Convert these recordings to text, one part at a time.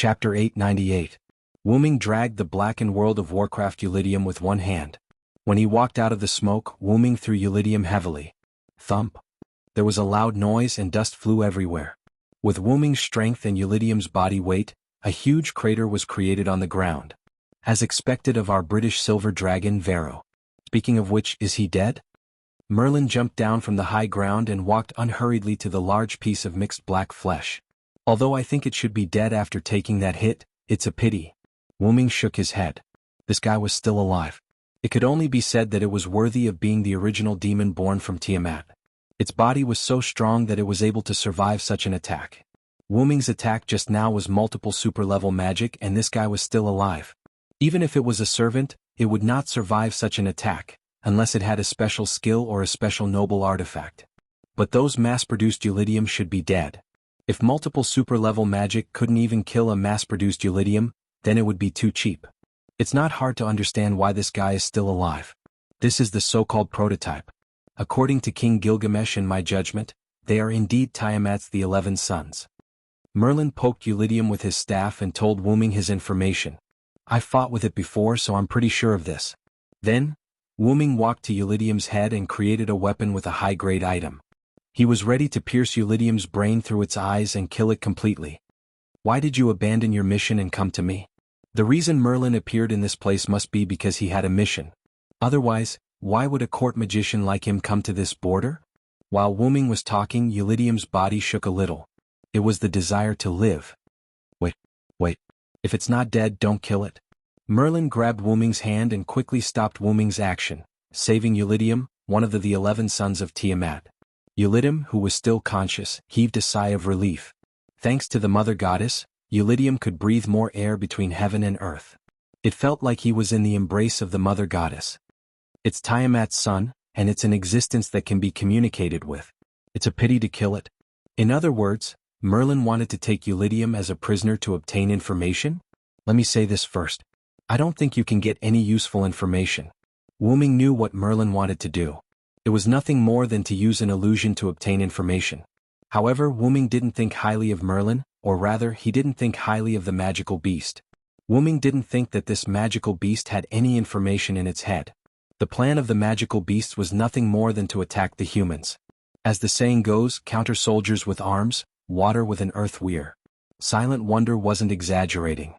Chapter 898. Wuming dragged the blackened World of Warcraft Ulidium with one hand. When he walked out of the smoke, Wuming threw Ulidium heavily. Thump. There was a loud noise and dust flew everywhere. With Wuming's strength and Ulidium's body weight, a huge crater was created on the ground. As expected of our British silver dragon Vero. Speaking of which, is he dead? Merlin jumped down from the high ground and walked unhurriedly to the large piece of mixed black flesh. Although I think it should be dead after taking that hit, it's a pity. Wuming shook his head. This guy was still alive. It could only be said that it was worthy of being the original demon born from Tiamat. Its body was so strong that it was able to survive such an attack. Wuming's attack just now was multiple super-level magic and this guy was still alive. Even if it was a servant, it would not survive such an attack, unless it had a special skill or a special noble artifact. But those mass-produced Ulidium should be dead. If multiple super-level magic couldn't even kill a mass-produced Ulidium, then it would be too cheap. It's not hard to understand why this guy is still alive. This is the so-called prototype. According to King Gilgamesh in my judgment, they are indeed Tiamat's the 11 sons. Merlin poked Ulidium with his staff and told Wuming his information. I fought with it before, so I'm pretty sure of this. Then, Wuming walked to Ulidium's head and created a weapon with a high-grade item. He was ready to pierce Ulidium's brain through its eyes and kill it completely. Why did you abandon your mission and come to me? The reason Merlin appeared in this place must be because he had a mission. Otherwise, why would a court magician like him come to this border? While Wuming was talking, Ulidium's body shook a little. It was the desire to live. Wait. If it's not dead, don't kill it. Merlin grabbed Wuming's hand and quickly stopped Wuming's action, saving Ulidium, one of the 11 sons of Tiamat. Ulidium, who was still conscious, heaved a sigh of relief. Thanks to the Mother Goddess, Ulidium could breathe more air between heaven and earth. It felt like he was in the embrace of the Mother Goddess. It's Tiamat's son, and it's an existence that can be communicated with. It's a pity to kill it. In other words, Merlin wanted to take Ulidium as a prisoner to obtain information? Let me say this first. I don't think you can get any useful information. Wuming knew what Merlin wanted to do. It was nothing more than to use an illusion to obtain information. However, Wuming didn't think highly of Merlin, or rather, he didn't think highly of the magical beast. Wuming didn't think that this magical beast had any information in its head. The plan of the magical beast was nothing more than to attack the humans. As the saying goes, counter soldiers with arms, water with an earth weir. Silent Wonder wasn't exaggerating.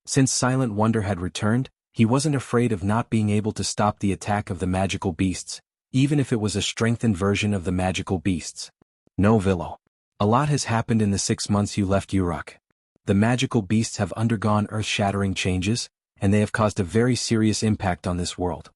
Since Silent Wonder had returned, he wasn't afraid of not being able to stop the attack of the magical beasts, even if it was a strengthened version of the magical beasts. No Villo. A lot has happened in the 6 months you left Uruk. The magical beasts have undergone earth-shattering changes, and they have caused a very serious impact on this world.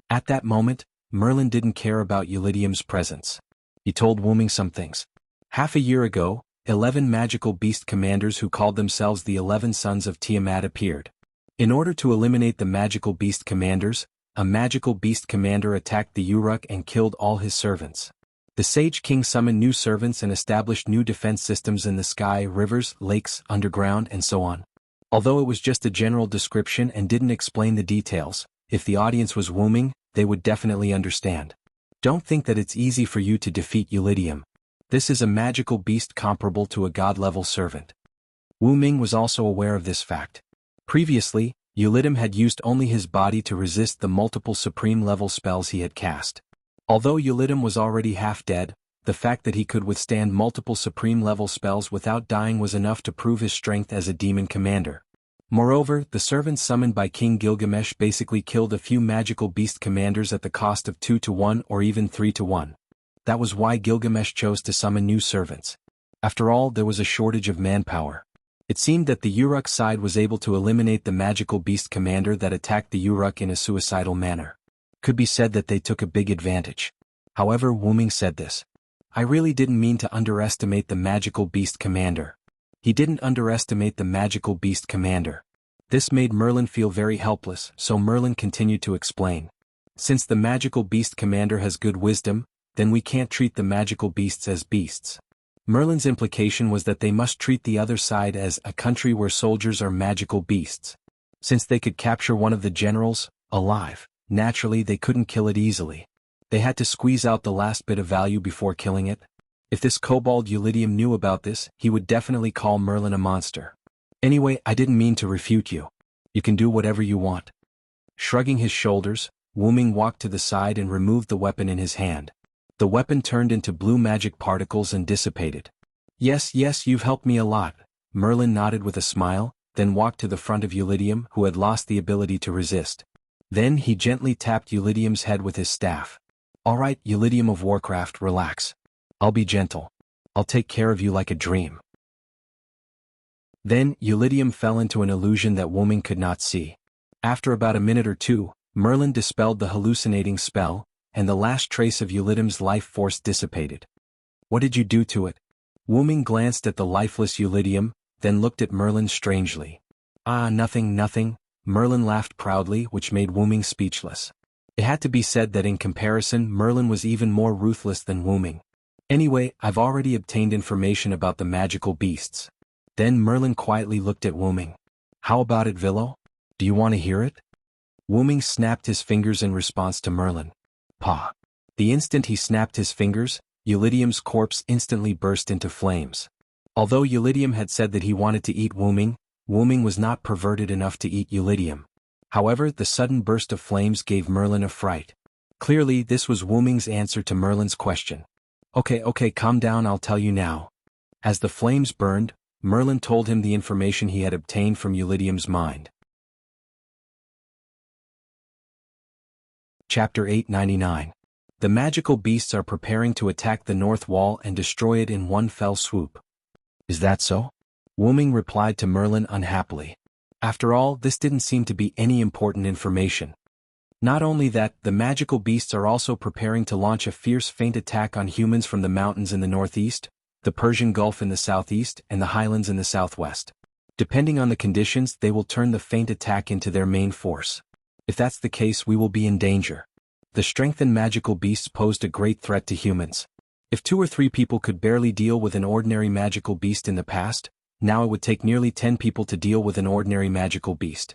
At that moment, Merlin didn't care about Ulidium's presence. He told Wuming some things. Half a year ago, 11 magical beast commanders who called themselves the 11 sons of Tiamat appeared. In order to eliminate the magical beast commanders, a magical beast commander attacked the Uruk and killed all his servants. The Sage King summoned new servants and established new defense systems in the sky, rivers, lakes, underground, and so on. Although it was just a general description and didn't explain the details, if the audience was Wuming, they would definitely understand. Don't think that it's easy for you to defeat Ulidium. This is a magical beast comparable to a god-level servant. Wuming was also aware of this fact. Previously, Ulidium had used only his body to resist the multiple supreme-level spells he had cast. Although Ulidium was already half dead, the fact that he could withstand multiple supreme-level spells without dying was enough to prove his strength as a demon commander. Moreover, the servants summoned by King Gilgamesh basically killed a few magical beast commanders at the cost of 2 to 1 or even 3 to 1. That was why Gilgamesh chose to summon new servants. After all, there was a shortage of manpower. It seemed that the Uruk side was able to eliminate the magical beast commander that attacked the Uruk in a suicidal manner. Could be said that they took a big advantage. However, Wuming said this. I really didn't mean to underestimate the magical beast commander. He didn't underestimate the magical beast commander. This made Merlin feel very helpless, so Merlin continued to explain. Since the magical beast commander has good wisdom, then we can't treat the magical beasts as beasts. Merlin's implication was that they must treat the other side as a country where soldiers are magical beasts. Since they could capture one of the generals, alive, naturally they couldn't kill it easily. They had to squeeze out the last bit of value before killing it. If this kobold Eulidium knew about this, he would definitely call Merlin a monster. Anyway, I didn't mean to refute you. You can do whatever you want. Shrugging his shoulders, Wuming walked to the side and removed the weapon in his hand. The weapon turned into blue magic particles and dissipated. Yes, you've helped me a lot. Merlin nodded with a smile, then walked to the front of Eulidium, who had lost the ability to resist. Then he gently tapped Eulidium's head with his staff. All right, Eulidium of Warcraft, relax. I'll be gentle. I'll take care of you like a dream. Then, Eulidium fell into an illusion that Wuming could not see. After about a minute or two, Merlin dispelled the hallucinating spell, and the last trace of Eulidium's life force dissipated. What did you do to it? Wuming glanced at the lifeless Eulidium, then looked at Merlin strangely. Nothing. Merlin laughed proudly, which made Wuming speechless. It had to be said that in comparison, Merlin was even more ruthless than Wuming. Anyway, I've already obtained information about the magical beasts. Then Merlin quietly looked at Wuming. How about it, Villo? Do you want to hear it? Wuming snapped his fingers in response to Merlin. Pah! The instant he snapped his fingers, Eulidium's corpse instantly burst into flames. Although Eulidium had said that he wanted to eat Wuming, Wuming was not perverted enough to eat Eulidium. However, the sudden burst of flames gave Merlin a fright. Clearly, this was Wuming's answer to Merlin's question. Okay, calm down, I'll tell you now. As the flames burned, Merlin told him the information he had obtained from Eulidium's mind. Chapter 899. The magical beasts are preparing to attack the north wall and destroy it in one fell swoop. Is that so? Wuming replied to Merlin unhappily. After all, this didn't seem to be any important information. Not only that, the magical beasts are also preparing to launch a fierce feint attack on humans from the mountains in the northeast, the Persian Gulf in the southeast, and the highlands in the southwest. Depending on the conditions, they will turn the feint attack into their main force. If that's the case, we will be in danger. The strengthened magical beasts posed a great threat to humans. If 2 or 3 people could barely deal with an ordinary magical beast in the past, now it would take nearly 10 people to deal with an ordinary magical beast.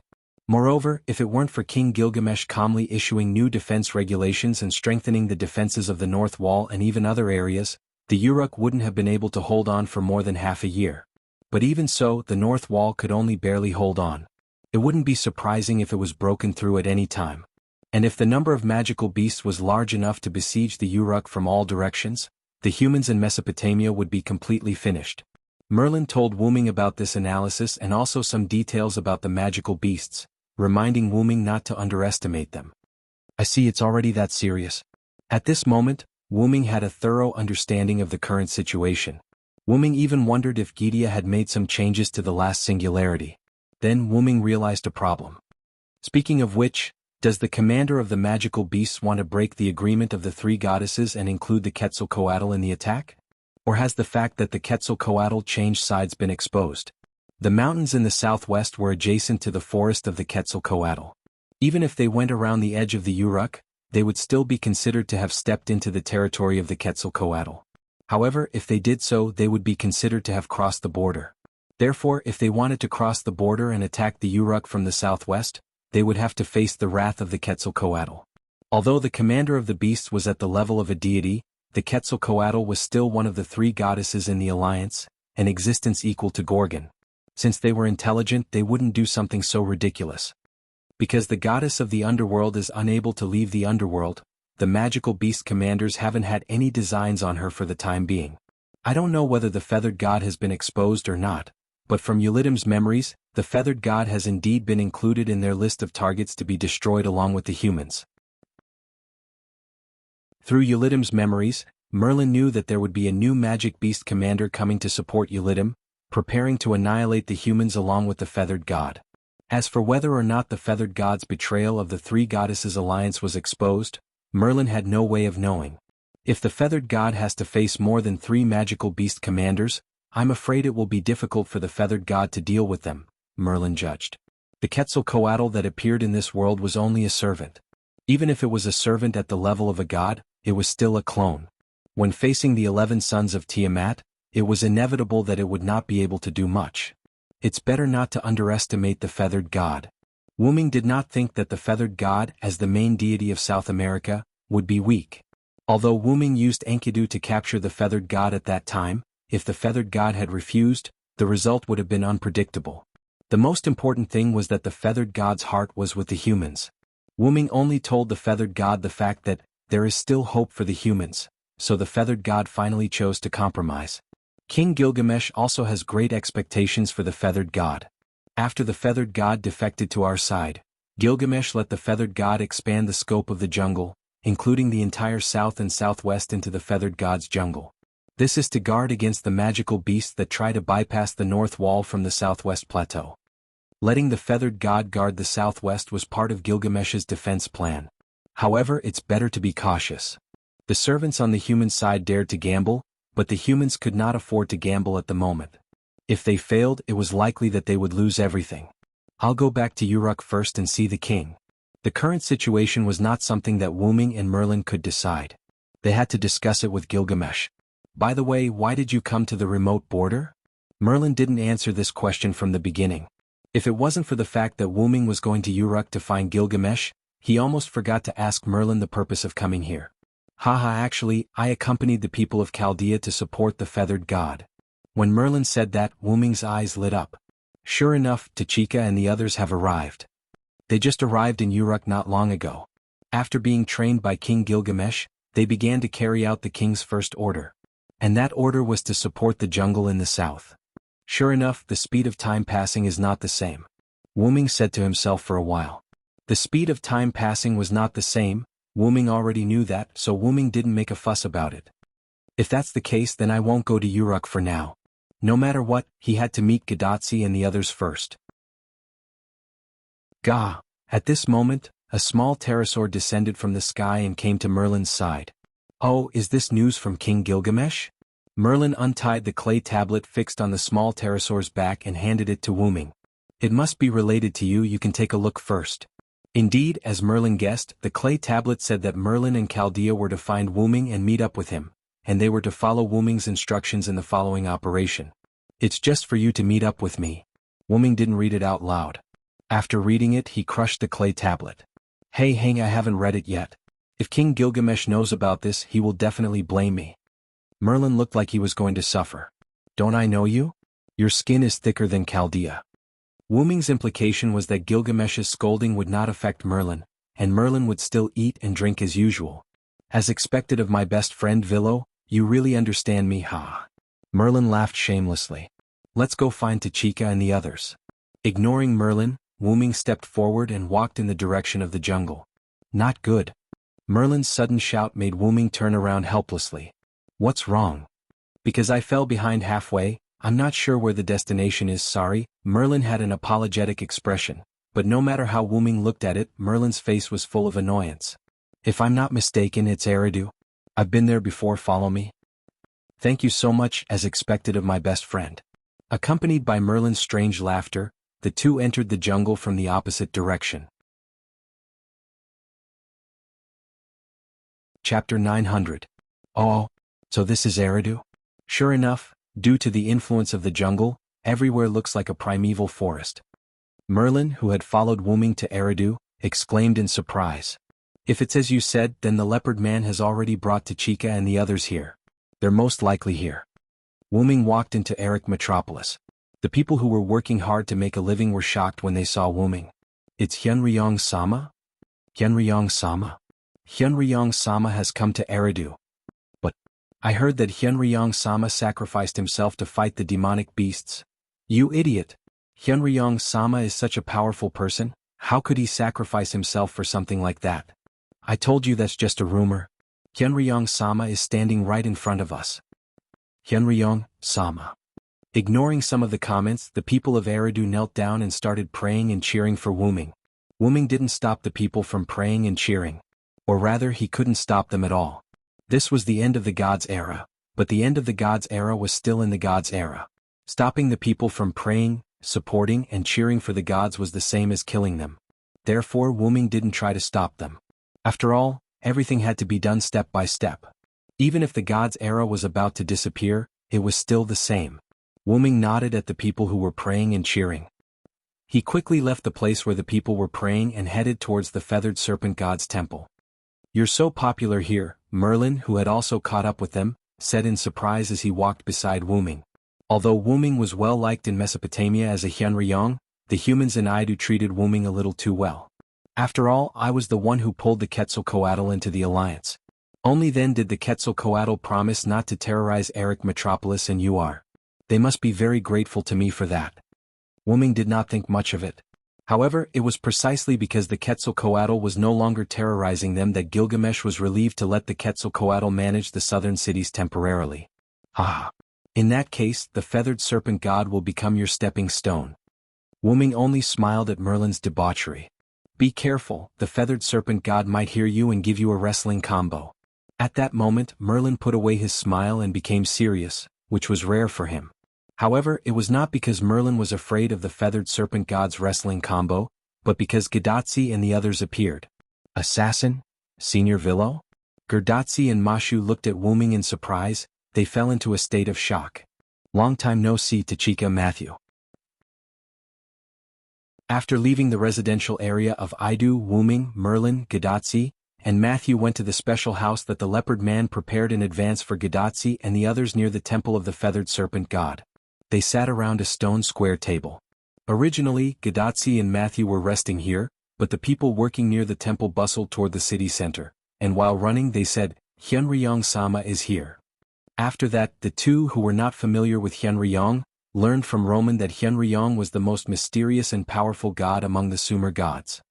Moreover, if it weren't for King Gilgamesh calmly issuing new defense regulations and strengthening the defenses of the North Wall and even other areas, the Uruk wouldn't have been able to hold on for more than half a year. But even so, the North Wall could only barely hold on. It wouldn't be surprising if it was broken through at any time. And if the number of magical beasts was large enough to besiege the Uruk from all directions, the humans in Mesopotamia would be completely finished. Merlin told Wuming about this analysis and also some details about the magical beasts, reminding Wuming not to underestimate them. I see, it's already that serious. At this moment, Wuming had a thorough understanding of the current situation. Wuming even wondered if Gidia had made some changes to the last singularity. Then Wuming realized a problem. Speaking of which, does the commander of the magical beasts want to break the agreement of the 3 goddesses and include the Quetzalcoatl in the attack? Or has the fact that the Quetzalcoatl changed sides been exposed? The mountains in the southwest were adjacent to the forest of the Quetzalcoatl. Even if they went around the edge of the Uruk, they would still be considered to have stepped into the territory of the Quetzalcoatl. However, if they did so, they would be considered to have crossed the border. Therefore, if they wanted to cross the border and attack the Uruk from the southwest, they would have to face the wrath of the Quetzalcoatl. Although the commander of the beasts was at the level of a deity, the Quetzalcoatl was still one of the 3 goddesses in the alliance, an existence equal to Gorgon. Since they were intelligent, they wouldn't do something so ridiculous. Because the goddess of the underworld is unable to leave the underworld, the magical beast commanders haven't had any designs on her for the time being. I don't know whether the feathered god has been exposed or not, but from Eulidium's memories, the feathered god has indeed been included in their list of targets to be destroyed along with the humans. Through Eulidium's memories, Merlin knew that there would be a new magic beast commander coming to support Eulidium, preparing to annihilate the humans along with the feathered god. As for whether or not the feathered god's betrayal of the 3 goddesses' alliance was exposed, Merlin had no way of knowing. If the feathered god has to face more than 3 magical beast commanders, I'm afraid it will be difficult for the feathered god to deal with them, Merlin judged. The Quetzalcoatl that appeared in this world was only a servant. Even if it was a servant at the level of a god, it was still a clone. When facing the 11 sons of Tiamat, it was inevitable that it would not be able to do much. It's better not to underestimate the feathered god. Wuming did not think that the feathered god, as the main deity of South America, would be weak. Although Wu Ming used Enkidu to capture the feathered god at that time, if the feathered god had refused, the result would have been unpredictable. The most important thing was that the feathered god's heart was with the humans. Wu Ming only told the feathered god the fact that there is still hope for the humans, so the feathered god finally chose to compromise. King Gilgamesh also has great expectations for the feathered god. After the feathered god defected to our side, Gilgamesh let the feathered god expand the scope of the jungle, including the entire south and southwest into the feathered god's jungle. This is to guard against the magical beasts that try to bypass the north wall from the southwest plateau. Letting the feathered god guard the southwest was part of Gilgamesh's defense plan. However, it's better to be cautious. The servants on the human side dared to gamble, but the humans could not afford to gamble at the moment. If they failed, it was likely that they would lose everything. I'll go back to Uruk first and see the king. The current situation was not something that Wu Ming and Merlin could decide. They had to discuss it with Gilgamesh. By the way, why did you come to the remote border? Merlin didn't answer this question from the beginning. If it wasn't for the fact that Wu Ming was going to Uruk to find Gilgamesh, he almost forgot to ask Merlin the purpose of coming here. Actually, I accompanied the people of Chaldea to support the feathered god. When Merlin said that, Wu Ming's eyes lit up. Sure enough, Tachika and the others have arrived. They just arrived in Uruk not long ago. After being trained by King Gilgamesh, they began to carry out the king's first order. And that order was to support the jungle in the south. Sure enough, the speed of time passing is not the same. Wu Ming said to himself for a while. The speed of time passing was not the same. Wu Ming already knew that, so Wu Ming didn't make a fuss about it. If that's the case, then I won't go to Uruk for now. No matter what, he had to meet Gadotsi and the others first. Gah! At this moment, a small pterosaur descended from the sky and came to Merlin's side. Oh, is this news from King Gilgamesh? Merlin untied the clay tablet fixed on the small pterosaur's back and handed it to Wu Ming. It must be related to you, you can take a look first. Indeed, as Merlin guessed, the clay tablet said that Merlin and Chaldea were to find Wu Ming and meet up with him, and they were to follow Wu Ming's instructions in the following operation. It's just for you to meet up with me. Wu Ming didn't read it out loud. After reading it, he crushed the clay tablet. Hey, hang, I haven't read it yet. If King Gilgamesh knows about this, he will definitely blame me. Merlin looked like he was going to suffer. Don't I know you? Your skin is thicker than Chaldea. Wu Ming's implication was that Gilgamesh's scolding would not affect Merlin, and Merlin would still eat and drink as usual. As expected of my best friend Villo, you really understand me, ha. Merlin laughed shamelessly. Let's go find Tachika and the others. Ignoring Merlin, Wu Ming stepped forward and walked in the direction of the jungle. Not good. Merlin's sudden shout made Wu Ming turn around helplessly. What's wrong? Because I fell behind halfway, I'm not sure where the destination is, sorry. Merlin had an apologetic expression, but no matter how Wu Ming looked at it, Merlin's face was full of annoyance. If I'm not mistaken, it's Eridu. I've been there before, follow me. Thank you so much, as expected of my best friend. Accompanied by Merlin's strange laughter, the two entered the jungle from the opposite direction. Chapter 900. Oh, so this is Eridu? Sure enough, due to the influence of the jungle, everywhere looks like a primeval forest. Merlin, who had followed Wu Ming to Eridu, exclaimed in surprise. If it's as you said, then the leopard man has already brought Tachika and the others here. They're most likely here. Wu Ming walked into Eric Metropolis. The people who were working hard to make a living were shocked when they saw Wu Ming. It's Hyunryong-sama? Hyunryong-sama? Hyunryong-sama has come to Eridu. But I heard that Hyunryong-sama sacrificed himself to fight the demonic beasts. You idiot! Hyunryong-sama is such a powerful person, how could he sacrifice himself for something like that? I told you that's just a rumor. Hyunryong-sama is standing right in front of us. Hyunryong-sama. Ignoring some of the comments, the people of Eridu knelt down and started praying and cheering for Wu Ming. Wu Ming didn't stop the people from praying and cheering. Or rather, he couldn't stop them at all. This was the end of the Gods' era, but the end of the Gods' era was still in the Gods' era. Stopping the people from praying, supporting and cheering for the gods was the same as killing them. Therefore, Wu Ming didn't try to stop them. After all, everything had to be done step by step. Even if the Gods' era was about to disappear, it was still the same. Wu Ming nodded at the people who were praying and cheering. He quickly left the place where the people were praying and headed towards the feathered serpent god's temple. You're so popular here, Merlin, who had also caught up with them, said in surprise as he walked beside Wu Ming. Although Wu Ming was well liked in Mesopotamia as a Hyunryong, the humans in Aidu treated Wu Ming a little too well. After all, I was the one who pulled the Quetzalcoatl into the alliance. Only then did the Quetzalcoatl promise not to terrorize Eric Metropolis and you are. They must be very grateful to me for that. Wu Ming did not think much of it. However, it was precisely because the Quetzalcoatl was no longer terrorizing them that Gilgamesh was relieved to let the Quetzalcoatl manage the southern cities temporarily. Ah. In that case, the feathered serpent god will become your stepping stone. Wu Ming only smiled at Merlin's debauchery. Be careful, the feathered serpent god might hear you and give you a wrestling combo. At that moment, Merlin put away his smile and became serious, which was rare for him. However, it was not because Merlin was afraid of the feathered serpent god's wrestling combo, but because Gadotsi and the others appeared. Assassin? Senior Villo? Gerdotsi and Mashu looked at Wu Ming in surprise. They fell into a state of shock. Long time no see, Tachika Matthew. After leaving the residential area of Aidu, Wu Ming, Merlin, Gadotsi, and Matthew went to the special house that the leopard man prepared in advance for Gadotsi and the others near the temple of the feathered serpent god. They sat around a stone square table. Originally, Gadotsi and Matthew were resting here, but the people working near the temple bustled toward the city center, and while running they said, Hyunryong-sama is here. After that, the two who were not familiar with Hyunryong, learned from Roman that Hyunryong was the most mysterious and powerful god among the Sumer gods.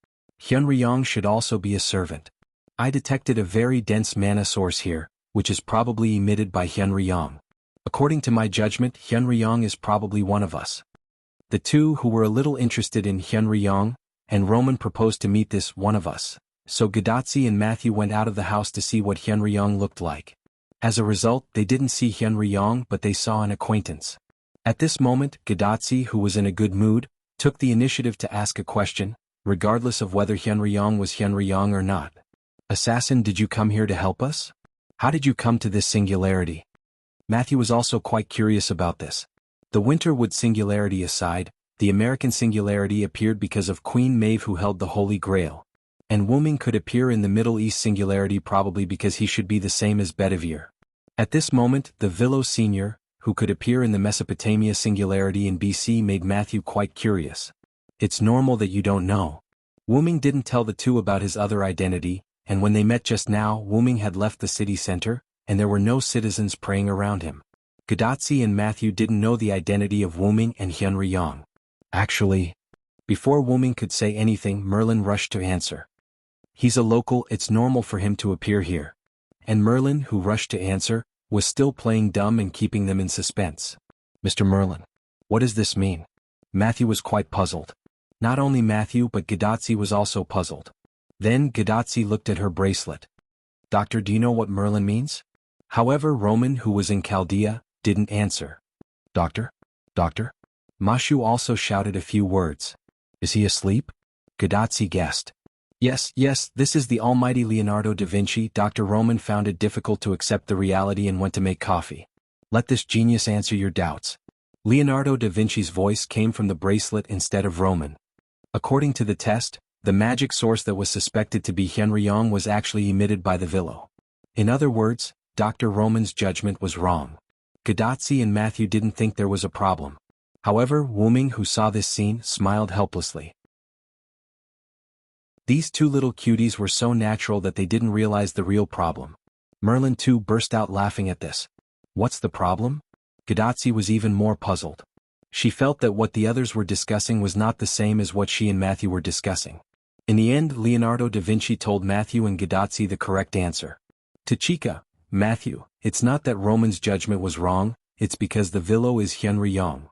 Hyunryong should also be a servant. I detected a very dense mana source here, which is probably emitted by Hyunryong. According to my judgment, Hyunryong is probably one of us. The two who were a little interested in Hyunryong, and Roman proposed to meet this one of us, so Gadotsi and Matthew went out of the house to see what Hyunryong looked like. As a result, they didn't see Hyunryong but they saw an acquaintance. At this moment, Gadotsi, who was in a good mood, took the initiative to ask a question, regardless of whether Hyunryong was Hyunryong or not. Assassin, did you come here to help us? How did you come to this singularity? Matthew was also quite curious about this. The Winterwood singularity aside, the American singularity appeared because of Queen Maeve who held the Holy Grail. And Wu Ming could appear in the Middle East singularity probably because he should be the same as Bedivere. At this moment, the Villo Senior, who could appear in the Mesopotamia singularity in BC, made Matthew quite curious. It's normal that you don't know. Wu Ming didn't tell the two about his other identity, and when they met just now, Wu Ming had left the city center, and there were no citizens praying around him. Gadotsi and Matthew didn't know the identity of Wu Ming and Hyunryong. Actually, before Wu Ming could say anything, Merlin rushed to answer. He's a local, it's normal for him to appear here. And Merlin, who rushed to answer, was still playing dumb and keeping them in suspense. Mr. Merlin, what does this mean? Matthew was quite puzzled. Not only Matthew but Gadotsi was also puzzled. Then Gadotsi looked at her bracelet. Doctor, do you know what Merlin means? However, Roman, who was in Chaldea, didn't answer. Doctor? Doctor? Mashu also shouted a few words. Is he asleep? Gadotsi guessed. Yes, this is the almighty Leonardo da Vinci. Dr. Roman found it difficult to accept the reality and went to make coffee. Let this genius answer your doubts. Leonardo da Vinci's voice came from the bracelet instead of Roman. According to the test, the magic source that was suspected to be Hyunryong was actually emitted by the Villo. In other words, Dr. Roman's judgment was wrong. Gadotsi and Matthew didn't think there was a problem. However, Wu Ming, who saw this scene, smiled helplessly. These two little cuties were so natural that they didn't realize the real problem. Merlin too burst out laughing at this. What's the problem? Gadotsi was even more puzzled. She felt that what the others were discussing was not the same as what she and Matthew were discussing. In the end, Leonardo da Vinci told Matthew and Gadotsi the correct answer. Tachika, Matthew, it's not that Roman's judgment was wrong, it's because the Villo is Hyunryong.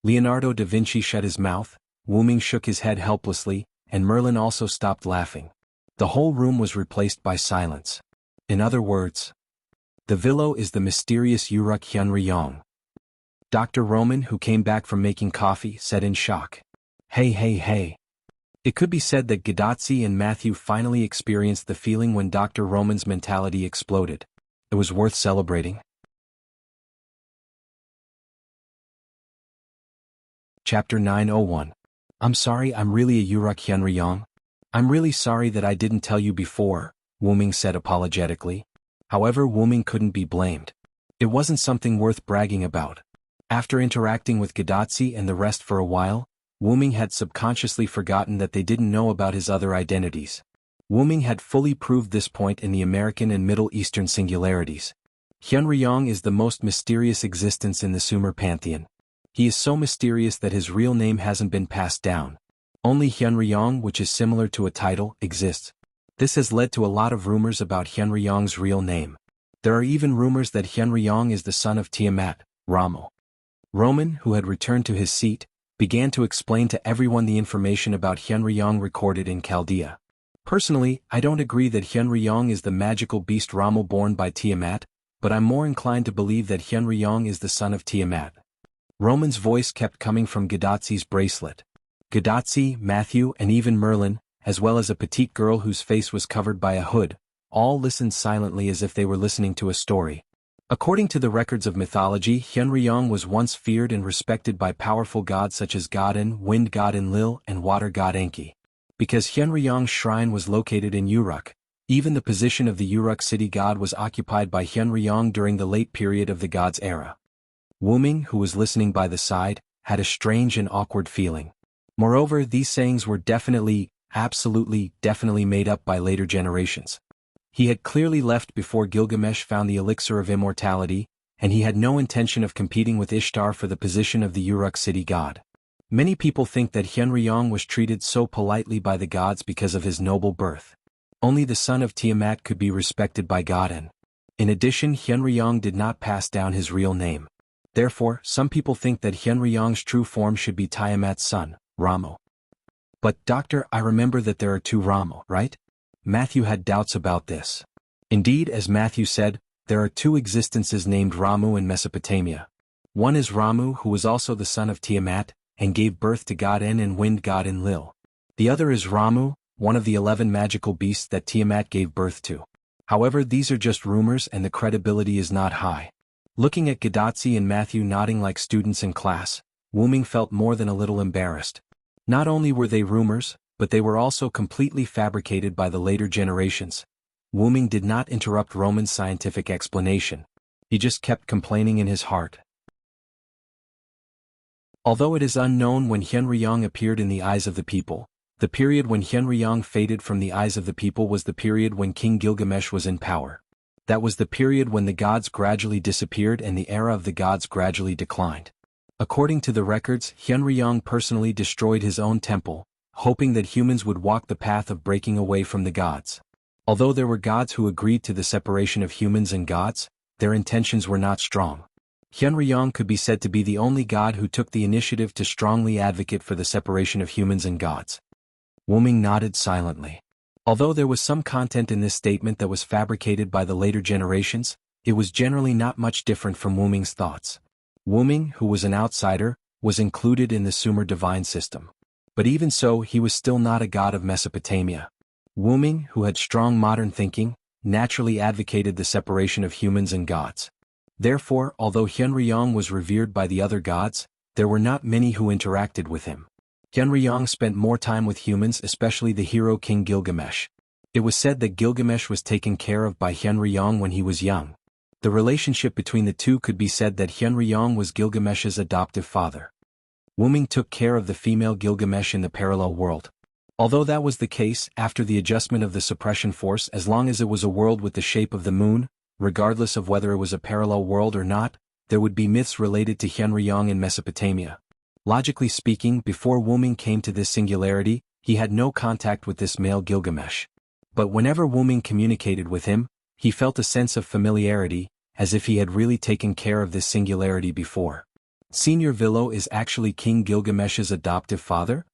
Leonardo da Vinci shut his mouth, Wu Ming shook his head helplessly, and Merlin also stopped laughing. The whole room was replaced by silence. In other words, the Villo is the mysterious Uruk Hyunryong. Dr. Roman, who came back from making coffee, said in shock. Hey. It could be said that Gadotsi and Matthew finally experienced the feeling when Dr. Roman's mentality exploded. It was worth celebrating. Chapter 901. I'm sorry, I'm really a Uruk Hyunryong. I'm really sorry that I didn't tell you before, Wu Ming said apologetically. However, Wu Ming couldn't be blamed. It wasn't something worth bragging about. After interacting with Gadotsi and the rest for a while, Wu Ming had subconsciously forgotten that they didn't know about his other identities. Wu Ming had fully proved this point in the American and Middle Eastern singularities. Hyun Ryong is the most mysterious existence in the Sumer pantheon. He is so mysterious that his real name hasn't been passed down. Only Hyun Ryong, which is similar to a title, exists. This has led to a lot of rumors about Hyun Ryong's real name. There are even rumors that Hyun Ryong is the son of Tiamat, Ramo. Roman, who had returned to his seat, began to explain to everyone the information about Hyun Ryong recorded in Chaldea. Personally, I don't agree that Hyun Ryong is the magical beast Ramo born by Tiamat, but I'm more inclined to believe that Hyun Ryong is the son of Tiamat. Roman's voice kept coming from Gadotsi's bracelet. Gadotsi, Matthew, and even Merlin, as well as a petite girl whose face was covered by a hood, all listened silently as if they were listening to a story. According to the records of mythology, Hyun Ryong was once feared and respected by powerful gods such as Godin, wind god Enlil, and water god Enki. Because Hyun Ryong's shrine was located in Uruk, even the position of the Uruk city god was occupied by Hyun Ryong during the late period of the god's era. Wu Ming, who was listening by the side, had a strange and awkward feeling. Moreover, these sayings were definitely made up by later generations. He had clearly left before Gilgamesh found the elixir of immortality, and he had no intention of competing with Ishtar for the position of the Uruk city god. Many people think that Hyun Ryong was treated so politely by the gods because of his noble birth. Only the son of Tiamat could be respected by Godin. In addition, Hyun Ryong did not pass down his real name. Therefore, some people think that Hyun Ryong's true form should be Tiamat's son, Ramo. But, Doctor, I remember that there are two Ramo, right? Matthew had doubts about this. Indeed, as Matthew said, there are two existences named Ramu in Mesopotamia. One is Ramu, who was also the son of Tiamat, and gave birth to god En and wind god Enlil. The other is Ramu, one of the 11 magical beasts that Tiamat gave birth to. However, these are just rumors and the credibility is not high. Looking at Gadotsi and Matthew nodding like students in class, Wu Ming felt more than a little embarrassed. Not only were they rumors, but they were also completely fabricated by the later generations. Wu Ming did not interrupt Roman's scientific explanation. He just kept complaining in his heart. Although it is unknown when Hyun Ryong appeared in the eyes of the people, the period when Hyun Ryong faded from the eyes of the people was the period when King Gilgamesh was in power. That was the period when the gods gradually disappeared and the era of the gods gradually declined. According to the records, Hyun Ryong personally destroyed his own temple, hoping that humans would walk the path of breaking away from the gods. Although there were gods who agreed to the separation of humans and gods, their intentions were not strong. Hyun Ryong could be said to be the only god who took the initiative to strongly advocate for the separation of humans and gods. Wu Ming nodded silently. Although there was some content in this statement that was fabricated by the later generations, it was generally not much different from Wu Ming's thoughts. Wu Ming, who was an outsider, was included in the Sumer divine system. But even so, he was still not a god of Mesopotamia. Wu Ming, who had strong modern thinking, naturally advocated the separation of humans and gods. Therefore, although Hyun Ryong was revered by the other gods, there were not many who interacted with him. Hyun Ryong spent more time with humans, especially the hero King Gilgamesh. It was said that Gilgamesh was taken care of by Hyun Ryong when he was young. The relationship between the two could be said that Hyun Ryong was Gilgamesh's adoptive father. Wu Ming took care of the female Gilgamesh in the parallel world. Although that was the case, after the adjustment of the suppression force, as long as it was a world with the shape of the moon, regardless of whether it was a parallel world or not, there would be myths related to Hyun Ryong in Mesopotamia. Logically speaking, before Wu Ming came to this singularity, he had no contact with this male Gilgamesh. But whenever Wu Ming communicated with him, he felt a sense of familiarity, as if he had really taken care of this singularity before. Senior Villo is actually King Gilgamesh's adoptive father?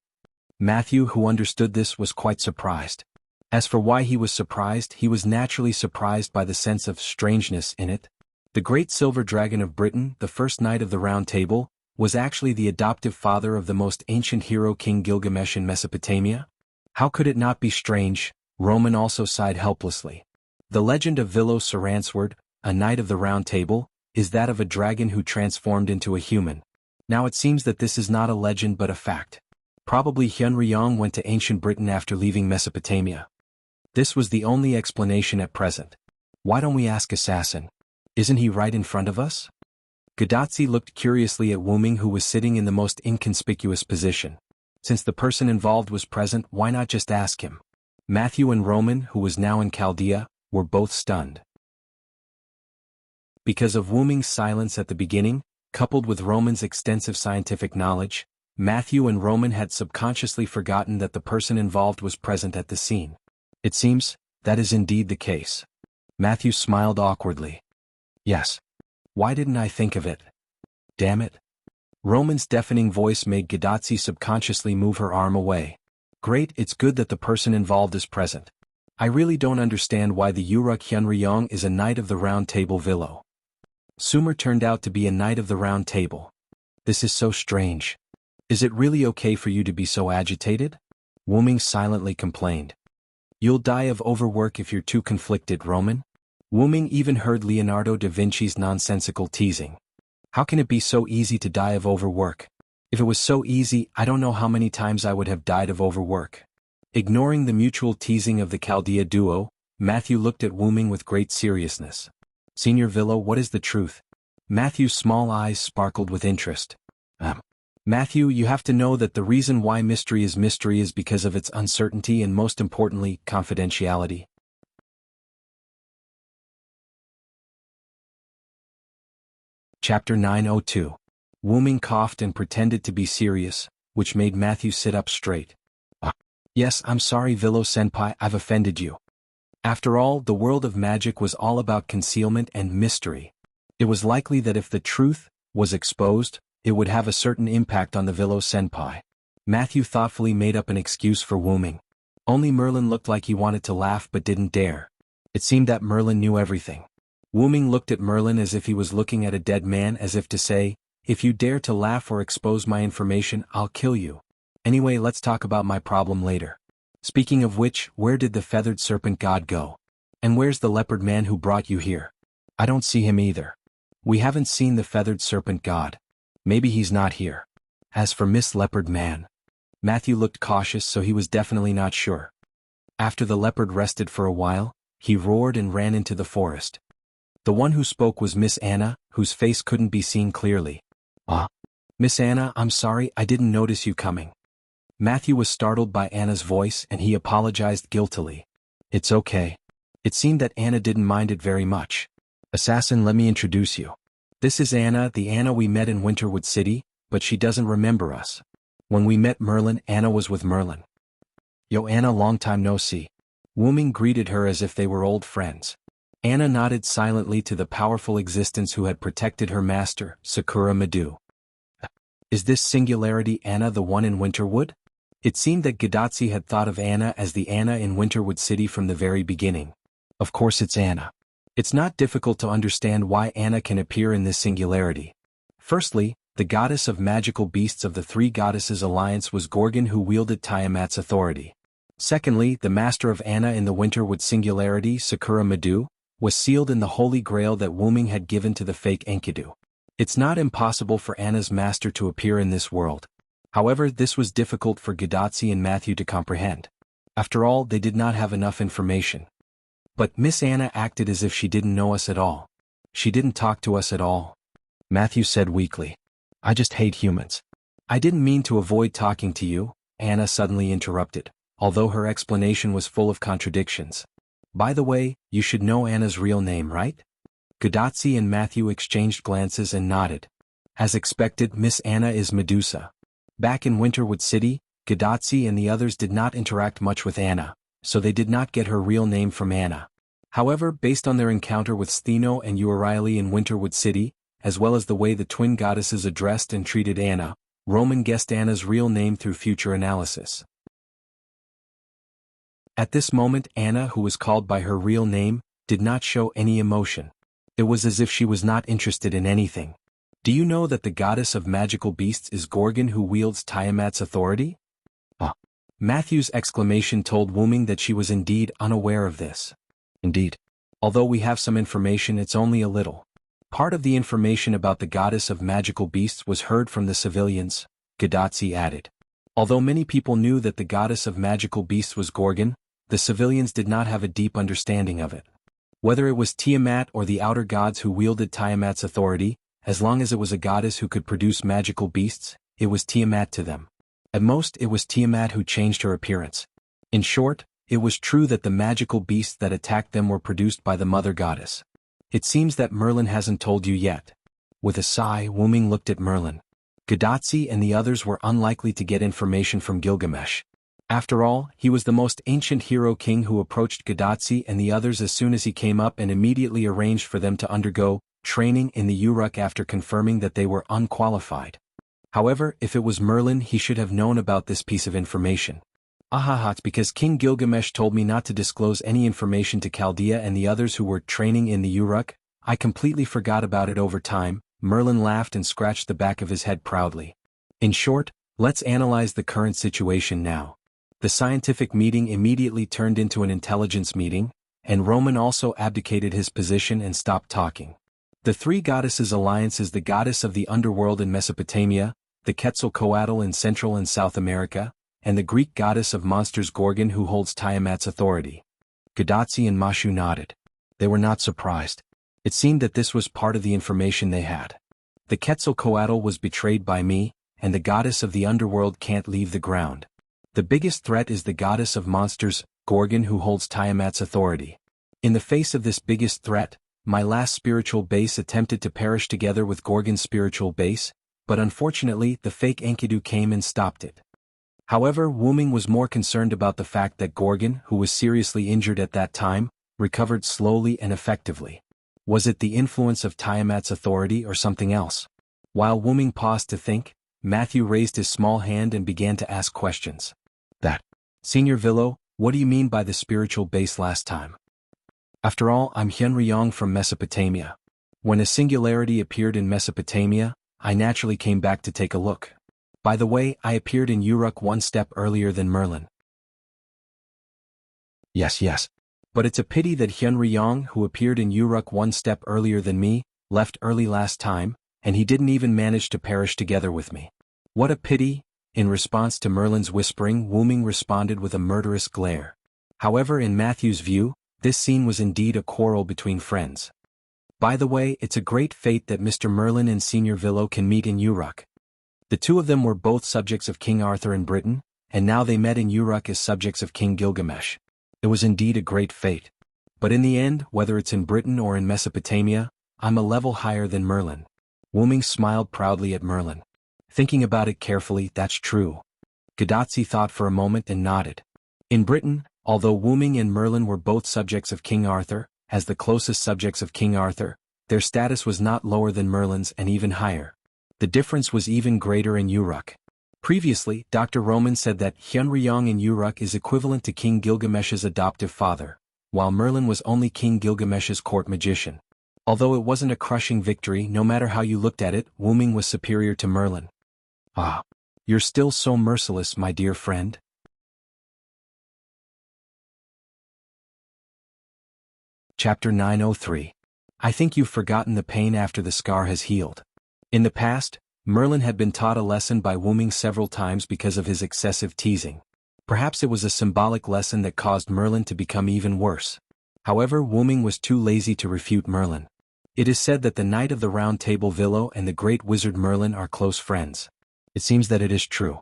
Matthew, who understood this, was quite surprised. As for why he was surprised, he was naturally surprised by the sense of strangeness in it. The great silver dragon of Britain, the first knight of the Round Table, was actually the adoptive father of the most ancient hero King Gilgamesh in Mesopotamia? How could it not be strange? Roman also sighed helplessly. The legend of Villo Saransword, a knight of the Round Table, is that of a dragon who transformed into a human. Now it seems that this is not a legend but a fact. Probably Hyun Ryong went to ancient Britain after leaving Mesopotamia. This was the only explanation at present. Why don't we ask Assassin? Isn't he right in front of us? Gadotsi looked curiously at Wuming, who was sitting in the most inconspicuous position. Since the person involved was present, why not just ask him? Matthew and Roman, who was now in Chaldea, were both stunned. Because of Wuming's silence at the beginning, coupled with Roman's extensive scientific knowledge, Matthew and Roman had subconsciously forgotten that the person involved was present at the scene. It seems that is indeed the case. Matthew smiled awkwardly. Yes. Why didn't I think of it? Damn it. Roman's deafening voice made Gadotsi subconsciously move her arm away. Great, it's good that the person involved is present. I really don't understand why the Uruk Hyunryong is a Knight of the Round Table Villo. Sumer turned out to be a Knight of the Round Table. This is so strange. Is it really okay for you to be so agitated? Wuming silently complained. You'll die of overwork if you're too conflicted, Roman. Wuming even heard Leonardo da Vinci's nonsensical teasing. How can it be so easy to die of overwork? If it was so easy, I don't know how many times I would have died of overwork. Ignoring the mutual teasing of the Chaldea duo, Matthew looked at Wuming with great seriousness. Senior Villo, what is the truth? Matthew's small eyes sparkled with interest. Matthew, you have to know that the reason why mystery is because of its uncertainty and, most importantly, confidentiality. Chapter 902. Wuming coughed and pretended to be serious, which made Matthew sit up straight. Yes, I'm sorry, Villo-senpai, I've offended you. After all, the world of magic was all about concealment and mystery. It was likely that if the truth was exposed, it would have a certain impact on the Villo-senpai. Matthew thoughtfully made up an excuse for Wuming. Only Merlin looked like he wanted to laugh but didn't dare. It seemed that Merlin knew everything. Wuming looked at Merlin as if he was looking at a dead man, as if to say, if you dare to laugh or expose my information, I'll kill you. Anyway, let's talk about my problem later. Speaking of which, where did the feathered serpent god go? And where's the leopard man who brought you here? I don't see him either. We haven't seen the feathered serpent god. Maybe he's not here. As for Miss Leopard Man, Matthew looked cautious, so he was definitely not sure. After the leopard rested for a while, he roared and ran into the forest. The one who spoke was Miss Anna, whose face couldn't be seen clearly. Miss Anna, I'm sorry, I didn't notice you coming. Matthew was startled by Anna's voice and he apologized guiltily. It's okay. It seemed that Anna didn't mind it very much. Assassin, let me introduce you. This is Anna, the Anna we met in Winterwood City, but she doesn't remember us. When we met Merlin, Anna was with Merlin. Yo Anna, long time no see. Wuming greeted her as if they were old friends. Anna nodded silently to the powerful existence who had protected her master, Sakura Madu. Is this singularity Anna the one in Winterwood? It seemed that Gadotsi had thought of Anna as the Anna in Winterwood City from the very beginning. Of course it's Anna. It's not difficult to understand why Anna can appear in this singularity. Firstly, the goddess of magical beasts of the Three Goddesses Alliance was Gorgon, who wielded Tiamat's authority. Secondly, the master of Anna in the Winterwood singularity, Sakura Madu, was sealed in the Holy Grail that Wuming had given to the fake Enkidu. It's not impossible for Anna's master to appear in this world. However, this was difficult for Gadotsi and Matthew to comprehend. After all, they did not have enough information. But Miss Anna acted as if she didn't know us at all. She didn't talk to us at all. Matthew said weakly. I just hate humans. I didn't mean to avoid talking to you, Anna suddenly interrupted, although her explanation was full of contradictions. By the way, you should know Anna's real name, right? Gadotsi and Matthew exchanged glances and nodded. As expected, Miss Anna is Medusa. Back in Winterwood City, Gadotsi and the others did not interact much with Anna, so they did not get her real name from Anna. However, based on their encounter with Stheno and Euryale in Winterwood City, as well as the way the twin goddesses addressed and treated Anna, Roman guessed Anna's real name through future analysis. At this moment, Anna, who was called by her real name, did not show any emotion. It was as if she was not interested in anything. Do you know that the goddess of magical beasts is Gorgon, who wields Tiamat's authority? Matthew's exclamation told Wuming that she was indeed unaware of this. Indeed. Although we have some information, it's only a little. Part of the information about the goddess of magical beasts was heard from the civilians, Gadotsi added. Although many people knew that the goddess of magical beasts was Gorgon, the civilians did not have a deep understanding of it. Whether it was Tiamat or the outer gods who wielded Tiamat's authority, as long as it was a goddess who could produce magical beasts, it was Tiamat to them. At most, it was Tiamat who changed her appearance. In short, it was true that the magical beasts that attacked them were produced by the mother goddess. It seems that Merlin hasn't told you yet. With a sigh, Wu Ming looked at Merlin. Gadotsi and the others were unlikely to get information from Gilgamesh. After all, he was the most ancient hero king who approached Gadotsi and the others as soon as he came up and immediately arranged for them to undergo training in the Uruk after confirming that they were unqualified. However, if it was Merlin, he should have known about this piece of information. It's because King Gilgamesh told me not to disclose any information to Chaldea and the others who were training in the Uruk. I completely forgot about it over time. Merlin laughed and scratched the back of his head proudly. In short, let's analyze the current situation now. The scientific meeting immediately turned into an intelligence meeting, and Roman also abdicated his position and stopped talking. The three goddesses' alliance is the goddess of the underworld in Mesopotamia, the Quetzalcoatl in Central and South America, and the Greek goddess of monsters Gorgon who holds Tiamat's authority. Gadotsi and Mashu nodded. They were not surprised. It seemed that this was part of the information they had. The Quetzalcoatl was betrayed by me, and the goddess of the underworld can't leave the ground. The biggest threat is the goddess of monsters, Gorgon who holds Tiamat's authority. In the face of this biggest threat, my last spiritual base attempted to perish together with Gorgon's spiritual base, but unfortunately the fake Enkidu came and stopped it. However, Wu Ming was more concerned about the fact that Gorgon, who was seriously injured at that time, recovered slowly and effectively. Was it the influence of Tiamat's authority or something else? While Wu Ming paused to think, Matthew raised his small hand and began to ask questions. Senior Villo, what do you mean by the spiritual base last time? After all, I'm Hyunryong from Mesopotamia. When a singularity appeared in Mesopotamia, I naturally came back to take a look. By the way, I appeared in Uruk one step earlier than Merlin. Yes. But it's a pity that Hyunryong, who appeared in Uruk one step earlier than me, left early last time, and he didn't even manage to perish together with me. What a pity! In response to Merlin's whispering, Wu Ming responded with a murderous glare. However, in Matthew's view, this scene was indeed a quarrel between friends. By the way, it's a great fate that Mr. Merlin and Senior Villo can meet in Uruk. The two of them were both subjects of King Arthur in Britain, and now they met in Uruk as subjects of King Gilgamesh. It was indeed a great fate. But in the end, whether it's in Britain or in Mesopotamia, I'm a level higher than Merlin. Wu Ming smiled proudly at Merlin. Thinking about it carefully, that's true. Gadotsi thought for a moment and nodded. In Britain, although Wu Ming and Merlin were both subjects of King Arthur, as the closest subjects of King Arthur, their status was not lower than Merlin's and even higher. The difference was even greater in Uruk. Previously, Dr. Roman said that Hyunryong in Uruk is equivalent to King Gilgamesh's adoptive father, while Merlin was only King Gilgamesh's court magician. Although it wasn't a crushing victory, no matter how you looked at it, Wu Ming was superior to Merlin. You're still so merciless, my dear friend. Chapter 903. I think you've forgotten the pain after the scar has healed. In the past, Merlin had been taught a lesson by Wu Ming several times because of his excessive teasing. Perhaps it was a symbolic lesson that caused Merlin to become even worse. However, Wu Ming was too lazy to refute Merlin. It is said that the Knight of the Round Table Villo and the great wizard Merlin are close friends. It seems that it is true.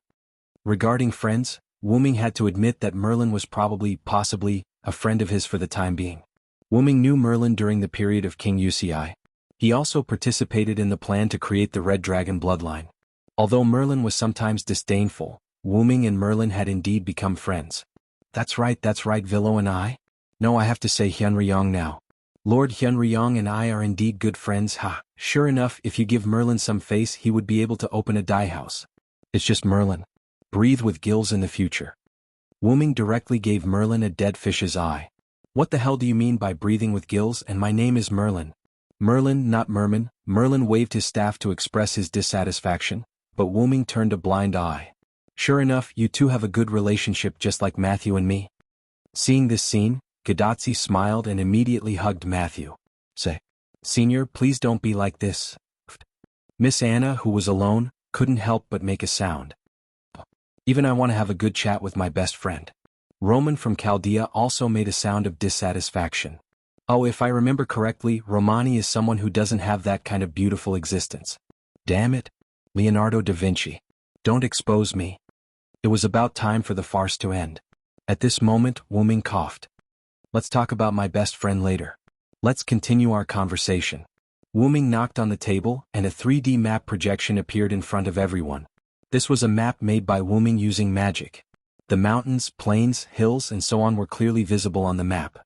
Regarding friends, Wu Ming had to admit that Merlin was possibly, a friend of his for the time being. Wu Ming knew Merlin during the period of King Wuxia. He also participated in the plan to create the Red Dragon bloodline. Although Merlin was sometimes disdainful, Wu Ming and Merlin had indeed become friends. That's right, Villo and I? No, I have to say Hyunryong now. Lord Hyunryong and I are indeed good friends, Sure enough, if you give Merlin some face he would be able to open a dye house. It's just Merlin. Breathe with gills in the future. Wu Ming directly gave Merlin a dead fish's eye. What the hell do you mean by breathing with gills, and my name is Merlin? Merlin, not Merman. Merlin waved his staff to express his dissatisfaction, but Wu Ming turned a blind eye. Sure enough, you two have a good relationship just like Matthew and me. Seeing this scene, Gadotsi smiled and immediately hugged Matthew. Senior, please don't be like this. Miss Anna, who was alone, couldn't help but make a sound. Even I want to have a good chat with my best friend. Roman from Chaldea also made a sound of dissatisfaction. Oh, if I remember correctly, Romani is someone who doesn't have that kind of beautiful existence. Damn it. Leonardo da Vinci. Don't expose me. It was about time for the farce to end. At this moment, Wu Ming coughed. Let's talk about my best friend later. Let's continue our conversation. Wu Ming knocked on the table, and a 3D map projection appeared in front of everyone. This was a map made by Wu Ming using magic. The mountains, plains, hills, and so on were clearly visible on the map.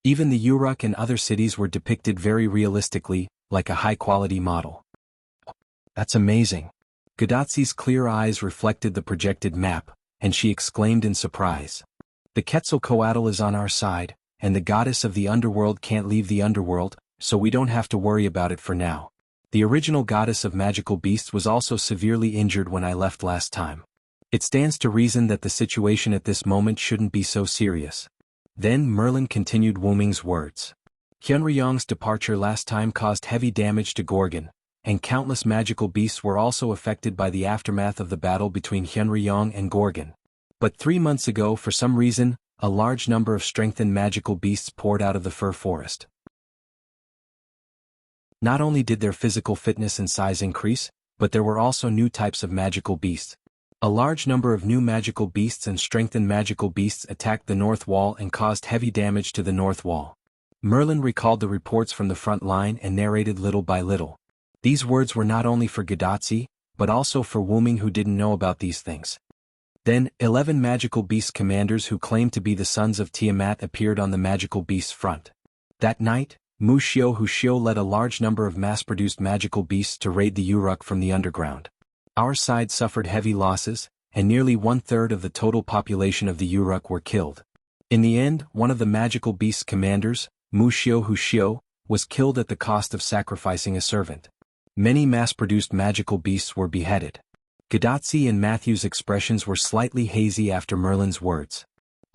Even the Uruk and other cities were depicted very realistically, like a high-quality model. That's amazing. Gadatsi's clear eyes reflected the projected map, and she exclaimed in surprise. The Quetzalcoatl is on our side, and the goddess of the underworld can't leave the underworld, so we don't have to worry about it for now. The original goddess of magical beasts was also severely injured when I left last time. It stands to reason that the situation at this moment shouldn't be so serious. Then Merlin continued Wu Ming's words. Hyunryong's departure last time caused heavy damage to Gorgon, and countless magical beasts were also affected by the aftermath of the battle between Hyunryong and Gorgon. But 3 months ago, for some reason, a large number of strengthened magical beasts poured out of the fir forest. Not only did their physical fitness and size increase, but there were also new types of magical beasts. A large number of new magical beasts and strengthened magical beasts attacked the north wall and caused heavy damage to the north wall. Merlin recalled the reports from the front line and narrated little by little. These words were not only for Gadatsi, but also for Wu Ming, who didn't know about these things. Then, 11 magical beast commanders who claimed to be the sons of Tiamat appeared on the magical beasts front. That night, Mu Xiu led a large number of mass-produced magical beasts to raid the Uruk from the underground. Our side suffered heavy losses, and nearly 1/3 of the total population of the Uruk were killed. In the end, one of the magical beasts commanders, Mu Xiu, was killed at the cost of sacrificing a servant. Many mass-produced magical beasts were beheaded. Gadatsi and Matthew's expressions were slightly hazy after Merlin's words.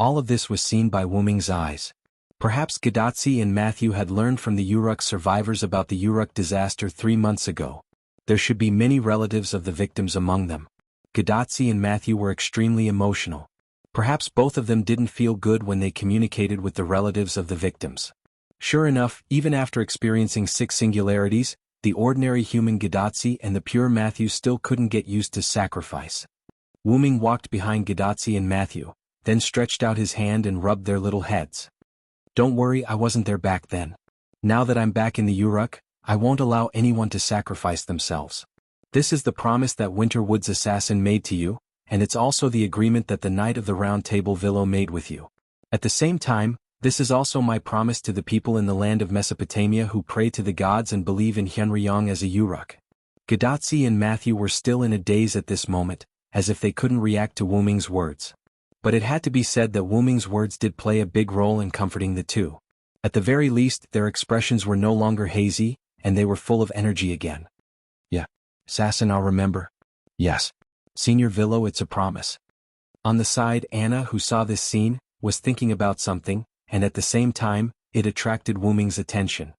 All of this was seen by Wu Ming's eyes. Perhaps Gadatsi and Matthew had learned from the Uruk survivors about the Uruk disaster 3 months ago. There should be many relatives of the victims among them. Gadatsi and Matthew were extremely emotional. Perhaps both of them didn't feel good when they communicated with the relatives of the victims. Sure enough, even after experiencing 6 singularities, the ordinary human Gadatsi and the pure Matthew still couldn't get used to sacrifice. Wu Ming walked behind Gadatsi and Matthew, then stretched out his hand and rubbed their little heads. Don't worry, I wasn't there back then. Now that I'm back in the Uruk, I won't allow anyone to sacrifice themselves. This is the promise that Winterwood's assassin made to you, and it's also the agreement that the Knight of the Round Table Villo made with you. At the same time, this is also my promise to the people in the land of Mesopotamia who pray to the gods and believe in Hyunryong as a Uruk. Gadatsi and Matthew were still in a daze at this moment, as if they couldn't react to Wu Ming's words. But it had to be said that Wu Ming's words did play a big role in comforting the two. At the very least, their expressions were no longer hazy, and they were full of energy again. Yeah. Assassin, I'll remember. Yes. Senior Villo, it's a promise. On the side, Anna, who saw this scene, was thinking about something, and at the same time, it attracted Wu Ming's attention.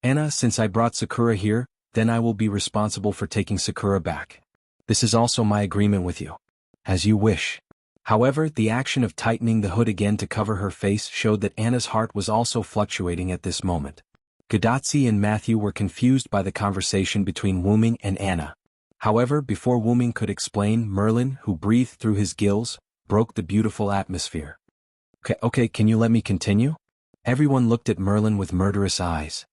Anna, since I brought Sakura here, then I will be responsible for taking Sakura back. This is also my agreement with you. As you wish. However, the action of tightening the hood again to cover her face showed that Anna's heart was also fluctuating at this moment. Gadatsi and Matthew were confused by the conversation between Wu Ming and Anna. However, before Wu Ming could explain, Merlin, who breathed through his gills, broke the beautiful atmosphere. Okay, can you let me continue? Everyone looked at Merlin with murderous eyes.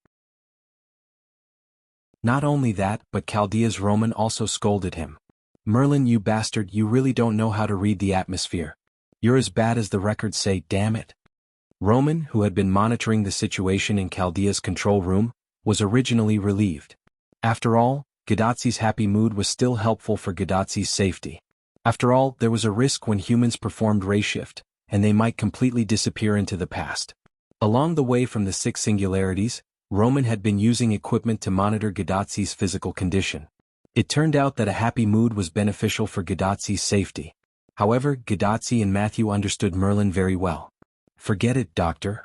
Not only that, but Chaldea's Roman also scolded him. Merlin, you bastard, you really don't know how to read the atmosphere. You're as bad as the records say, damn it. Roman, who had been monitoring the situation in Chaldea's control room, was originally relieved. After all, Gadatsi's happy mood was still helpful for Gadatsi's safety. After all, there was a risk when humans performed ray shift, and they might completely disappear into the past. Along the way from the 6 singularities, Roman had been using equipment to monitor Gadatsi's physical condition. It turned out that a happy mood was beneficial for Gadatsi's safety. However, Gadatsi and Matthew understood Merlin very well. Forget it, Doctor.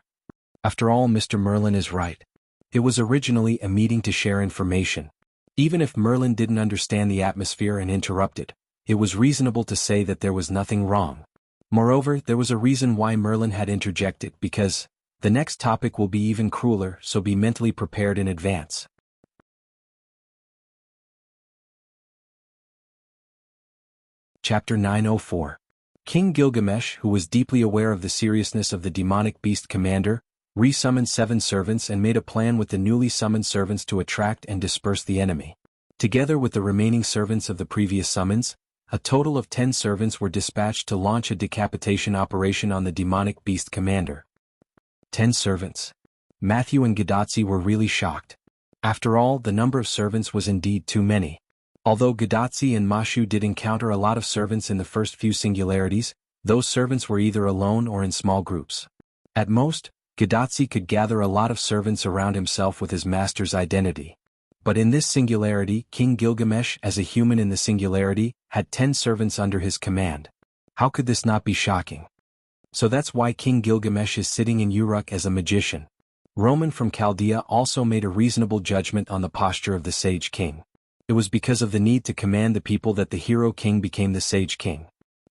After all, Mr. Merlin is right. It was originally a meeting to share information. Even if Merlin didn't understand the atmosphere and interrupted, it was reasonable to say that there was nothing wrong. Moreover, there was a reason why Merlin had interjected, because the next topic will be even crueler, so be mentally prepared in advance. Chapter 904. King Gilgamesh, who was deeply aware of the seriousness of the demonic beast commander, re-summoned 7 servants and made a plan with the newly summoned servants to attract and disperse the enemy. Together with the remaining servants of the previous summons, a total of 10 servants were dispatched to launch a decapitation operation on the demonic beast commander. 10 servants. Matthew and Gadotsi were really shocked. After all, the number of servants was indeed too many. Although Gadotsi and Mashu did encounter a lot of servants in the first few singularities, those servants were either alone or in small groups. At most, Gadotsi could gather a lot of servants around himself with his master's identity. But in this singularity, King Gilgamesh, as a human in the singularity, had 10 servants under his command. How could this not be shocking? So that's why King Gilgamesh is sitting in Uruk as a magician. Roman from Chaldea also made a reasonable judgment on the posture of the sage king. It was because of the need to command the people that the hero king became the sage king.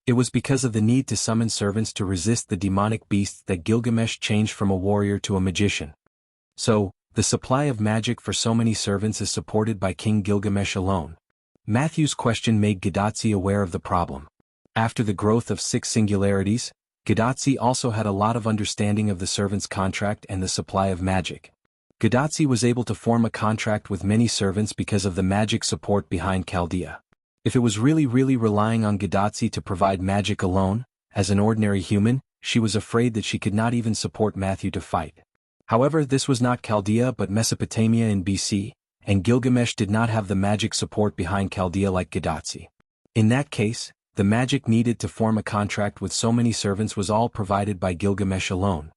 It was because of the need to summon servants to resist the demonic beasts that Gilgamesh changed from a warrior to a magician. So, the supply of magic for so many servants is supported by King Gilgamesh alone. Matthew's question made Gadotsi aware of the problem. After the growth of 6 singularities, Gadotsi also had a lot of understanding of the servant's contract and the supply of magic. Gadotsi was able to form a contract with many servants because of the magic support behind Chaldea. If it was really relying on Gadotsi to provide magic alone, as an ordinary human, she was afraid that she could not even support Matthew to fight. However, this was not Chaldea but Mesopotamia in BC, and Gilgamesh did not have the magic support behind Chaldea like Gadotsi. In that case, the magic needed to form a contract with so many servants was all provided by Gilgamesh alone.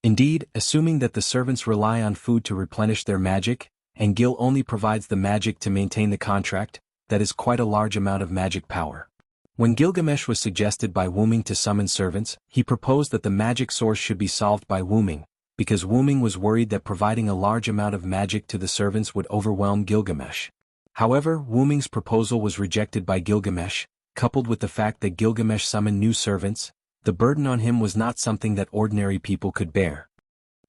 Indeed, assuming that the servants rely on food to replenish their magic, and Gil only provides the magic to maintain the contract, that is quite a large amount of magic power. When Gilgamesh was suggested by Wuming to summon servants, he proposed that the magic source should be solved by Wuming, because Wuming was worried that providing a large amount of magic to the servants would overwhelm Gilgamesh. However, Wuming's proposal was rejected by Gilgamesh, coupled with the fact that Gilgamesh summoned new servants. The burden on him was not something that ordinary people could bear.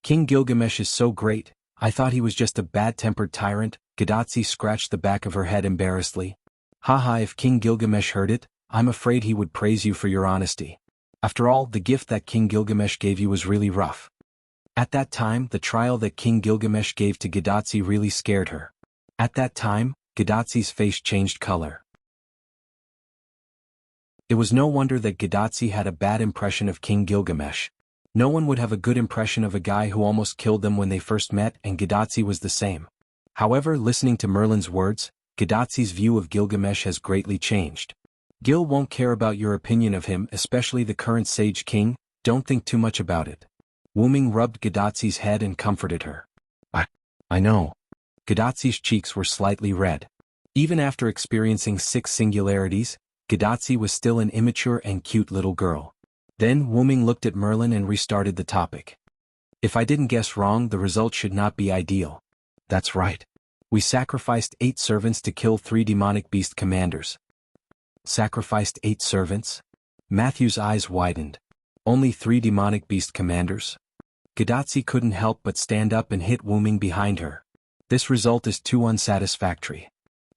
King Gilgamesh is so great, I thought he was just a bad-tempered tyrant. Gadotsi scratched the back of her head embarrassedly. Haha, if King Gilgamesh heard it, I'm afraid he would praise you for your honesty. After all, the gift that King Gilgamesh gave you was really rough. At that time, the trial that King Gilgamesh gave to Gadotsi really scared her. At that time, Gadotsi's face changed color. It was no wonder that Gadotsi had a bad impression of King Gilgamesh. No one would have a good impression of a guy who almost killed them when they first met, and Gadotsi was the same. However, listening to Merlin's words, Gadotsi's view of Gilgamesh has greatly changed. Gil won't care about your opinion of him, especially the current sage king. Don't think too much about it. Wuming rubbed Gadotsi's head and comforted her. I know. Gadotsi's cheeks were slightly red. Even after experiencing 6 singularities, Gadotsi was still an immature and cute little girl. Then Wuming looked at Merlin and restarted the topic. If I didn't guess wrong, the result should not be ideal. That's right. We sacrificed 8 servants to kill 3 demonic beast commanders. Sacrificed 8 servants? Matthew's eyes widened. Only 3 demonic beast commanders? Gadotsi couldn't help but stand up and hit Wuming behind her. This result is too unsatisfactory.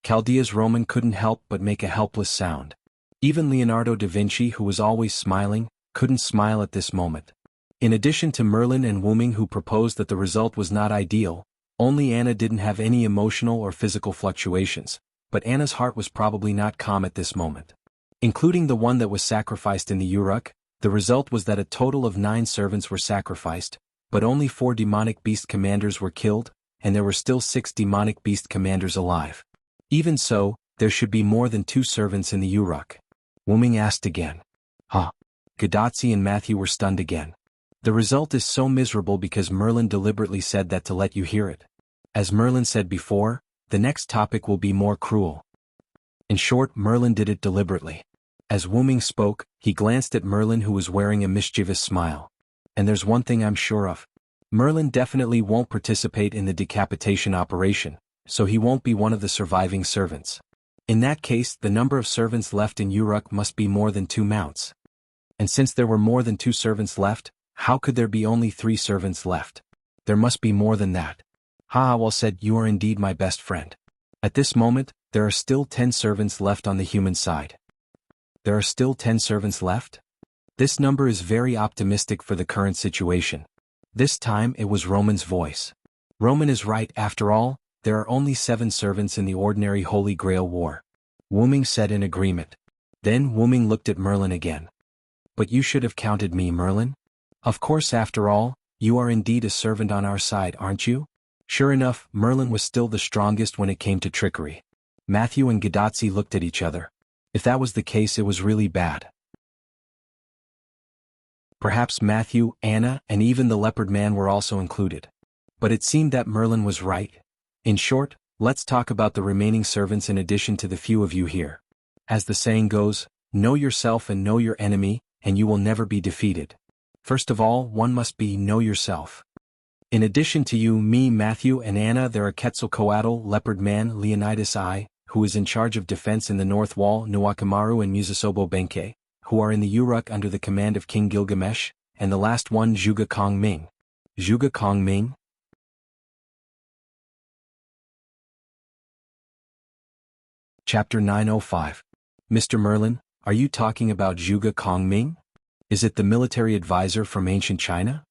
Chaldea's Roman couldn't help but make a helpless sound. Even Leonardo da Vinci, who was always smiling, couldn't smile at this moment. In addition to Merlin and Wuming, who proposed that the result was not ideal, only Anna didn't have any emotional or physical fluctuations, but Anna's heart was probably not calm at this moment. Including the one that was sacrificed in the Uruk, the result was that a total of 9 servants were sacrificed, but only 4 demonic beast commanders were killed, and there were still 6 demonic beast commanders alive. Even so, there should be more than 2 servants in the Uruk. Wuming asked again. Huh? Gadotsi and Matthew were stunned again. The result is so miserable because Merlin deliberately said that to let you hear it. As Merlin said before, the next topic will be more cruel. In short, Merlin did it deliberately. As Wuming spoke, he glanced at Merlin, who was wearing a mischievous smile. And there's one thing I'm sure of. Merlin definitely won't participate in the decapitation operation, so he won't be one of the surviving servants. In that case, the number of servants left in Uruk must be more than 2 mounts. And since there were more than 2 servants left, how could there be only 3 servants left? There must be more than that. Well said, you are indeed my best friend. At this moment, there are still 10 servants left on the human side. There are still 10 servants left? This number is very optimistic for the current situation. This time it was Roman's voice. Roman is right, after all, there are only 7 servants in the ordinary Holy Grail War. Wu-Ming said in agreement. Then Wu-Ming looked at Merlin again. But you should have counted me, Merlin. Of course, after all, you are indeed a servant on our side, aren't you? Sure enough, Merlin was still the strongest when it came to trickery. Matthew and Gadotsi looked at each other. If that was the case, it was really bad. Perhaps Matthew, Anna, and even the leopard man were also included. But it seemed that Merlin was right. In short, let's talk about the remaining servants in addition to the few of you here. As the saying goes, know yourself and know your enemy, and you will never be defeated. First of all, one must be know yourself. In addition to you, me, Matthew, and Anna, there are Quetzalcoatl, Leopard Man, Leonidas I, who is in charge of defense in the North Wall, Nuwakamaru and Musasobo Benkei, who are in the Uruk under the command of King Gilgamesh, and the last one, Zhuge Kong Ming. Zhuge Kong Ming? Chapter 905. Mr. Merlin, are you talking about Zhuge Kong Ming? Is it the military advisor from ancient China?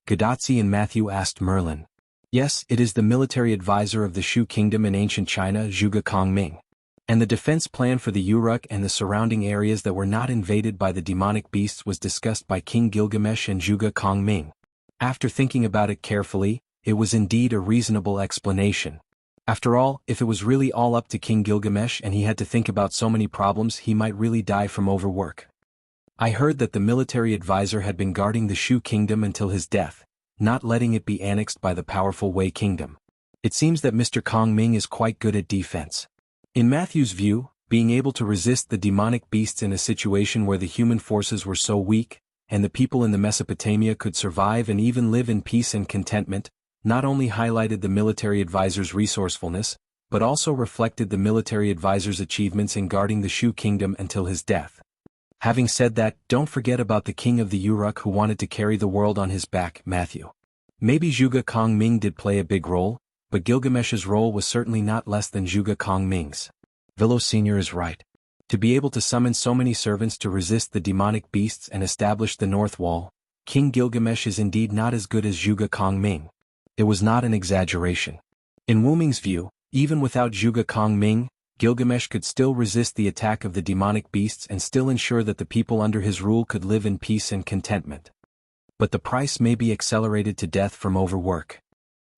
Gadotsi and Matthew asked Merlin. Yes, it is the military advisor of the Shu Kingdom in ancient China, Zhuge Kong Ming. And the defense plan for the Uruk and the surrounding areas that were not invaded by the demonic beasts was discussed by King Gilgamesh and Zhuge Kong Ming. After thinking about it carefully, it was indeed a reasonable explanation. After all, if it was really all up to King Gilgamesh and he had to think about so many problems, he might really die from overwork. I heard that the military advisor had been guarding the Shu Kingdom until his death, not letting it be annexed by the powerful Wei Kingdom. It seems that Mr. Kong Ming is quite good at defense. In Matthew's view, being able to resist the demonic beasts in a situation where the human forces were so weak, and the people in the Mesopotamia could survive and even live in peace and contentment, not only highlighted the military advisor's resourcefulness, but also reflected the military advisor's achievements in guarding the Shu Kingdom until his death. Having said that, don't forget about the king of the Uruk who wanted to carry the world on his back, Matthew. Maybe Zhuge Kong Ming did play a big role, but Gilgamesh's role was certainly not less than Zhuge Kong Ming's. Vilo Sr. is right. To be able to summon so many servants to resist the demonic beasts and establish the North Wall, King Gilgamesh is indeed not as good as Zhuge Kong Ming. It was not an exaggeration. In Wu-Ming's view, even without Zhuge Kong Ming, Gilgamesh could still resist the attack of the demonic beasts and still ensure that the people under his rule could live in peace and contentment. But the price may be accelerated to death from overwork.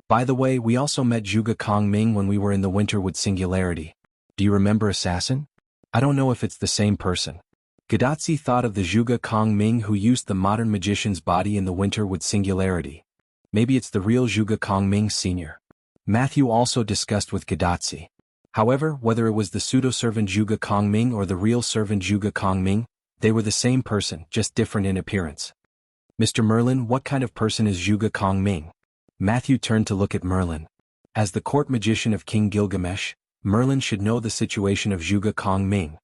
By the way, we also met Zhuge Kong Ming when we were in the Winterwood Singularity. Do you remember Assassin? I don't know if it's the same person. Gadotsi thought of the Zhuge Kong Ming who used the modern magician's body in the Winterwood Singularity. Maybe it's the real Zhuge Kong Ming Sr. Matthew also discussed with Gadotsi. However, whether it was the pseudo-servant Zhuge Kong Ming or the real servant Zhuge Kong Ming, they were the same person, just different in appearance. Mr. Merlin, what kind of person is Zhuge Kong Ming? Matthew turned to look at Merlin. As the court magician of King Gilgamesh, Merlin should know the situation of Zhuge Kong Ming.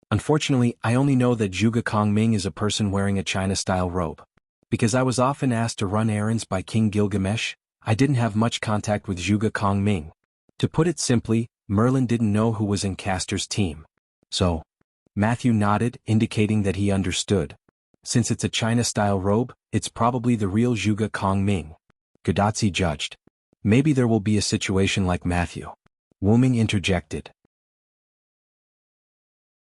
Unfortunately, I only know that Zhuge Kong Ming is a person wearing a China-style robe. Because I was often asked to run errands by King Gilgamesh, I didn't have much contact with Zhuge Kong Ming. To put it simply, Merlin didn't know who was in Castor's team. So, Matthew nodded, indicating that he understood. Since it's a China-style robe, it's probably the real Zhuge Kong Ming. Gadotsi judged. Maybe there will be a situation like Matthew. Wu-Ming interjected.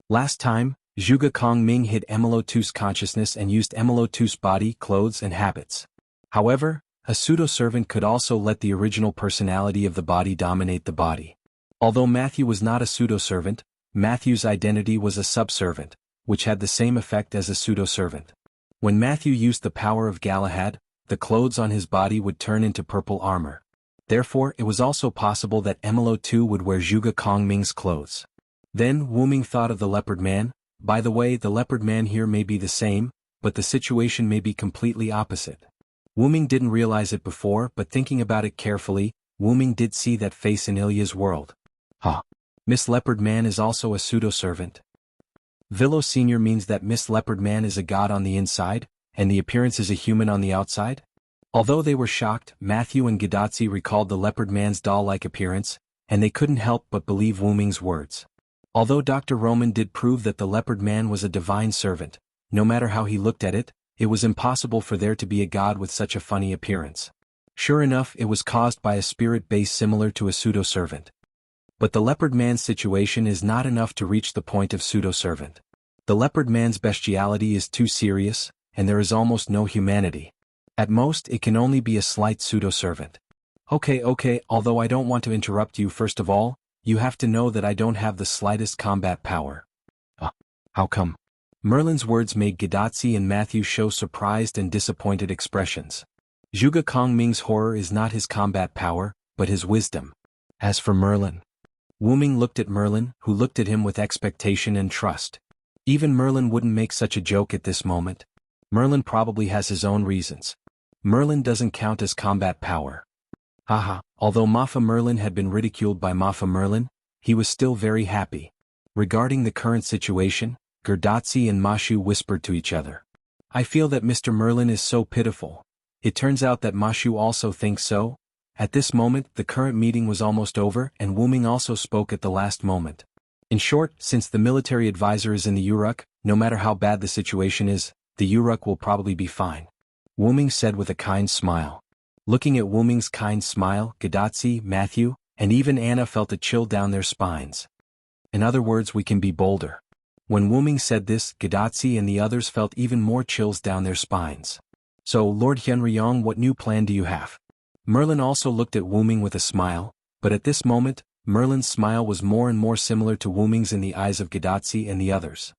Last time, Zhuge Kong Ming hid Emilotu's consciousness and used Emilotu's body, clothes and habits. However, a pseudo-servant could also let the original personality of the body dominate the body. Although Matthew was not a pseudo-servant, Matthew's identity was a subservient, which had the same effect as a pseudo-servant. When Matthew used the power of Galahad, the clothes on his body would turn into purple armor. Therefore, it was also possible that Emilotu would wear Zhuge Kong Ming's clothes. Then Wu-Ming thought of the leopard man. By the way, the leopard man here may be the same, but the situation may be completely opposite. Wu-Ming didn't realize it before, but thinking about it carefully, Wu-Ming did see that face in Ilya's world. Miss Leopard Man is also a pseudo-servant. Villo Sr. means that Miss Leopard Man is a god on the inside, and the appearance is a human on the outside? Although they were shocked, Matthew and Gadotsi recalled the Leopard Man's doll-like appearance, and they couldn't help but believe Wu Ming's words. Although Dr. Roman did prove that the Leopard Man was a divine servant, no matter how he looked at it, it was impossible for there to be a god with such a funny appearance. Sure enough, it was caused by a spirit base similar to a pseudo-servant. But the Leopard Man's situation is not enough to reach the point of pseudo-servant. The Leopard Man's bestiality is too serious, and there is almost no humanity. At most, it can only be a slight pseudo-servant. Okay, although I don't want to interrupt you, first of all, you have to know that I don't have the slightest combat power. How come? Merlin's words made Gadotsi and Matthew show surprised and disappointed expressions. Zhuge Kong Ming's horror is not his combat power, but his wisdom. As for Merlin, Wu Ming looked at Merlin, who looked at him with expectation and trust. Even Merlin wouldn't make such a joke at this moment. Merlin probably has his own reasons. Merlin doesn't count as combat power. Haha, although Mafa Merlin had been ridiculed by Mafa Merlin, he was still very happy. Regarding the current situation, Gadotsi and Mashu whispered to each other. I feel that Mr. Merlin is so pitiful. It turns out that Mashu also thinks so. At this moment, the current meeting was almost over, and Wu Ming also spoke at the last moment. In short, since the military advisor is in the Uruk, no matter how bad the situation is, the Uruk will probably be fine. Wu Ming said with a kind smile. Looking at Wu Ming's kind smile, Gadotsi, Matthew, and even Anna felt a chill down their spines. In other words, we can be bolder. When Wu Ming said this, Gadotsi and the others felt even more chills down their spines. So, Lord Hyunryong, what new plan do you have? Merlin also looked at Wu Ming with a smile, but at this moment, Merlin's smile was more and more similar to Wu Ming's in the eyes of Gadotsi and the others.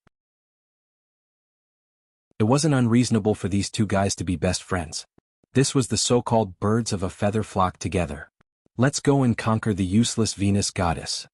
It wasn't unreasonable for these two guys to be best friends. This was the so-called birds of a feather flock together. Let's go and conquer the useless Venus goddess.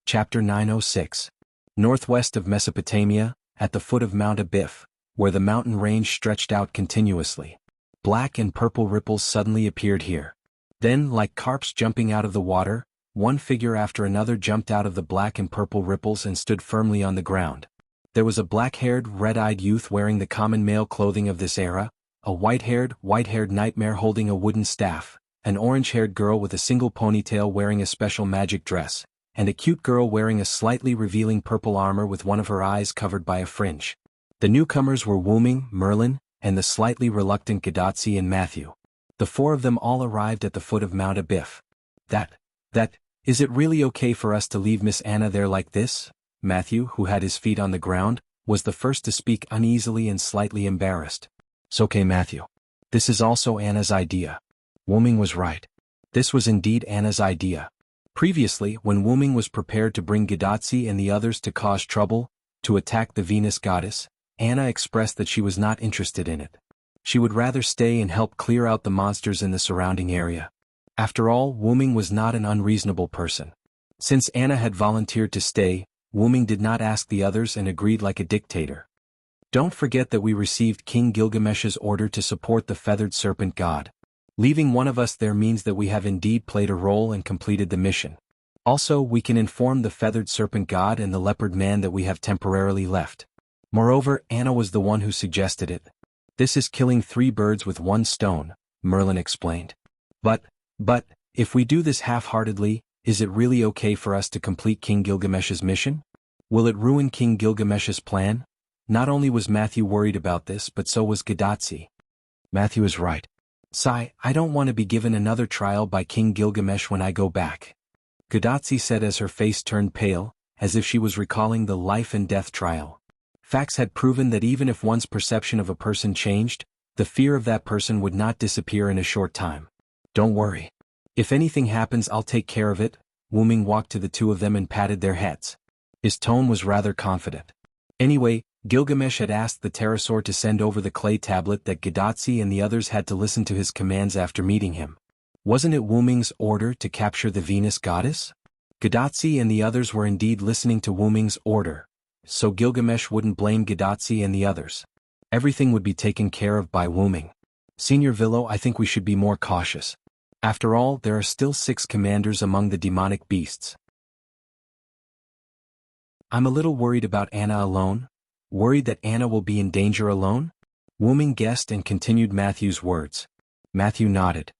Chapter 906. Northwest of Mesopotamia, at the foot of Mount Abif, where the mountain range stretched out continuously. Black and purple ripples suddenly appeared here. Then, like carps jumping out of the water, one figure after another jumped out of the black and purple ripples and stood firmly on the ground. There was a black-haired, red-eyed youth wearing the common male clothing of this era, a white-haired nightmare holding a wooden staff, an orange-haired girl with a single ponytail wearing a special magic dress, and a cute girl wearing a slightly revealing purple armor with one of her eyes covered by a fringe. The newcomers were Wu Ming, Merlin, and the slightly reluctant Gadotsi and Matthew. The four of them all arrived at the foot of Mount Abif. Is it really okay for us to leave Miss Anna there like this? Matthew, who had his feet on the ground, was the first to speak uneasily and slightly embarrassed. It's okay, Matthew. This is also Anna's idea. Wu Ming was right. This was indeed Anna's idea. Previously, when Wu Ming was prepared to bring Gadotsi and the others to cause trouble, to attack the Venus goddess, Anna expressed that she was not interested in it. She would rather stay and help clear out the monsters in the surrounding area. After all, Wu Ming was not an unreasonable person. Since Anna had volunteered to stay, Wu Ming did not ask the others and agreed like a dictator. Don't forget that we received King Gilgamesh's order to support the feathered serpent god. Leaving one of us there means that we have indeed played a role and completed the mission. Also, we can inform the feathered serpent god and the leopard man that we have temporarily left. Moreover, Anna was the one who suggested it. This is killing 3 birds with 1 stone, Merlin explained. But, if we do this half-heartedly, is it really okay for us to complete King Gilgamesh's mission? Will it ruin King Gilgamesh's plan? Not only was Matthew worried about this, but so was Gadotsi. Matthew is right. Sigh, I don't want to be given another trial by King Gilgamesh when I go back. Gadotsi said as her face turned pale, as if she was recalling the life and death trial. Facts had proven that even if one's perception of a person changed, the fear of that person would not disappear in a short time. Don't worry. If anything happens, I'll take care of it. Wu Ming walked to the two of them and patted their heads. His tone was rather confident. Anyway, Gilgamesh had asked the pterosaur to send over the clay tablet that Gadotsi and the others had to listen to his commands after meeting him. Wasn't it Wu Ming's order to capture the Venus goddess? Gadotsi and the others were indeed listening to Wu Ming's order, so Gilgamesh wouldn't blame Gadotsi and the others. Everything would be taken care of by Wu Ming. Senior Villo, I think we should be more cautious. After all, there are still 6 commanders among the demonic beasts. I'm a little worried about Anna alone. Worried that Anna will be in danger alone? Wu Ming guessed and continued Matthew's words. Matthew nodded.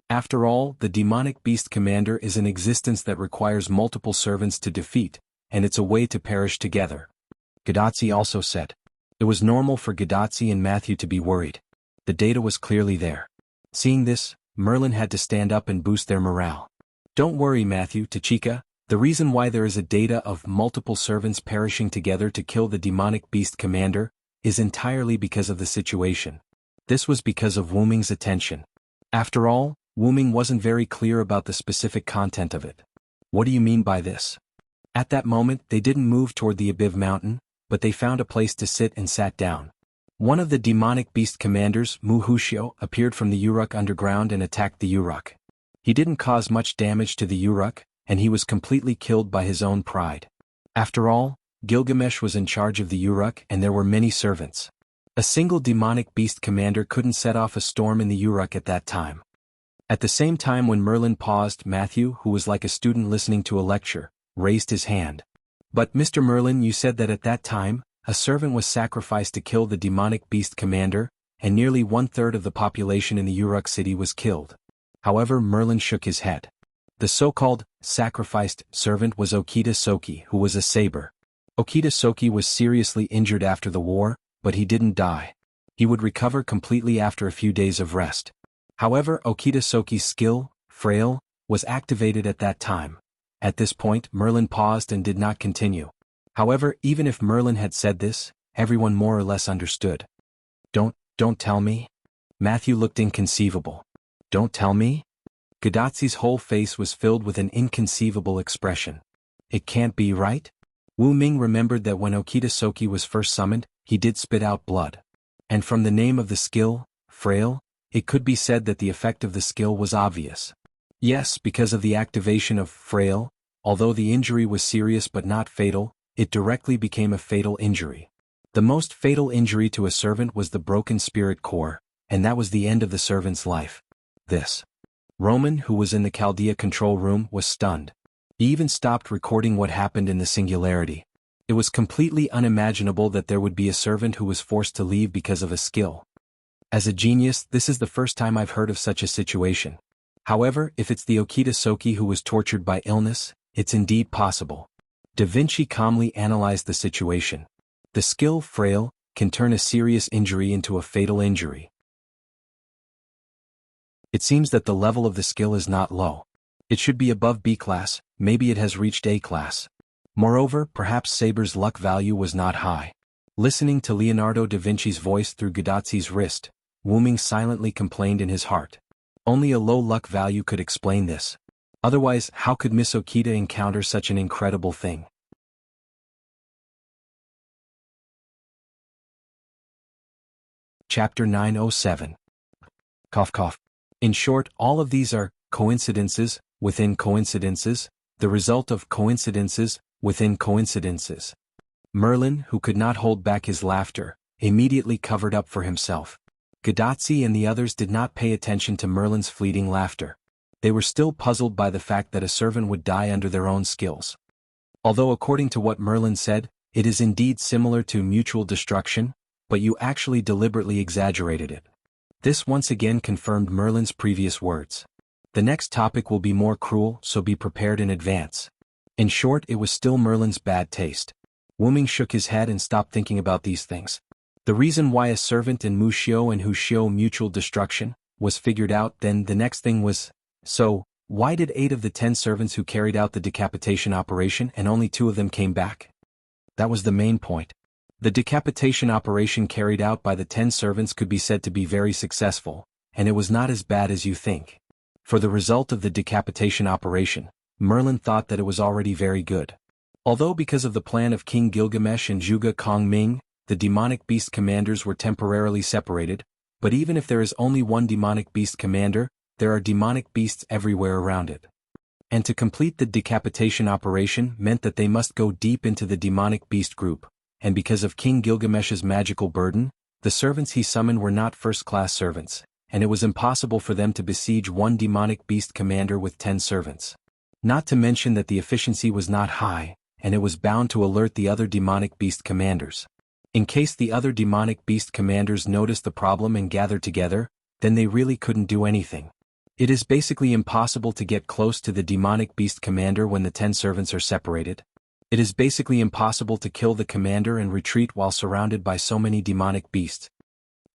After all, the demonic beast commander is an existence that requires multiple servants to defeat, and it's a way to perish together. Gadotsi also said. It was normal for Gadotsi and Matthew to be worried. The data was clearly there. Seeing this, Merlin had to stand up and boost their morale. Don't worry, Matthew, Tachika. The reason why there is a data of multiple servants perishing together to kill the demonic beast commander is entirely because of the situation. This was because of Wu Ming's attention. After all, Wu Ming wasn't very clear about the specific content of it. What do you mean by this? At that moment, they didn't move toward the Abiv mountain, but they found a place to sit and sat down. One of the demonic beast commanders, Mu Hushio, appeared from the Uruk underground and attacked the Uruk. He didn't cause much damage to the Uruk, and he was completely killed by his own pride. After all, Gilgamesh was in charge of the Uruk and there were many servants. A single demonic beast commander couldn't set off a storm in the Uruk at that time. At the same time when Merlin paused, Matthew, who was like a student listening to a lecture, raised his hand. But Mr. Merlin, you said that at that time, a servant was sacrificed to kill the demonic beast commander, and nearly 1/3 of the population in the Uruk city was killed. However, Merlin shook his head. The so-called sacrificed servant was Okita Soki, who was a saber. Okita Soki was seriously injured after the war, but he didn't die. He would recover completely after a few days of rest. However, Okita Soki's skill, frail, was activated at that time. At this point, Merlin paused and did not continue. However, even if Merlin had said this, everyone more or less understood. Don't tell me? Matthew looked inconceivable. Don't tell me? Gadotsi's whole face was filled with an inconceivable expression. It can't be right? Wu Ming remembered that when Okita Soki was first summoned, he did spit out blood. And from the name of the skill, frail, it could be said that the effect of the skill was obvious. Yes, because of the activation of frail, although the injury was serious but not fatal, it directly became a fatal injury. The most fatal injury to a servant was the broken spirit core, and that was the end of the servant's life. This. Roman, who was in the Chaldea control room, was stunned. He even stopped recording what happened in the singularity. It was completely unimaginable that there would be a servant who was forced to leave because of a skill. As a genius, this is the first time I've heard of such a situation. However, if it's the Okita Soki who was tortured by illness, it's indeed possible. Da Vinci calmly analyzed the situation. The skill, frail, can turn a serious injury into a fatal injury. It seems that the level of the skill is not low. It should be above B class, maybe it has reached A class. Moreover, perhaps Saber's luck value was not high. Listening to Leonardo da Vinci's voice through Gadotsi's wrist, Wu Ming silently complained in his heart. Only a low luck value could explain this. Otherwise, how could Miss Okita encounter such an incredible thing? Chapter 907. Cough cough. In short, all of these are coincidences within coincidences, the result of coincidences within coincidences. Merlin, who could not hold back his laughter, immediately covered up for himself. Gadotsi and the others did not pay attention to Merlin's fleeting laughter. They were still puzzled by the fact that a servant would die under their own skills. Although according to what Merlin said, it is indeed similar to mutual destruction, but you actually deliberately exaggerated it. This once again confirmed Merlin's previous words. The next topic will be more cruel, so be prepared in advance. In short, it was still Merlin's bad taste. Wu Ming shook his head and stopped thinking about these things. The reason why a servant in Mushio and Hushio mutual destruction was figured out, then the next thing was, so, why did 8 of the 10 servants who carried out the decapitation operation and only 2 of them came back? That was the main point. The decapitation operation carried out by the 10 servants could be said to be very successful, and it was not as bad as you think. For the result of the decapitation operation, Merlin thought that it was already very good. Although because of the plan of King Gilgamesh and Zhuge Kongming, the demonic beast commanders were temporarily separated, but even if there is only one demonic beast commander, there are demonic beasts everywhere around it. And to complete the decapitation operation meant that they must go deep into the demonic beast group. And because of King Gilgamesh's magical burden, the servants he summoned were not first-class servants, and it was impossible for them to besiege one demonic beast commander with 10 servants. Not to mention that the efficiency was not high, and it was bound to alert the other demonic beast commanders. In case the other demonic beast commanders noticed the problem and gathered together, then they really couldn't do anything. It is basically impossible to get close to the demonic beast commander when the 10 servants are separated. It is basically impossible to kill the commander and retreat while surrounded by so many demonic beasts.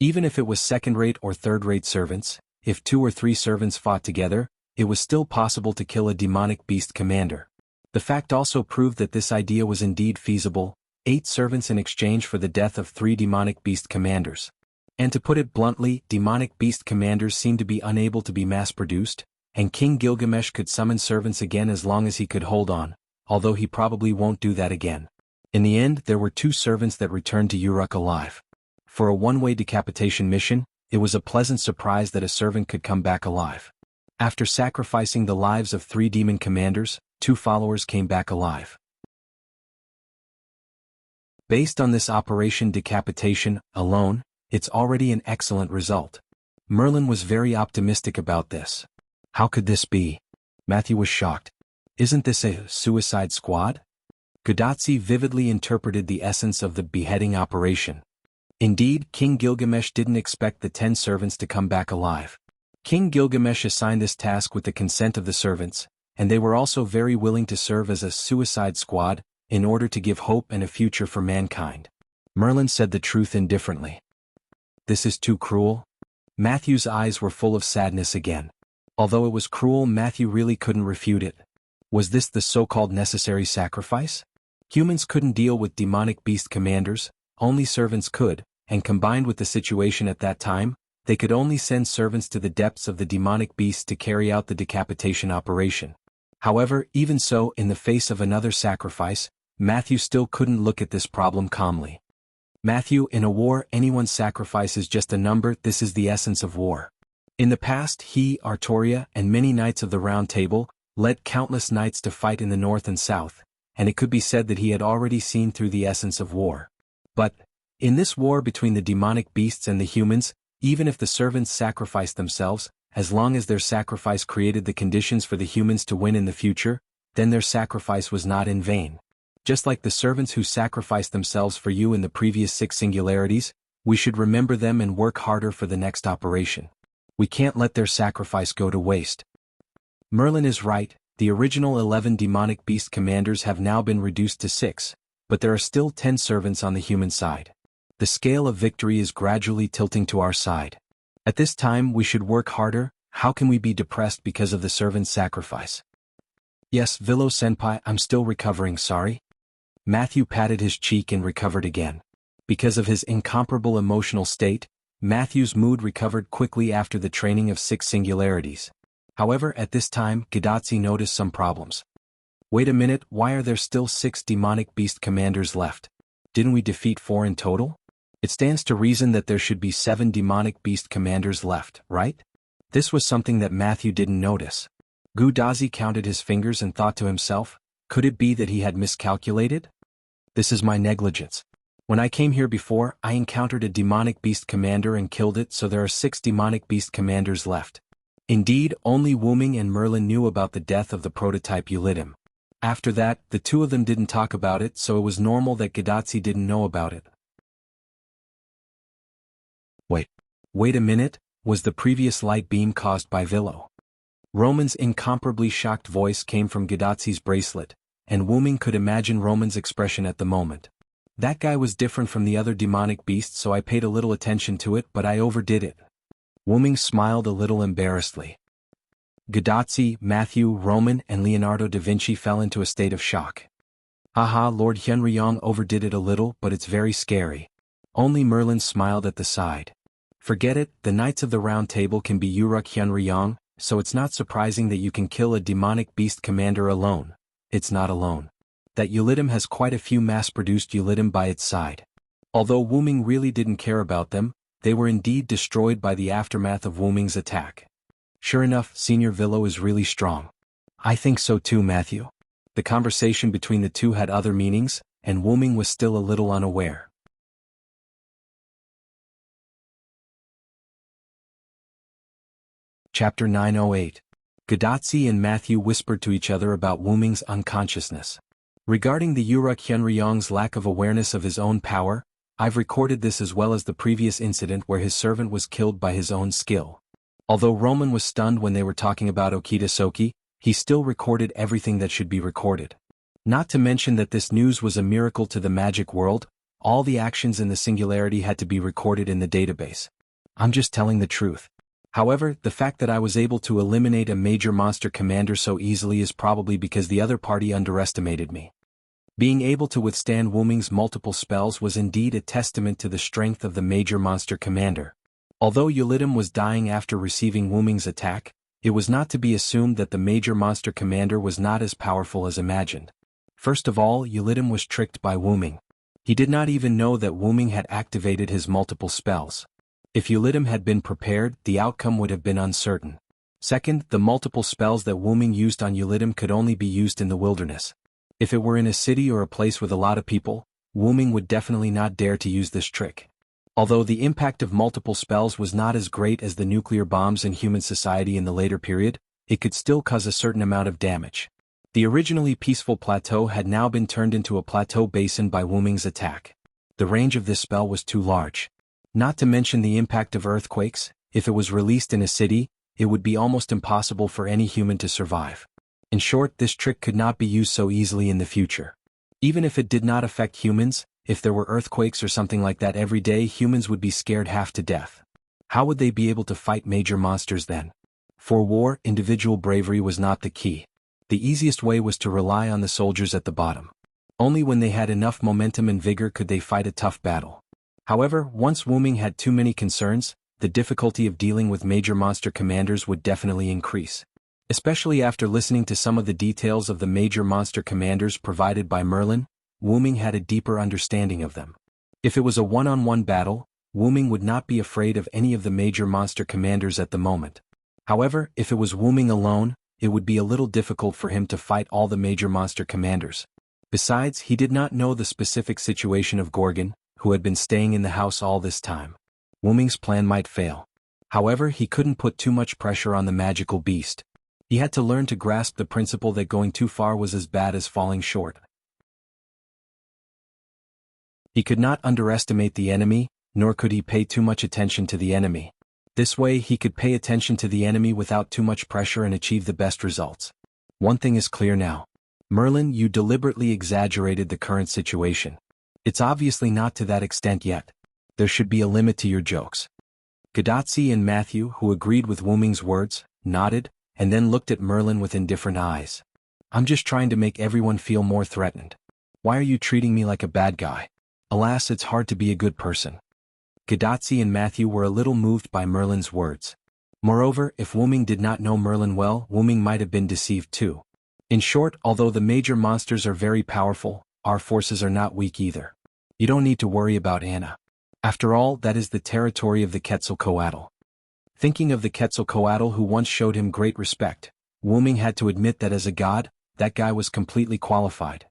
Even if it was second-rate or third-rate servants, if 2 or 3 servants fought together, it was still possible to kill a demonic beast commander. The fact also proved that this idea was indeed feasible: 8 servants in exchange for the death of 3 demonic beast commanders. And to put it bluntly, demonic beast commanders seemed to be unable to be mass-produced, and King Gilgamesh could summon servants again as long as he could hold on, although he probably won't do that again. In the end, there were 2 servants that returned to Uruk alive. For a one-way decapitation mission, it was a pleasant surprise that a servant could come back alive. After sacrificing the lives of 3 demon commanders, 2 followers came back alive. Based on this operation decapitation alone, it's already an excellent result. Merlin was very optimistic about this. How could this be? Matthew was shocked. Isn't this a suicide squad? Gadotsi vividly interpreted the essence of the beheading operation. Indeed, King Gilgamesh didn't expect the 10 servants to come back alive. King Gilgamesh assigned this task with the consent of the servants, and they were also very willing to serve as a suicide squad in order to give hope and a future for mankind. Merlin said the truth indifferently. This is too cruel. Matthew's eyes were full of sadness again. Although it was cruel, Matthew really couldn't refute it. Was this the so-called necessary sacrifice? Humans couldn't deal with demonic beast commanders, only servants could, and combined with the situation at that time, they could only send servants to the depths of the demonic beasts to carry out the decapitation operation. However, even so, in the face of another sacrifice, Matthew still couldn't look at this problem calmly. Matthew, in a war, anyone's sacrifice is just a number. This is the essence of war. In the past, he, Artoria, and many knights of the Round Table led countless knights to fight in the north and south, and it could be said that he had already seen through the essence of war. But, in this war between the demonic beasts and the humans, even if the servants sacrificed themselves, as long as their sacrifice created the conditions for the humans to win in the future, then their sacrifice was not in vain. Just like the servants who sacrificed themselves for you in the previous 6 singularities, we should remember them and work harder for the next operation. We can't let their sacrifice go to waste. Merlin is right, the original 11 demonic beast commanders have now been reduced to 6, but there are still 10 servants on the human side. The scale of victory is gradually tilting to our side. At this time we should work harder. How can we be depressed because of the servant's sacrifice? Yes, Vilo-senpai, I'm still recovering, sorry. Matthew patted his cheek and recovered again. Because of his incomparable emotional state, Matthew's mood recovered quickly after the training of 6 singularities. However, at this time, Gadotsi noticed some problems. Wait a minute, why are there still 6 demonic beast commanders left? Didn't we defeat 4 in total? It stands to reason that there should be 7 demonic beast commanders left, right? This was something that Matthew didn't notice. Gadotsi counted his fingers and thought to himself, could it be that he had miscalculated? This is my negligence. When I came here before, I encountered a demonic beast commander and killed it, so there are 6 demonic beast commanders left. Indeed, only Wuming and Merlin knew about the death of the prototype Ulidim. After that, the 2 of them didn't talk about it, so it was normal that Gadotsi didn't know about it. Wait a minute, was the previous light beam caused by Vilo? Roman's incomparably shocked voice came from Gadotsi's bracelet, and Wuming could imagine Roman's expression at the moment. That guy was different from the other demonic beasts, so I paid a little attention to it, but I overdid it. Wuming smiled a little embarrassedly. Gadotsi, Matthew, Roman, and Leonardo da Vinci fell into a state of shock. Haha, Lord Hyunryong overdid it a little, but it's very scary. Only Merlin smiled at the side. Forget it, the Knights of the Round Table can be Uruk Hyunryong, so it's not surprising that you can kill a demonic beast commander alone. It's not alone. That Ulidim has quite a few mass-produced Ulidim by its side. Although Wuming really didn't care about them, they were indeed destroyed by the aftermath of Wuming's attack. Sure enough, Senior Vilo is really strong. I think so too, Matthew. The conversation between the 2 had other meanings, and Wuming was still a little unaware. Chapter 908. Gadatsi and Matthew whispered to each other about Wu Ming's unconsciousness. Regarding the Uruk Hyunryong's lack of awareness of his own power, I've recorded this as well as the previous incident where his servant was killed by his own skill. Although Roman was stunned when they were talking about Okita Soki, he still recorded everything that should be recorded. Not to mention that this news was a miracle to the magic world, all the actions in the singularity had to be recorded in the database. I'm just telling the truth. However, the fact that I was able to eliminate a major monster commander so easily is probably because the other party underestimated me. Being able to withstand Wu Ming's multiple spells was indeed a testament to the strength of the major monster commander. Although Yulidim was dying after receiving Wu Ming's attack, it was not to be assumed that the major monster commander was not as powerful as imagined. First of all, Yulidim was tricked by Wu Ming. He did not even know that Wu Ming had activated his multiple spells. If Yulidim had been prepared, the outcome would have been uncertain. Second, the multiple spells that Wu Ming used on Yulidim could only be used in the wilderness. If it were in a city or a place with a lot of people, Wu Ming would definitely not dare to use this trick. Although the impact of multiple spells was not as great as the nuclear bombs in human society in the later period, it could still cause a certain amount of damage. The originally peaceful plateau had now been turned into a plateau basin by Wu Ming's attack. The range of this spell was too large. Not to mention the impact of earthquakes, if it was released in a city, it would be almost impossible for any human to survive. In short, this trick could not be used so easily in the future. Even if it did not affect humans, if there were earthquakes or something like that every day, humans would be scared half to death. How would they be able to fight major monsters then? For war, individual bravery was not the key. The easiest way was to rely on the soldiers at the bottom. Only when they had enough momentum and vigor could they fight a tough battle. However, once Wu Ming had too many concerns, the difficulty of dealing with major monster commanders would definitely increase. Especially after listening to some of the details of the major monster commanders provided by Merlin, Wu Ming had a deeper understanding of them. If it was a one-on-one battle, Wu Ming would not be afraid of any of the major monster commanders at the moment. However, if it was Wu Ming alone, it would be a little difficult for him to fight all the major monster commanders. Besides, he did not know the specific situation of Gorgon, who had been staying in the house all this time. Wu Ming's plan might fail. However, he couldn't put too much pressure on the magical beast. He had to learn to grasp the principle that going too far was as bad as falling short. He could not underestimate the enemy, nor could he pay too much attention to the enemy. This way he could pay attention to the enemy without too much pressure and achieve the best results. One thing is clear now. Merlin, you deliberately exaggerated the current situation. It's obviously not to that extent yet. There should be a limit to your jokes. Gadatsi and Matthew, who agreed with Wu Ming's words, nodded, and then looked at Merlin with indifferent eyes. I'm just trying to make everyone feel more threatened. Why are you treating me like a bad guy? Alas, it's hard to be a good person. Gadatsi and Matthew were a little moved by Merlin's words. Moreover, if Wu Ming did not know Merlin well, Wu Ming might have been deceived too. In short, although the major monsters are very powerful, our forces are not weak either. You don't need to worry about Anna. After all, that is the territory of the Quetzalcoatl. Thinking of the Quetzalcoatl who once showed him great respect, Wu Ming had to admit that as a god, that guy was completely qualified.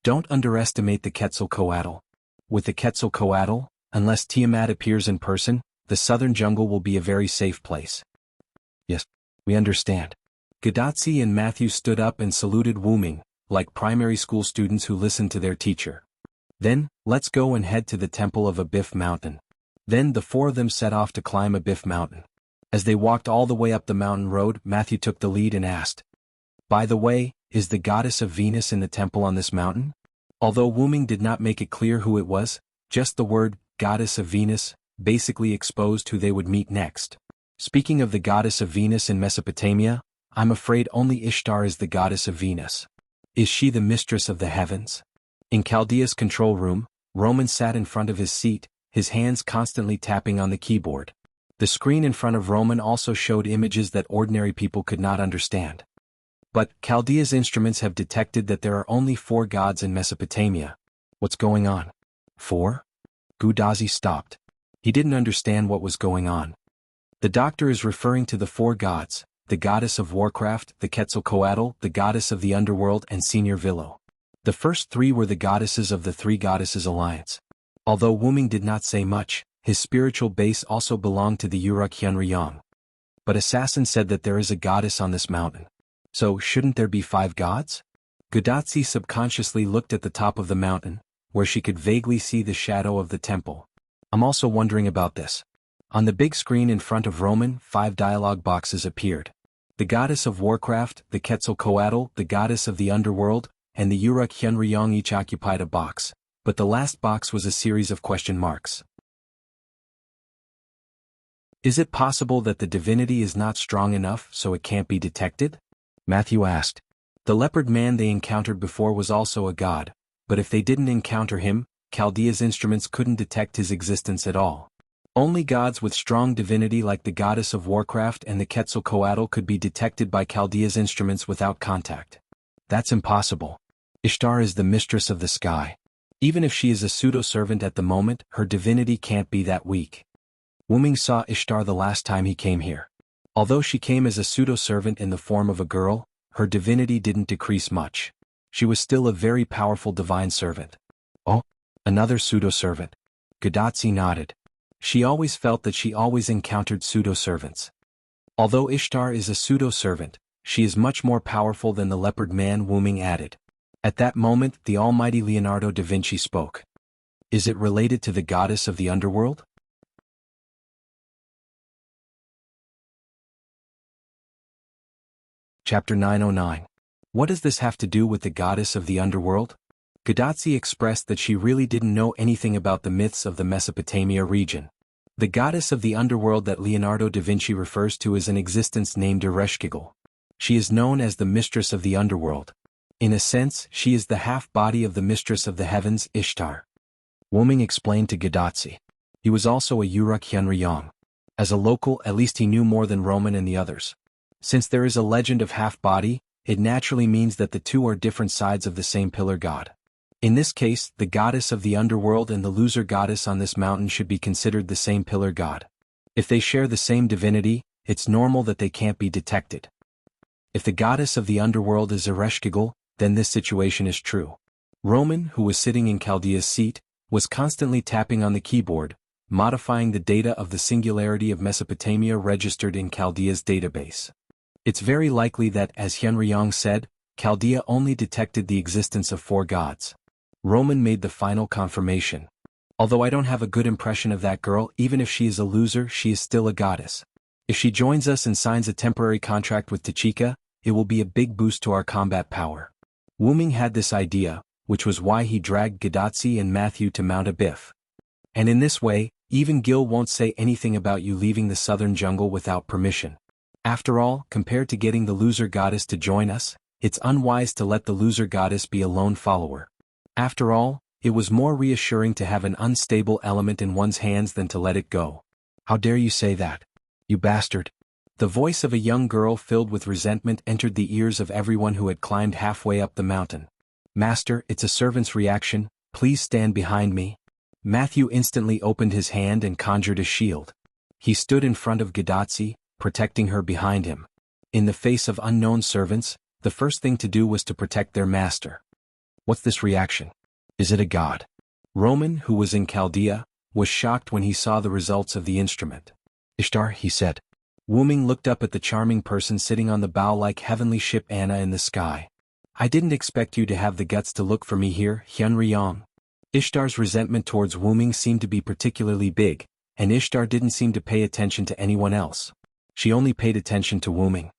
Don't underestimate the Quetzalcoatl. With the Quetzalcoatl, unless Tiamat appears in person, the southern jungle will be a very safe place. Yes, we understand. Gadatsi and Matthew stood up and saluted Wu Ming, like primary school students who listened to their teacher. Then, let's go and head to the temple of Abiff Mountain. Then the four of them set off to climb Abiff Mountain. As they walked all the way up the mountain road, Matthew took the lead and asked, "By the way, is the goddess of Venus in the temple on this mountain?" Although Wu Ming did not make it clear who it was, just the word, goddess of Venus, basically exposed who they would meet next. Speaking of the goddess of Venus in Mesopotamia, I'm afraid only Ishtar is the goddess of Venus. Is she the mistress of the heavens? In Chaldea's control room, Roman sat in front of his seat, his hands constantly tapping on the keyboard. The screen in front of Roman also showed images that ordinary people could not understand. But Chaldea's instruments have detected that there are only 4 gods in Mesopotamia. What's going on? 4? Gudazi stopped. He didn't understand what was going on. The doctor is referring to the 4 gods, the goddess of Warcraft, the Quetzalcoatl, the goddess of the underworld, and Senior Villo. The first 3 were the goddesses of the 3 Goddesses Alliance. Although Wu Ming did not say much, his spiritual base also belonged to the Uruk Hyunryong. But Assassin said that there is a goddess on this mountain. So, shouldn't there be 5 gods? Gudatsi subconsciously looked at the top of the mountain, where she could vaguely see the shadow of the temple. I'm also wondering about this. On the big screen in front of Roman, 5 dialogue boxes appeared. The goddess of Warcraft, the Quetzalcoatl, the goddess of the underworld, and the Uruk Hyunryong each occupied a box, but the last box was a series of question marks. Is it possible that the divinity is not strong enough so it can't be detected? Matthew asked. The leopard man they encountered before was also a god, but if they didn't encounter him, Chaldea's instruments couldn't detect his existence at all. Only gods with strong divinity like the goddess of Warcraft and the Quetzalcoatl could be detected by Chaldea's instruments without contact. That's impossible. Ishtar is the mistress of the sky. Even if she is a pseudo-servant at the moment, her divinity can't be that weak. Wuming saw Ishtar the last time he came here. Although she came as a pseudo-servant in the form of a girl, her divinity didn't decrease much. She was still a very powerful divine servant. Oh, another pseudo-servant. Gudatsi nodded. She always felt that she always encountered pseudo-servants. Although Ishtar is a pseudo-servant, she is much more powerful than the leopard man, Wuming added. At that moment, the almighty Leonardo da Vinci spoke. Is it related to the goddess of the underworld? Chapter 909. What does this have to do with the goddess of the underworld? Gudatsi expressed that she really didn't know anything about the myths of the Mesopotamia region. The goddess of the underworld that Leonardo da Vinci refers to is an existence named Ereshkigal. She is known as the mistress of the underworld. In a sense, she is the half-body of the mistress of the heavens, Ishtar. Wuming explained to Gudatsi. He was also a Uruk Hyunryong. As a local, at least he knew more than Roman and the others. Since there is a legend of half-body, it naturally means that the two are different sides of the same pillar god. In this case, the goddess of the underworld and the loser goddess on this mountain should be considered the same pillar god. If they share the same divinity, it's normal that they can't be detected. If the goddess of the underworld is Ereshkigal, then this situation is true. Roman, who was sitting in Chaldea's seat, was constantly tapping on the keyboard, modifying the data of the singularity of Mesopotamia registered in Chaldea's database. It's very likely that, as Hyunryong said, Chaldea only detected the existence of 4 gods. Roman made the final confirmation. Although I don't have a good impression of that girl, even if she is a loser, she is still a goddess. If she joins us and signs a temporary contract with Tachika, it will be a big boost to our combat power. Wuming had this idea, which was why he dragged Gudatsi and Matthew to Mount Abiff. And in this way, even Gil won't say anything about you leaving the southern jungle without permission. After all, compared to getting the loser goddess to join us, it's unwise to let the loser goddess be a lone follower. After all, it was more reassuring to have an unstable element in one's hands than to let it go. How dare you say that? You bastard. The voice of a young girl filled with resentment entered the ears of everyone who had climbed halfway up the mountain. Master, it's a servant's reaction, please stand behind me. Matthew instantly opened his hand and conjured a shield. He stood in front of Gudatsi, protecting her behind him. In the face of unknown servants, the first thing to do was to protect their master. What's this reaction? Is it a god? Roman, who was in Chaldea, was shocked when he saw the results of the instrument. Ishtar, he said. Wuming looked up at the charming person sitting on the bow like heavenly ship Anna in the sky. I didn't expect you to have the guts to look for me here, Hyunryong. Ishtar's resentment towards Wuming seemed to be particularly big, and Ishtar didn't seem to pay attention to anyone else. She only paid attention to Wuming.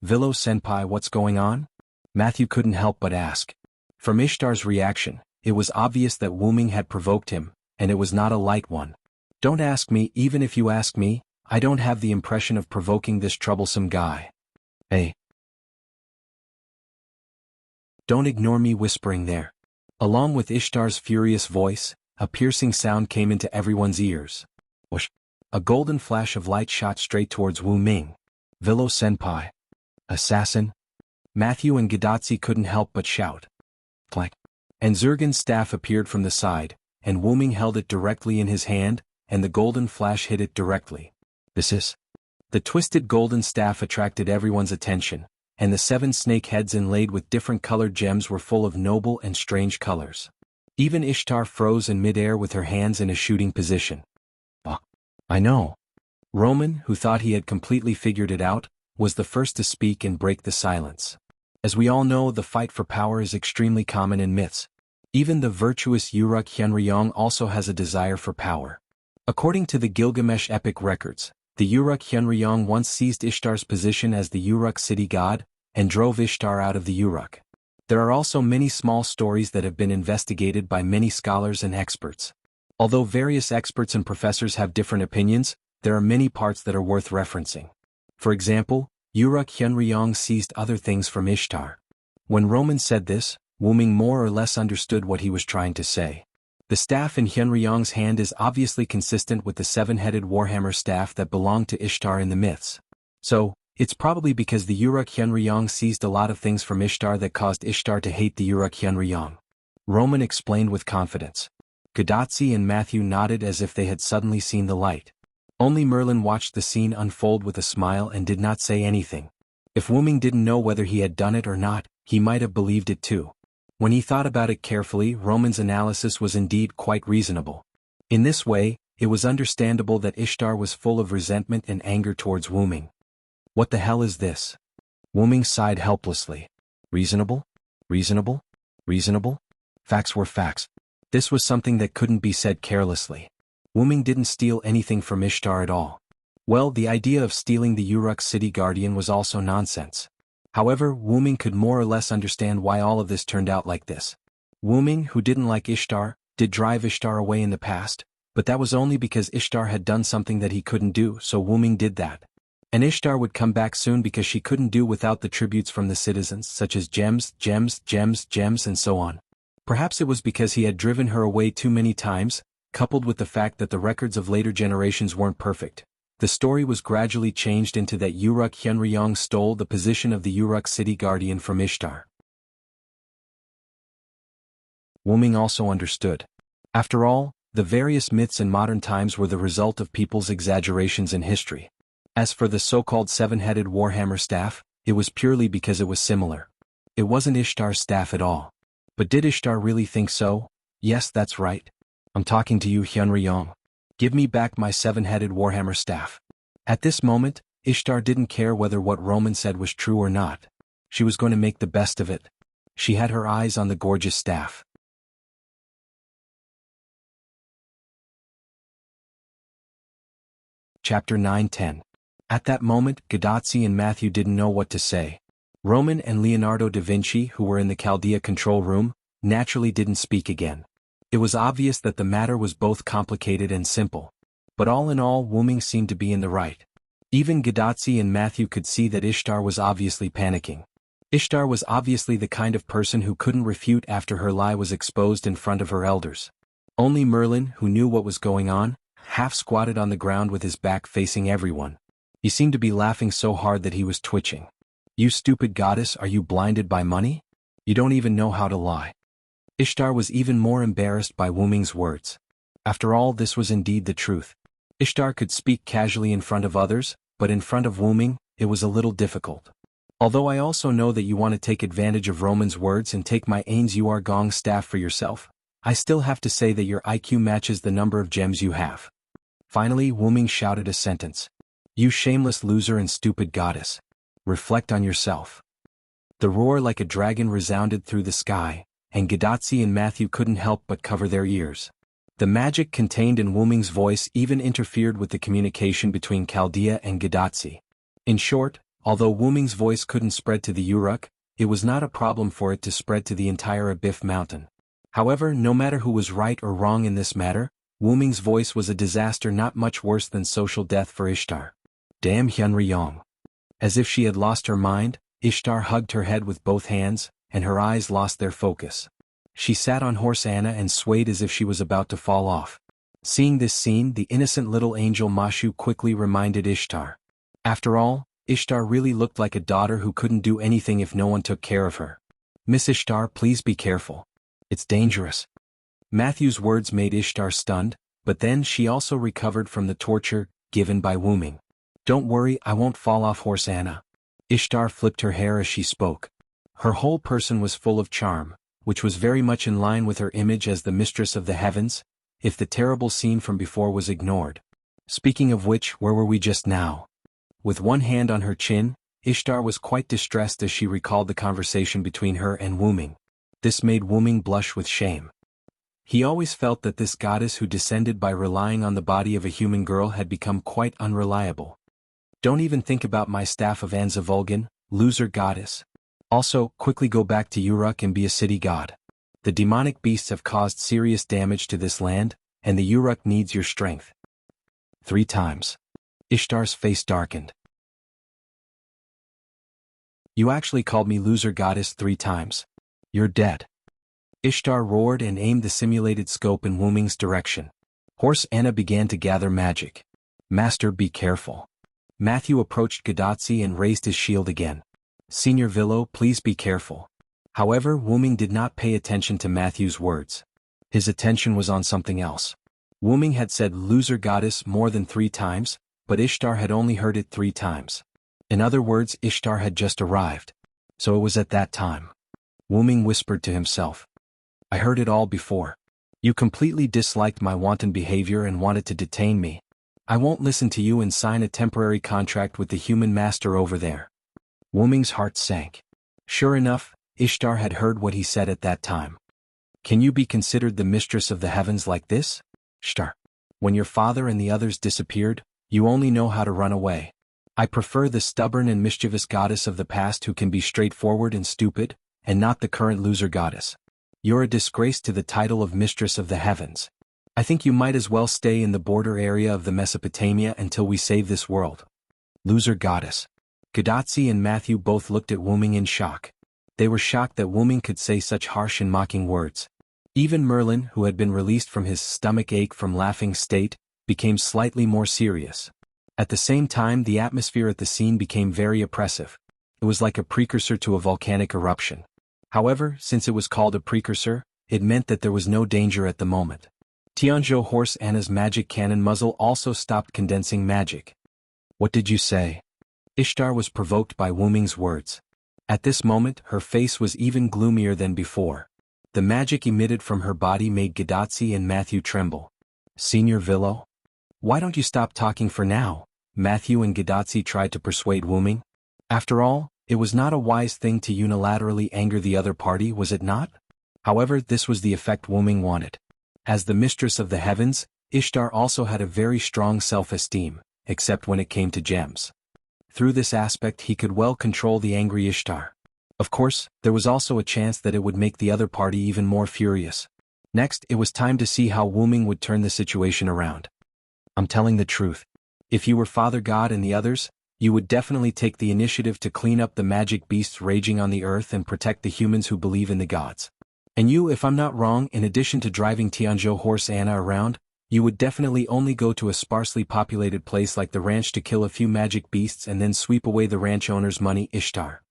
Vilo-senpai, what's going on? Matthew couldn't help but ask. From Ishtar's reaction, it was obvious that Wuming had provoked him, and it was not a light one. Don't ask me, even if you ask me, I don't have the impression of provoking this troublesome guy. Hey. Don't ignore me whispering there. Along with Ishtar's furious voice, a piercing sound came into everyone's ears. Whoosh. A golden flash of light shot straight towards Wuming. Vilo-senpai. Assassin? Matthew and Gudatsi couldn't help but shout. Clack. And Zurgen's staff appeared from the side, and Wuming held it directly in his hand, and the golden flash hit it directly. This is. The twisted golden staff attracted everyone's attention, and the 7 snake heads inlaid with different colored gems were full of noble and strange colors. Even Ishtar froze in midair with her hands in a shooting position. Oh, I know. Roman, who thought he had completely figured it out, was the first to speak and break the silence. As we all know, the fight for power is extremely common in myths. Even the virtuous Uruk Hyunryong also has a desire for power. According to the Gilgamesh epic records, the Uruk Hyunryong once seized Ishtar's position as the Uruk city god, and drove Ishtar out of the Uruk. There are also many small stories that have been investigated by many scholars and experts. Although various experts and professors have different opinions, there are many parts that are worth referencing. For example, Uruk Hyunryong seized other things from Ishtar. When Roman said this, Wuming more or less understood what he was trying to say. The staff in Hyunryong's hand is obviously consistent with the seven-headed warhammer staff that belonged to Ishtar in the myths. So, it's probably because the Uruk Hyunryong seized a lot of things from Ishtar that caused Ishtar to hate the Uruk Hyunryong. Roman explained with confidence. Gadatsi and Matthew nodded as if they had suddenly seen the light. Only Merlin watched the scene unfold with a smile and did not say anything. If Wuming didn't know whether he had done it or not, he might have believed it too. When he thought about it carefully, Roman's analysis was indeed quite reasonable. In this way, it was understandable that Ishtar was full of resentment and anger towards Wuming. What the hell is this? Wuming sighed helplessly. Reasonable? Reasonable? Reasonable? Facts were facts. This was something that couldn't be said carelessly. Wuming didn't steal anything from Ishtar at all. Well, the idea of stealing the Uruk city guardian was also nonsense. However, Wuming could more or less understand why all of this turned out like this. Wuming, who didn't like Ishtar, did drive Ishtar away in the past, but that was only because Ishtar had done something that he couldn't do, so Wuming did that. And Ishtar would come back soon because she couldn't do without the tributes from the citizens, such as gems, and so on. Perhaps it was because he had driven her away too many times, coupled with the fact that the records of later generations weren't perfect. The story was gradually changed into that Uruk Hyunryong stole the position of the Uruk city guardian from Ishtar. Wuming also understood. After all, the various myths in modern times were the result of people's exaggerations in history. As for the so-called seven-headed warhammer staff, it was purely because it was similar. It wasn't Ishtar's staff at all. But did Ishtar really think so? Yes, that's right. I'm talking to you, Hyunryong. Give me back my seven-headed warhammer staff. At this moment, Ishtar didn't care whether what Roman said was true or not. She was going to make the best of it. She had her eyes on the gorgeous staff. Chapter 9-10. At that moment, Gadatsi and Matthew didn't know what to say. Roman and Leonardo da Vinci, who were in the Chaldea control room, naturally didn't speak again. It was obvious that the matter was both complicated and simple. But all in all, Wuming seemed to be in the right. Even Gadatsi and Matthew could see that Ishtar was obviously panicking. Ishtar was obviously the kind of person who couldn't refute after her lie was exposed in front of her elders. Only Merlin, who knew what was going on, half squatted on the ground with his back facing everyone. He seemed to be laughing so hard that he was twitching. You stupid goddess, are you blinded by money? You don't even know how to lie. Ishtar was even more embarrassed by Wuming's words. After all, this was indeed the truth. Ishtar could speak casually in front of others, but in front of Wuming, it was a little difficult. Although I also know that you want to take advantage of Roman's words and take my Ains Uar Gong staff for yourself, I still have to say that your IQ matches the number of gems you have. Finally, Wuming shouted a sentence. You shameless loser and stupid goddess. Reflect on yourself. The roar like a dragon resounded through the sky, and Gadatsi and Matthew couldn't help but cover their ears. The magic contained in Wuming's voice even interfered with the communication between Chaldea and Gadatsi. In short, although Wuming's voice couldn't spread to the Uruk, it was not a problem for it to spread to the entire Abif mountain. However, no matter who was right or wrong in this matter, Wuming's voice was a disaster not much worse than social death for Ishtar. Damn Hyunryong. As if she had lost her mind, Ishtar hugged her head with both hands, and her eyes lost their focus. She sat on horse Anna and swayed as if she was about to fall off. Seeing this scene, the innocent little angel Mashu quickly reminded Ishtar. After all, Ishtar really looked like a daughter who couldn't do anything if no one took care of her. Miss Ishtar, please be careful. It's dangerous. Matthew's words made Ishtar stunned, but then she also recovered from the torture given by Wuming. Don't worry, I won't fall off horse Anna. Ishtar flipped her hair as she spoke. Her whole person was full of charm, which was very much in line with her image as the mistress of the heavens, if the terrible scene from before was ignored. Speaking of which, where were we just now? With one hand on her chin, Ishtar was quite distressed as she recalled the conversation between her and Wuming. This made Wuming blush with shame. He always felt that this goddess who descended by relying on the body of a human girl had become quite unreliable. Don't even think about my staff of Anzavulgan, loser goddess. Also, quickly go back to Uruk and be a city god. The demonic beasts have caused serious damage to this land, and the Uruk needs your strength. 3 times. Ishtar's face darkened. You actually called me loser goddess 3 times. You're dead. Ishtar roared and aimed the simulated scope in Wuming's direction. Horse Anna began to gather magic. Master, be careful. Matthew approached Gadotsi and raised his shield again. Senior Villo, please be careful. However, Wuming did not pay attention to Matthew's words. His attention was on something else. Wuming had said loser goddess more than 3 times, but Ishtar had only heard it 3 times. In other words, Ishtar had just arrived. So it was at that time. Wuming whispered to himself. I heard it all before. You completely disliked my wanton behavior and wanted to detain me. I won't listen to you and sign a temporary contract with the human master over there. Wuming's heart sank. Sure enough, Ishtar had heard what he said at that time. Can you be considered the mistress of the heavens like this? Ishtar. When your father and the others disappeared, you only know how to run away. I prefer the stubborn and mischievous goddess of the past who can be straightforward and stupid, and not the current loser goddess. You're a disgrace to the title of Mistress of the Heavens. I think you might as well stay in the border area of the Mesopotamia until we save this world. Loser goddess. Gadotsi and Matthew both looked at Wuming in shock. They were shocked that Wuming could say such harsh and mocking words. Even Merlin, who had been released from his stomach ache from laughing state, became slightly more serious. At the same time, the atmosphere at the scene became very oppressive. It was like a precursor to a volcanic eruption. However, since it was called a precursor, it meant that there was no danger at the moment. Tianzhou Horse Anna's magic cannon muzzle also stopped condensing magic. What did you say? Ishtar was provoked by Wuming's words. At this moment, her face was even gloomier than before. The magic emitted from her body made Gadotsi and Matthew tremble. Senior Villo? Why don't you stop talking for now? Matthew and Gadotsi tried to persuade Wuming. After all, it was not a wise thing to unilaterally anger the other party, was it not? However, this was the effect Wuming wanted. As the mistress of the heavens, Ishtar also had a very strong self-esteem, except when it came to gems. Through this aspect he could well control the angry Ishtar. Of course, there was also a chance that it would make the other party even more furious. Next, it was time to see how Wuming would turn the situation around. I'm telling the truth. If you were Father God and the others, you would definitely take the initiative to clean up the magic beasts raging on the earth and protect the humans who believe in the gods. And you, if I'm not wrong, in addition to driving Tianzhou Horse Anna around, you would definitely only go to a sparsely populated place like the ranch to kill a few magic beasts and then sweep away the ranch owner's money. Ishtar.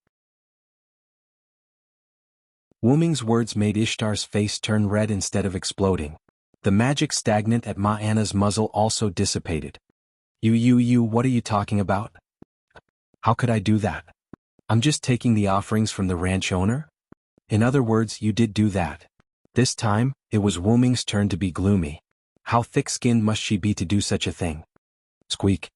Wuming's words made Ishtar's face turn red instead of exploding. The magic stagnant at Ma Anna's muzzle also dissipated. What are you talking about? How could I do that? I'm just taking the offerings from the ranch owner? In other words, you did do that. This time, it was Wuming's turn to be gloomy. How thick-skinned must she be to do such a thing? Squeak.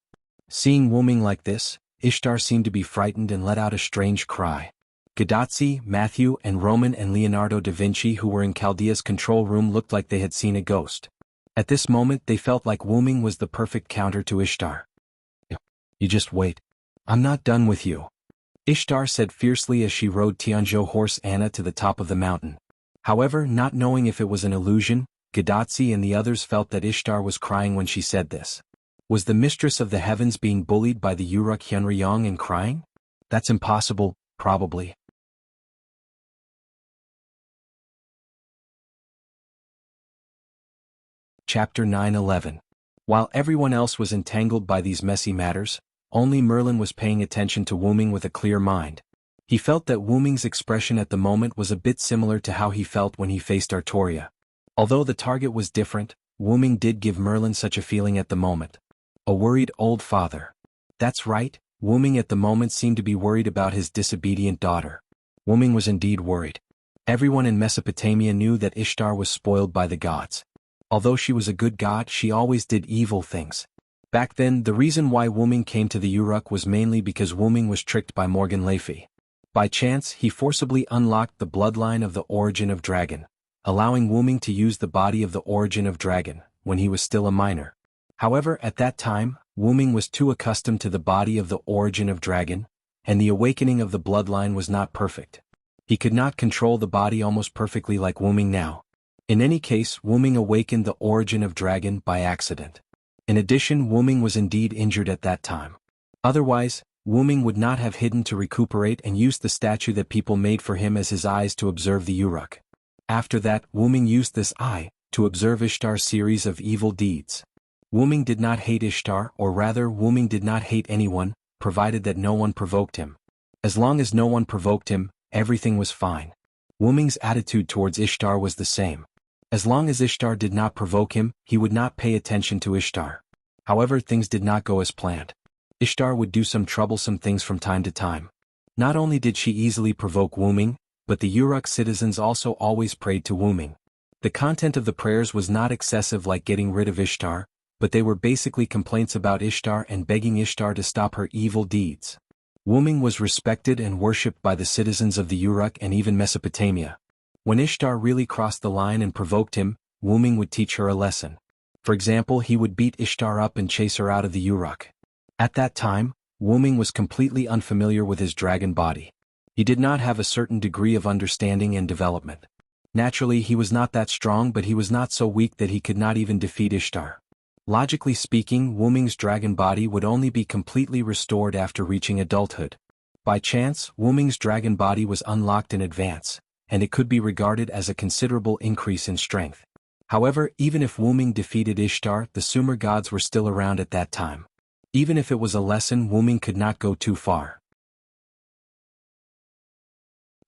Seeing Wuming like this, Ishtar seemed to be frightened and let out a strange cry. Gadotsi, Matthew, and Roman and Leonardo da Vinci who were in Chaldea's control room looked like they had seen a ghost. At this moment they felt like Wuming was the perfect counter to Ishtar. You just wait. I'm not done with you. Ishtar said fiercely as she rode Tianzhou Horse Anna to the top of the mountain. However, not knowing if it was an illusion, Gadotsi and the others felt that Ishtar was crying when she said this. Was the mistress of the heavens being bullied by the Uruk Hyunryong and crying? That's impossible, probably. Chapter 9:11. While everyone else was entangled by these messy matters, only Merlin was paying attention to Wuming with a clear mind. He felt that Wuming's expression at the moment was a bit similar to how he felt when he faced Artoria. Although the target was different, Wuming did give Merlin such a feeling at the moment. A worried old father. That's right, Wuming at the moment seemed to be worried about his disobedient daughter. Wuming was indeed worried. Everyone in Mesopotamia knew that Ishtar was spoiled by the gods. Although she was a good god, she always did evil things. Back then, the reason why Wuming came to the Uruk was mainly because Wuming was tricked by Morgan Le Fay. By chance, he forcibly unlocked the bloodline of the origin of dragon, allowing Wuming to use the body of the origin of dragon, when he was still a minor. However, at that time, Wuming was too accustomed to the body of the origin of dragon, and the awakening of the bloodline was not perfect. He could not control the body almost perfectly like Wuming now. In any case, Wuming awakened the origin of dragon by accident. In addition, Wuming was indeed injured at that time. Otherwise, Wuming would not have hidden to recuperate and used the statue that people made for him as his eyes to observe the Uruk. After that, Wuming used this eye to observe Ishtar's series of evil deeds. Wuming did not hate Ishtar, or rather Wuming did not hate anyone, provided that no one provoked him. As long as no one provoked him, everything was fine. Wuming's attitude towards Ishtar was the same. As long as Ishtar did not provoke him, he would not pay attention to Ishtar. However, things did not go as planned. Ishtar would do some troublesome things from time to time. Not only did she easily provoke Wuming, but the Uruk citizens also always prayed to Wuming. The content of the prayers was not excessive like getting rid of Ishtar, but they were basically complaints about Ishtar and begging Ishtar to stop her evil deeds. Wuming was respected and worshipped by the citizens of the Uruk and even Mesopotamia. When Ishtar really crossed the line and provoked him, Wuming would teach her a lesson. For example, he would beat Ishtar up and chase her out of the Uruk. At that time, Wuming was completely unfamiliar with his dragon body. He did not have a certain degree of understanding and development. Naturally, he was not that strong, but he was not so weak that he could not even defeat Ishtar. Logically speaking, Wuming's dragon body would only be completely restored after reaching adulthood. By chance, Wuming's dragon body was unlocked in advance, and it could be regarded as a considerable increase in strength. However, even if Wuming defeated Ishtar, the Sumer gods were still around at that time. Even if it was a lesson, Wuming could not go too far.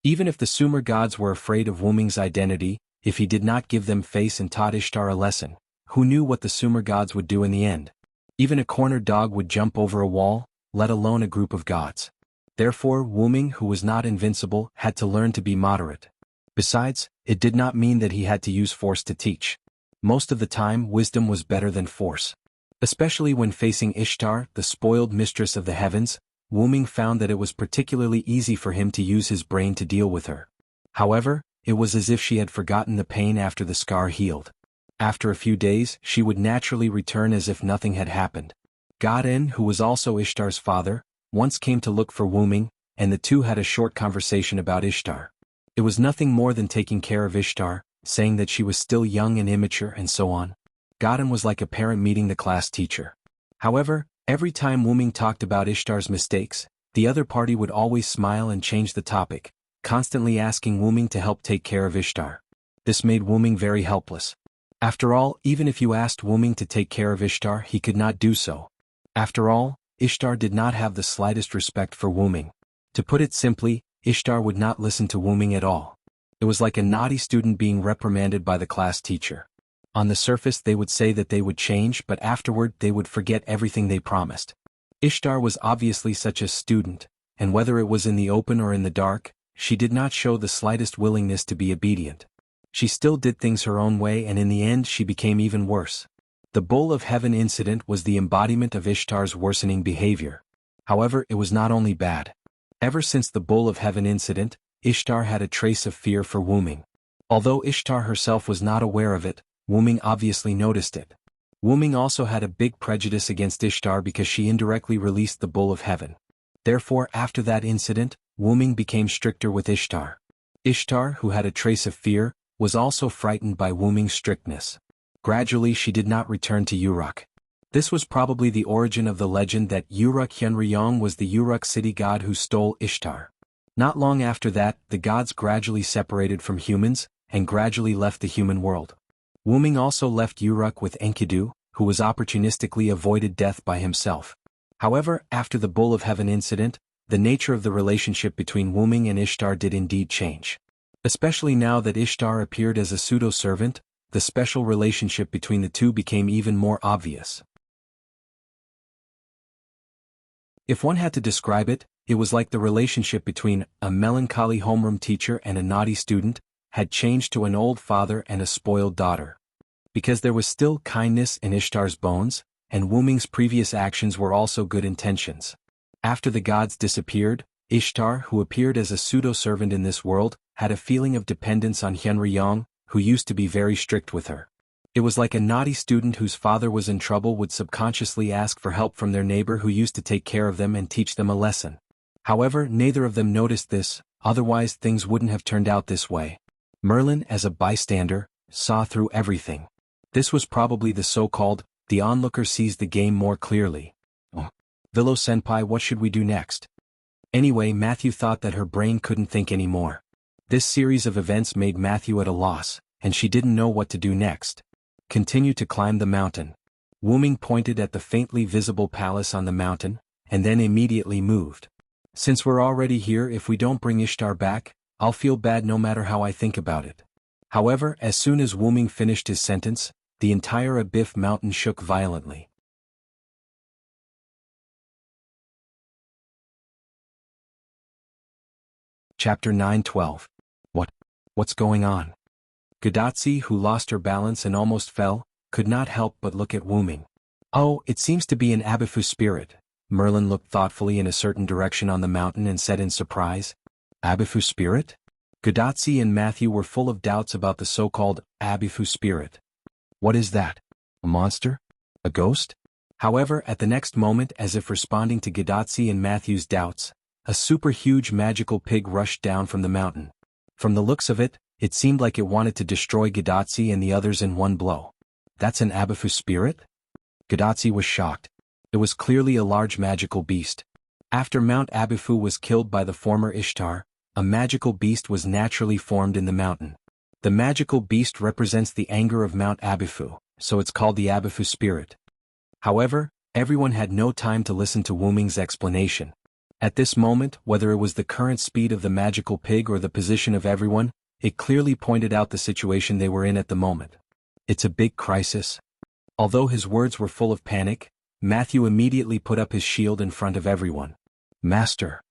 Even if the Sumer gods were afraid of Wuming's identity, if he did not give them face and taught Ishtar a lesson, who knew what the Sumer gods would do in the end? Even a cornered dog would jump over a wall, let alone a group of gods. Therefore, Wuming, who was not invincible, had to learn to be moderate. Besides, it did not mean that he had to use force to teach. Most of the time, wisdom was better than force. Especially when facing Ishtar, the spoiled mistress of the heavens, Wuming found that it was particularly easy for him to use his brain to deal with her. However, it was as if she had forgotten the pain after the scar healed. After a few days, she would naturally return as if nothing had happened. God-En, who was also Ishtar's father, once came to look for Wuming, and the two had a short conversation about Ishtar. It was nothing more than taking care of Ishtar, saying that she was still young and immature and so on. God-En was like a parent meeting the class teacher. However, every time Wuming talked about Ishtar's mistakes, the other party would always smile and change the topic, constantly asking Wuming to help take care of Ishtar. This made Wuming very helpless. After all, even if you asked Wuming to take care of Ishtar, he could not do so. After all, Ishtar did not have the slightest respect for Wuming. To put it simply, Ishtar would not listen to Wuming at all. It was like a naughty student being reprimanded by the class teacher. On the surface they would say that they would change, but afterward they would forget everything they promised. Ishtar was obviously such a student, and whether it was in the open or in the dark, she did not show the slightest willingness to be obedient. She still did things her own way, and in the end she became even worse. The Bull of Heaven incident was the embodiment of Ishtar's worsening behavior. However, it was not only bad. Ever since the Bull of Heaven incident, Ishtar had a trace of fear for Wuming. Although Ishtar herself was not aware of it, Wuming obviously noticed it. Wuming also had a big prejudice against Ishtar because she indirectly released the Bull of Heaven. Therefore, after that incident, Wuming became stricter with Ishtar. Ishtar, who had a trace of fear, was also frightened by Wuming's strictness. Gradually she did not return to Uruk. This was probably the origin of the legend that Uruk Hyunryong was the Uruk city god who stole Ishtar. Not long after that, the gods gradually separated from humans, and gradually left the human world. Wuming also left Uruk with Enkidu, who was opportunistically avoided death by himself. However, after the Bull of Heaven incident, the nature of the relationship between Wuming and Ishtar did indeed change. Especially now that Ishtar appeared as a pseudo-servant, the special relationship between the two became even more obvious. If one had to describe it, it was like the relationship between a melancholy homeroom teacher and a naughty student had changed to an old father and a spoiled daughter. Because there was still kindness in Ishtar's bones, and Wu Ming's previous actions were also good intentions. After the gods disappeared, Ishtar, who appeared as a pseudo-servant in this world, had a feeling of dependence on Hyunryong, who used to be very strict with her. It was like a naughty student whose father was in trouble would subconsciously ask for help from their neighbor who used to take care of them and teach them a lesson. However, neither of them noticed this, otherwise things wouldn't have turned out this way. Merlin, as a bystander, saw through everything. This was probably the onlooker sees the game more clearly. Oh. Willow-senpai, what should we do next? Anyway, Matthew thought that her brain couldn't think anymore. This series of events made Matthew at a loss, and she didn't know what to do next. Continue to climb the mountain. Wu Ming pointed at the faintly visible palace on the mountain, and then immediately moved. Since we're already here, if we don't bring Ishtar back, I'll feel bad no matter how I think about it. However, as soon as Wu Ming finished his sentence, the entire Abyss mountain shook violently. Chapter 9:12. What's going on? Gadatsi, who lost her balance and almost fell, could not help but look at Wu Ming. Oh, it seems to be an Abifu spirit. Merlin looked thoughtfully in a certain direction on the mountain and said in surprise. Abifu spirit? Gadatsi and Matthew were full of doubts about the so-called Abifu spirit. What is that? A monster? A ghost? However, at the next moment, as if responding to Gadatsi and Matthew's doubts, a super-huge magical pig rushed down from the mountain. From the looks of it, it seemed like it wanted to destroy Gadatsi and the others in one blow. That's an Abifu spirit? Gadatsi was shocked. It was clearly a large magical beast. After Mount Abifu was killed by the former Ishtar, a magical beast was naturally formed in the mountain. The magical beast represents the anger of Mount Abifu, so it's called the Abifu spirit. However, everyone had no time to listen to Wu Ming's explanation. At this moment, whether it was the current speed of the magical pig or the position of everyone, it clearly pointed out the situation they were in at the moment. It's a big crisis. Although his words were full of panic, Matthew immediately put up his shield in front of everyone. Master.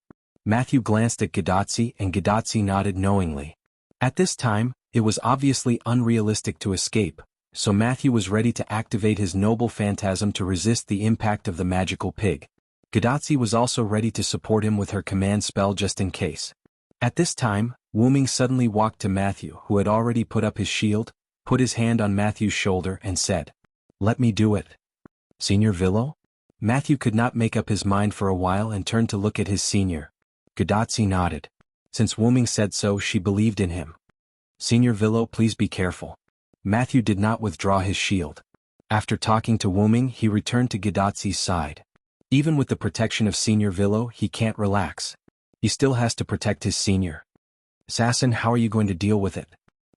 Matthew glanced at Gadatsi and Gadatsi nodded knowingly. At this time, it was obviously unrealistic to escape, so Matthew was ready to activate his noble phantasm to resist the impact of the magical pig. Gadatsi was also ready to support him with her command spell just in case. At this time, Wu Ming suddenly walked to Matthew, who had already put up his shield, put his hand on Matthew's shoulder and said, "Let me do it." Senior Villo? Matthew could not make up his mind for a while and turned to look at his senior. Gadatsi nodded. Since Wu Ming said so, she believed in him. Senior Villo, please be careful. Matthew did not withdraw his shield. After talking to Wu Ming, he returned to Gadatsi's side. Even with the protection of Senior Villo, he can't relax. He still has to protect his senior. Assassin, how are you going to deal with it?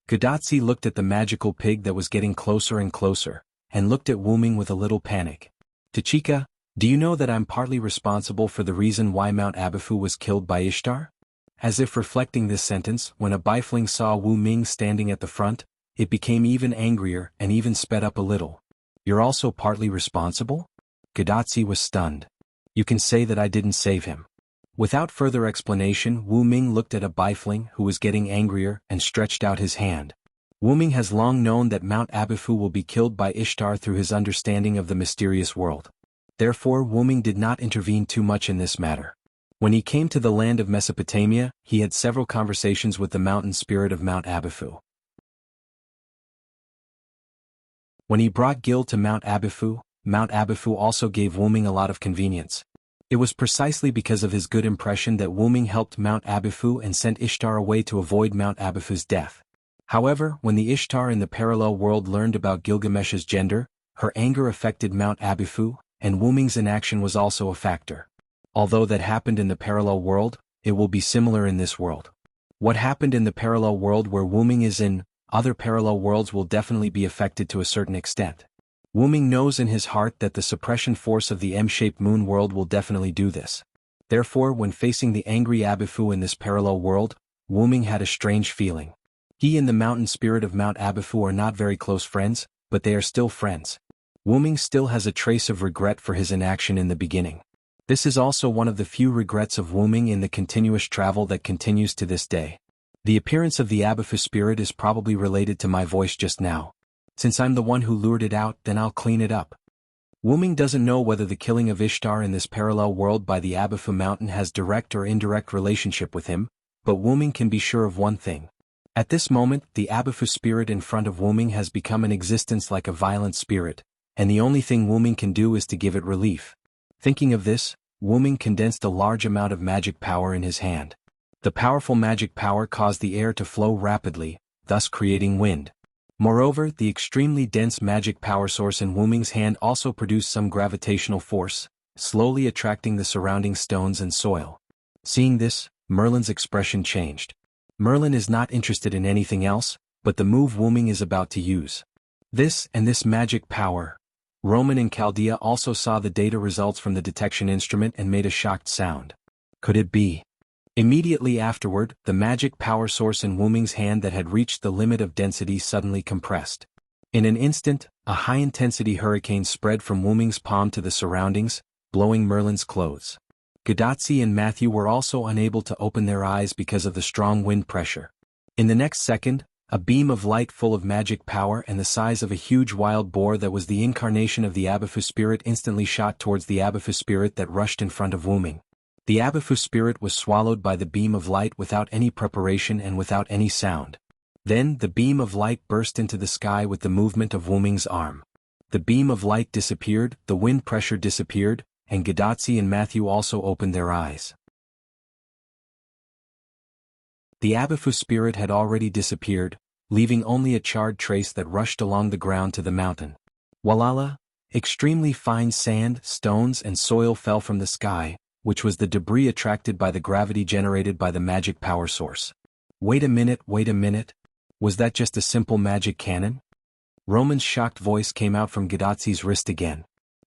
Gadatsi looked at the magical pig that was getting closer and closer, and looked at Wu Ming with a little panic. Tachika, do you know that I'm partly responsible for the reason why Mount Abifu was killed by Ishtar? As if reflecting this sentence, when a Bifling saw Wu Ming standing at the front, it became even angrier and even sped up a little. You're also partly responsible? Gadatsi was stunned. You can say that I didn't save him. Without further explanation, Wu Ming looked at a Bifling who was getting angrier and stretched out his hand. Wu Ming has long known that Mount Abifu will be killed by Ishtar through his understanding of the mysterious world. Therefore, Wu Ming did not intervene too much in this matter. When he came to the land of Mesopotamia, he had several conversations with the mountain spirit of Mount Abifu. When he brought Gil to Mount Abifu also gave Wu Ming a lot of convenience. It was precisely because of his good impression that Wu Ming helped Mount Abifu and sent Ishtar away to avoid Mount Abifu's death. However, when the Ishtar in the parallel world learned about Gilgamesh's gender, her anger affected Mount Abifu, and Wu Ming's inaction was also a factor. Although that happened in the parallel world, it will be similar in this world. What happened in the parallel world where Wu Ming is in, other parallel worlds will definitely be affected to a certain extent. Wu Ming knows in his heart that the suppression force of the M-shaped moon world will definitely do this. Therefore, when facing the angry Abifu in this parallel world, Wu Ming had a strange feeling. He and the mountain spirit of Mount Abifu are not very close friends, but they are still friends. Wu Ming still has a trace of regret for his inaction in the beginning. This is also one of the few regrets of Wu Ming in the continuous travel that continues to this day. The appearance of the Abifu spirit is probably related to my voice just now. Since I'm the one who lured it out, then I'll clean it up. Wu-Ming doesn't know whether the killing of Ishtar in this parallel world by the Abifu mountain has direct or indirect relationship with him, but Wu-Ming can be sure of one thing. At this moment, the Abifu spirit in front of Wu-Ming has become an existence like a violent spirit, and the only thing Wu-Ming can do is to give it relief. Thinking of this, Wu-Ming condensed a large amount of magic power in his hand. The powerful magic power caused the air to flow rapidly, thus creating wind. Moreover, the extremely dense magic power source in Wu-Ming's hand also produced some gravitational force, slowly attracting the surrounding stones and soil. Seeing this, Merlin's expression changed. Merlin is not interested in anything else, but the move Wu-Ming is about to use. This magic power. Roman and Chaldea also saw the data results from the detection instrument and made a shocked sound. Could it be? Immediately afterward, the magic power source in Wu-Ming's hand that had reached the limit of density suddenly compressed. In an instant, a high-intensity hurricane spread from Wu-Ming's palm to the surroundings, blowing Merlin's clothes. Gadotsi and Matthew were also unable to open their eyes because of the strong wind pressure. In the next second, a beam of light full of magic power and the size of a huge wild boar that was the incarnation of the Abifu spirit instantly shot towards the Abifu spirit that rushed in front of Wu-Ming. The Abifu spirit was swallowed by the beam of light without any preparation and without any sound. Then the beam of light burst into the sky with the movement of Wu-Ming's arm. The beam of light disappeared, the wind pressure disappeared, and Gadotsi and Matthew also opened their eyes. The Abifu spirit had already disappeared, leaving only a charred trace that rushed along the ground to the mountain. Walala, extremely fine sand, stones and soil fell from the sky, which was the debris attracted by the gravity generated by the magic power source. Wait a minute. Was that just a simple magic cannon? Roman's shocked voice came out from Gadotsi's wrist again.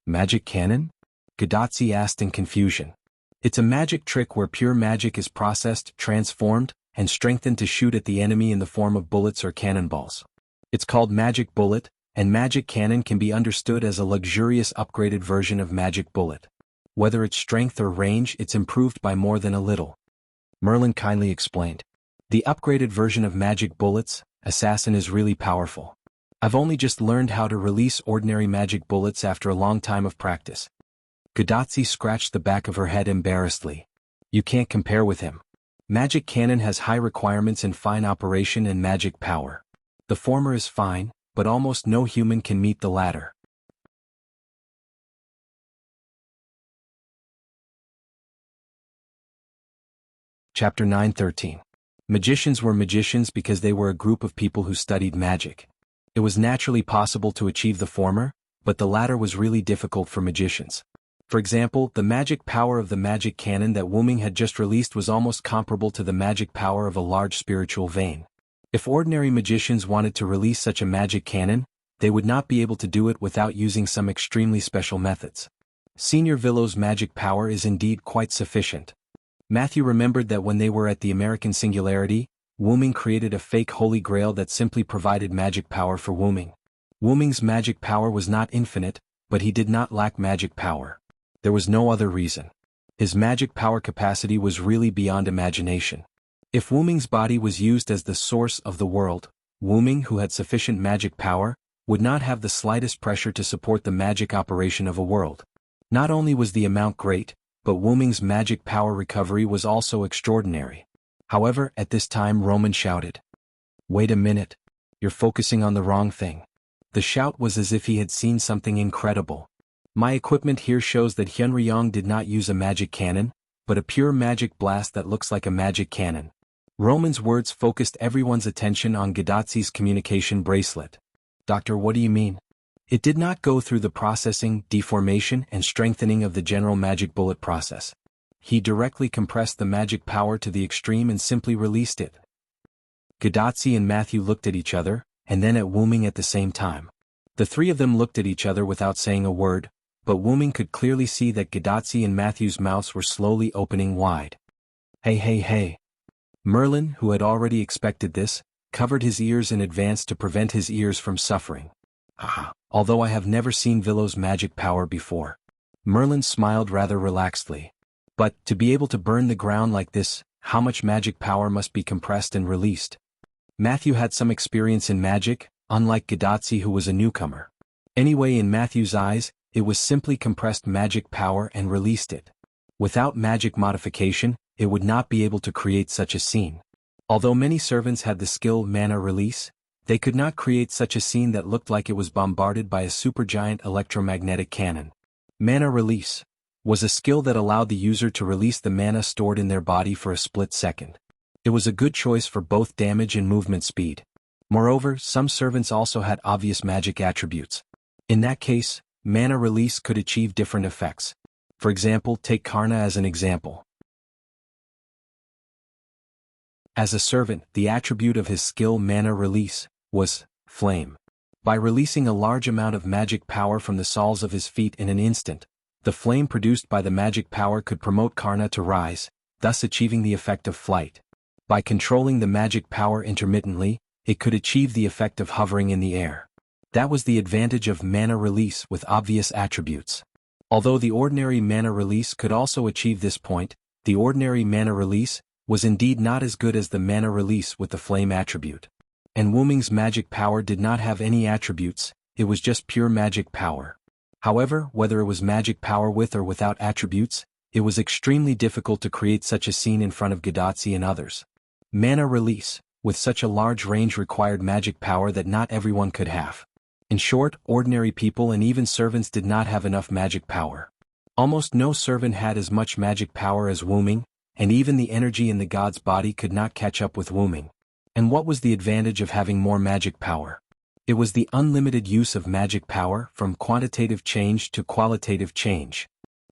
Magic cannon? Gadotsi asked in confusion. It's a magic trick where pure magic is processed, transformed, and strengthened to shoot at the enemy in the form of bullets or cannonballs. It's called magic bullet, and magic cannon can be understood as a luxurious upgraded version of magic bullet. Whether its strength or range, it's improved by more than a little. Merlin kindly explained. The upgraded version of magic bullets, assassin, is really powerful. I've only just learned how to release ordinary magic bullets after a long time of practice. Gadotsi scratched the back of her head embarrassedly. You can't compare with him. Magic cannon has high requirements in fine operation and magic power. The former is fine, but almost no human can meet the latter. Chapter 9:13. Magicians were magicians because they were a group of people who studied magic. It was naturally possible to achieve the former, but the latter was really difficult for magicians. For example, the magic power of the magic cannon that Wu-Ming had just released was almost comparable to the magic power of a large spiritual vein. If ordinary magicians wanted to release such a magic cannon, they would not be able to do it without using some extremely special methods. Senior Villow's magic power is indeed quite sufficient. Matthew remembered that when they were at the American Singularity, Wu-Ming created a fake Holy Grail that simply provided magic power for Wu-Ming. Wu-Ming's magic power was not infinite, but he did not lack magic power. There was no other reason. His magic power capacity was really beyond imagination. If Wu-Ming's body was used as the source of the world, Wu-Ming, who had sufficient magic power, would not have the slightest pressure to support the magic operation of a world. Not only was the amount great, but Wu-Ming's magic power recovery was also extraordinary. However, at this time Roman shouted. Wait a minute. You're focusing on the wrong thing. The shout was as if he had seen something incredible. My equipment here shows that Hyunryong did not use a magic cannon, but a pure magic blast that looks like a magic cannon. Roman's words focused everyone's attention on Gadotsi's communication bracelet. Doctor, what do you mean? It did not go through the processing, deformation, and strengthening of the general magic bullet process. He directly compressed the magic power to the extreme and simply released it. Gadotsi and Matthew looked at each other, and then at Wu-Ming at the same time. The three of them looked at each other without saying a word, but Wu-Ming could clearly see that Gadotsi and Matthew's mouths were slowly opening wide. Hey. Merlin, who had already expected this, covered his ears in advance to prevent his ears from suffering. Although I have never seen Villow's magic power before. Merlin smiled rather relaxedly. But, to be able to burn the ground like this, how much magic power must be compressed and released? Matthew had some experience in magic, unlike Gadotsi who was a newcomer. Anyway, in Matthew's eyes, it was simply compressed magic power and released it. Without magic modification, it would not be able to create such a scene. Although many servants had the skill mana release, they could not create such a scene that looked like it was bombarded by a supergiant electromagnetic cannon. Mana release was a skill that allowed the user to release the mana stored in their body for a split second. It was a good choice for both damage and movement speed. Moreover, some servants also had obvious magic attributes. In that case, mana release could achieve different effects. For example, take Karna as an example. As a servant, the attribute of his skill mana release was flame. By releasing a large amount of magic power from the soles of his feet in an instant, the flame produced by the magic power could promote Karna to rise, thus achieving the effect of flight. By controlling the magic power intermittently, it could achieve the effect of hovering in the air. That was the advantage of mana release with obvious attributes. Although the ordinary mana release could also achieve this point, the ordinary mana release was indeed not as good as the mana release with the flame attribute. And Wuming's magic power did not have any attributes, it was just pure magic power. However, whether it was magic power with or without attributes, it was extremely difficult to create such a scene in front of Gadotsi and others. Mana release, with such a large range, required magic power that not everyone could have. In short, ordinary people and even servants did not have enough magic power. Almost no servant had as much magic power as Wuming, and even the energy in the god's body could not catch up with Wuming. And what was the advantage of having more magic power? It was the unlimited use of magic power from quantitative change to qualitative change.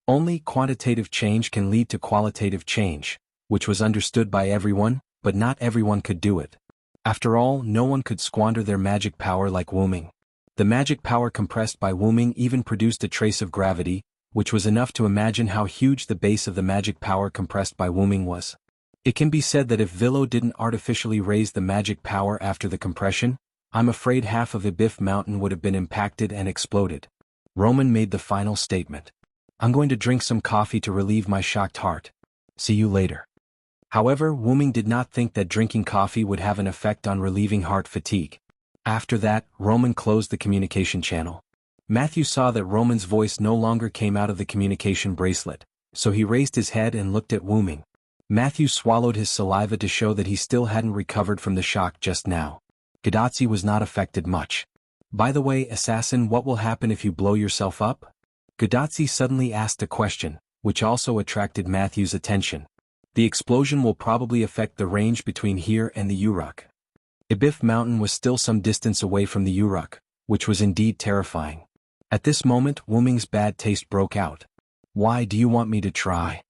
Only quantitative change can lead to qualitative change, which was understood by everyone, but not everyone could do it. After all, no one could squander their magic power like Wuming. The magic power compressed by Wuming even produced a trace of gravity, which was enough to imagine how huge the base of the magic power compressed by Wuming was. It can be said that if Vilo didn't artificially raise the magic power after the compression, I'm afraid half of Ibif Mountain would have been impacted and exploded. Roman made the final statement. I'm going to drink some coffee to relieve my shocked heart. See you later. However, Wuming did not think that drinking coffee would have an effect on relieving heart fatigue. After that, Roman closed the communication channel. Matthew saw that Roman's voice no longer came out of the communication bracelet, so he raised his head and looked at Wuming. Matthew swallowed his saliva to show that he still hadn't recovered from the shock just now. Gadotsi was not affected much. By the way, assassin, what will happen if you blow yourself up? Gadotsi suddenly asked a question, which also attracted Matthew's attention. The explosion will probably affect the range between here and the Uruk. Ibif Mountain was still some distance away from the Uruk, which was indeed terrifying. At this moment, Wuming's bad taste broke out. Why do you want me to try?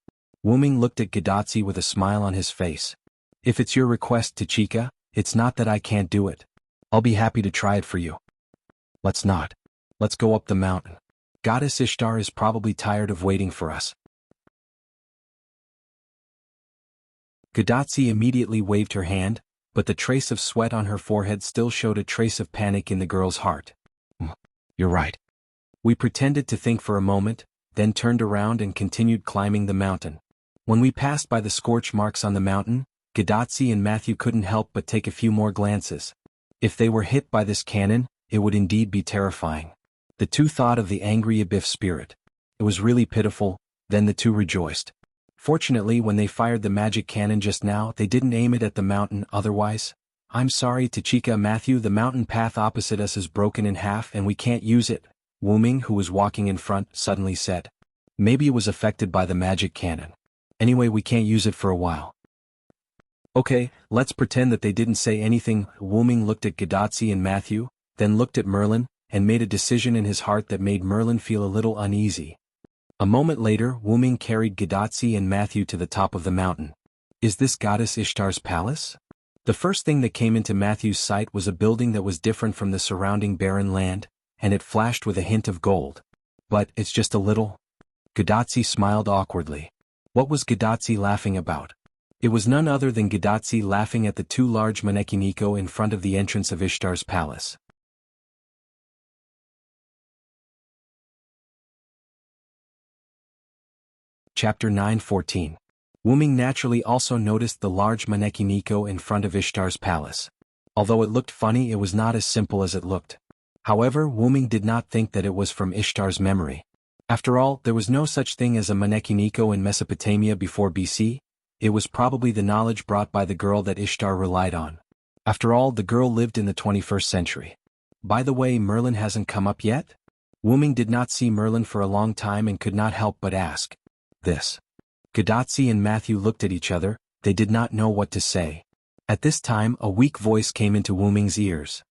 Wuming looked at Gadotsi with a smile on his face. If it's your request, Tachika, it's not that I can't do it. I'll be happy to try it for you. Let's not. Let's go up the mountain. Goddess Ishtar is probably tired of waiting for us. Gadotsi immediately waved her hand, but the trace of sweat on her forehead still showed a trace of panic in the girl's heart. You're right. We pretended to think for a moment, then turned around and continued climbing the mountain. When we passed by the scorch marks on the mountain, Gadotsi and Matthew couldn't help but take a few more glances. If they were hit by this cannon, it would indeed be terrifying. The two thought of the angry Ibif spirit. It was really pitiful, then the two rejoiced. Fortunately, when they fired the magic cannon just now, they didn't aim it at the mountain otherwise. I'm sorry, Tachika, Matthew, the mountain path opposite us is broken in half and we can't use it, Wuming, who was walking in front, suddenly said. Maybe it was affected by the magic cannon. Anyway, we can't use it for a while. Okay, let's pretend that they didn't say anything. Wuming looked at Gadotsi and Matthew, then looked at Merlin, and made a decision in his heart that made Merlin feel a little uneasy. A moment later, Wuming carried Gadotsi and Matthew to the top of the mountain. Is this Goddess Ishtar's palace? The first thing that came into Matthew's sight was a building that was different from the surrounding barren land, and it flashed with a hint of gold. But it's just a little. Gadotsi smiled awkwardly. What was Gadotsi laughing about? It was none other than Gadotsi laughing at the two large manekiniko in front of the entrance of Ishtar's palace. Chapter 9:14. Wuming naturally also noticed the large manekiniko in front of Ishtar's palace. Although it looked funny, it was not as simple as it looked. However, Wuming did not think that it was from Ishtar's memory. After all, there was no such thing as a Manekiniko in Mesopotamia before BC, it was probably the knowledge brought by the girl that Ishtar relied on. After all, the girl lived in the 21st century. By the way, Merlin hasn't come up yet? Wuming did not see Merlin for a long time and could not help but ask this. Gadotsi and Matthew looked at each other, they did not know what to say. At this time, a weak voice came into Wuming's ears.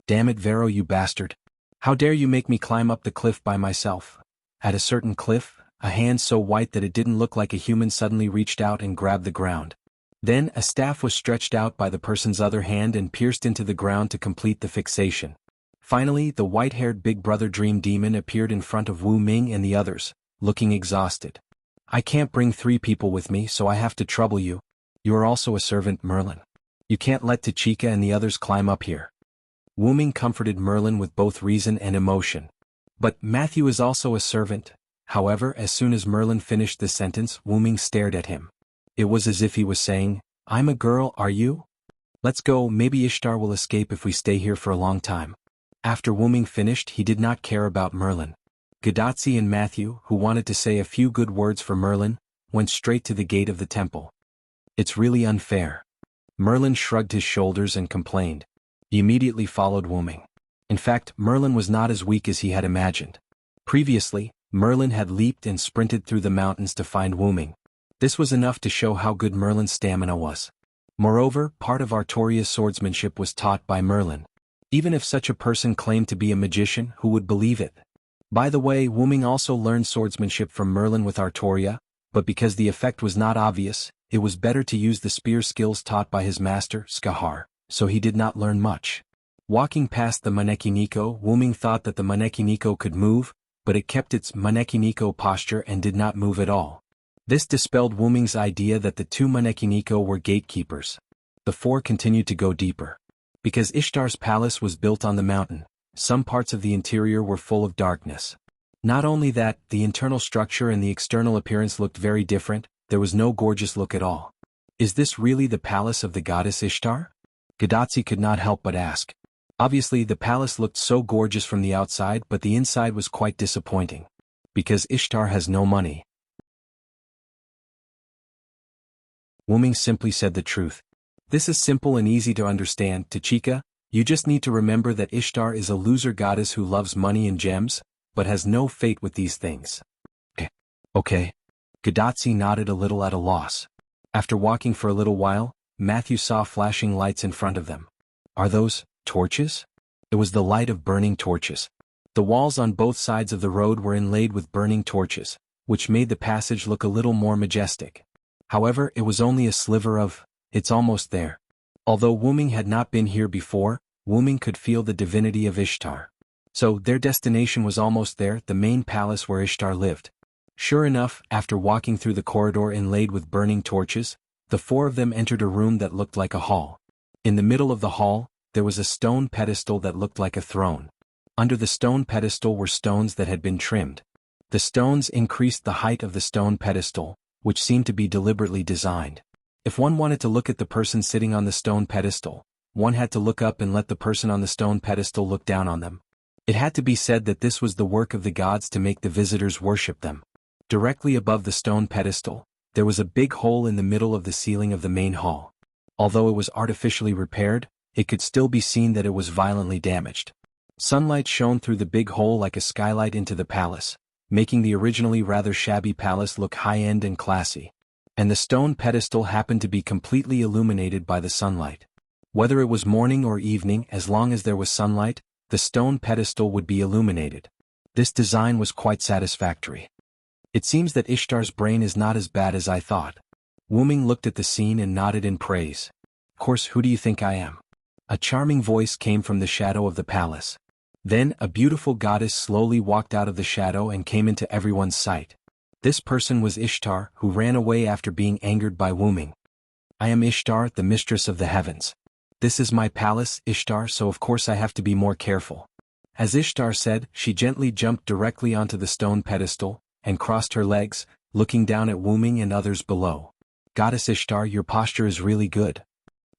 Damn it, Vero, you bastard. How dare you make me climb up the cliff by myself? At a certain cliff, a hand so white that it didn't look like a human suddenly reached out and grabbed the ground. Then, a staff was stretched out by the person's other hand and pierced into the ground to complete the fixation. Finally, the white-haired big brother Dream Demon appeared in front of Wu Ming and the others, looking exhausted. I can't bring 3 people with me, so I have to trouble you. You are also a servant, Merlin. You can't let Tachika and the others climb up here. Wu Ming comforted Merlin with both reason and emotion. But Matthew is also a servant. However, as soon as Merlin finished the sentence, Wu Ming stared at him. It was as if he was saying, I'm a girl, are you? Let's go, maybe Ishtar will escape if we stay here for a long time. After Wu Ming finished, he did not care about Merlin. Gadotsi and Matthew, who wanted to say a few good words for Merlin, went straight to the gate of the temple. It's really unfair. Merlin shrugged his shoulders and complained. He immediately followed Wu Ming. In fact, Merlin was not as weak as he had imagined. Previously, Merlin had leaped and sprinted through the mountains to find Wu Ming. This was enough to show how good Merlin's stamina was. Moreover, part of Artoria's swordsmanship was taught by Merlin. Even if such a person claimed to be a magician, who would believe it? By the way, Wu Ming also learned swordsmanship from Merlin with Artoria, but because the effect was not obvious, it was better to use the spear skills taught by his master, Skahar, so he did not learn much. Walking past the Manekiniko, Wu Ming thought that the Manekiniko could move, but it kept its Manekiniko posture and did not move at all. This dispelled Wu Ming's idea that the 2 Manekiniko were gatekeepers. The 4 continued to go deeper. Because Ishtar's palace was built on the mountain, some parts of the interior were full of darkness. Not only that, the internal structure and the external appearance looked very different, there was no gorgeous look at all. Is this really the palace of the goddess Ishtar? Gadotsi could not help but ask. Obviously, the palace looked so gorgeous from the outside, but the inside was quite disappointing. Because Ishtar has no money. Wu Ming simply said the truth. This is simple and easy to understand, Tachika. You just need to remember that Ishtar is a loser goddess who loves money and gems, but has no fate with these things. Okay. Gadotsi nodded a little at a loss. After walking for a little while, Matthew saw flashing lights in front of them. Are those torches? It was the light of burning torches. The walls on both sides of the road were inlaid with burning torches, which made the passage look a little more majestic. However, it was only a sliver of, it's almost there. Although Wu Ming had not been here before, Wu Ming could feel the divinity of Ishtar. So their destination was almost there, the main palace where Ishtar lived. Sure enough, after walking through the corridor inlaid with burning torches, the 4 of them entered a room that looked like a hall. In the middle of the hall, there was a stone pedestal that looked like a throne. Under the stone pedestal were stones that had been trimmed. The stones increased the height of the stone pedestal, which seemed to be deliberately designed. If one wanted to look at the person sitting on the stone pedestal, one had to look up and let the person on the stone pedestal look down on them. It had to be said that this was the work of the gods to make the visitors worship them. Directly above the stone pedestal, there was a big hole in the middle of the ceiling of the main hall. Although it was artificially repaired, it could still be seen that it was violently damaged. Sunlight shone through the big hole like a skylight into the palace, making the originally rather shabby palace look high-end and classy. And the stone pedestal happened to be completely illuminated by the sunlight. Whether it was morning or evening, as long as there was sunlight, the stone pedestal would be illuminated. This design was quite satisfactory. It seems that Ishtar's brain is not as bad as I thought. Wu Ming looked at the scene and nodded in praise. Of course, who do you think I am? A charming voice came from the shadow of the palace. Then, a beautiful goddess slowly walked out of the shadow and came into everyone's sight. This person was Ishtar, who ran away after being angered by Wu Ming. I am Ishtar, the mistress of the heavens. This is my palace, Ishtar, so of course I have to be more careful. As Ishtar said, she gently jumped directly onto the stone pedestal, and crossed her legs, looking down at Wu Ming and others below. Goddess Ishtar, your posture is really good.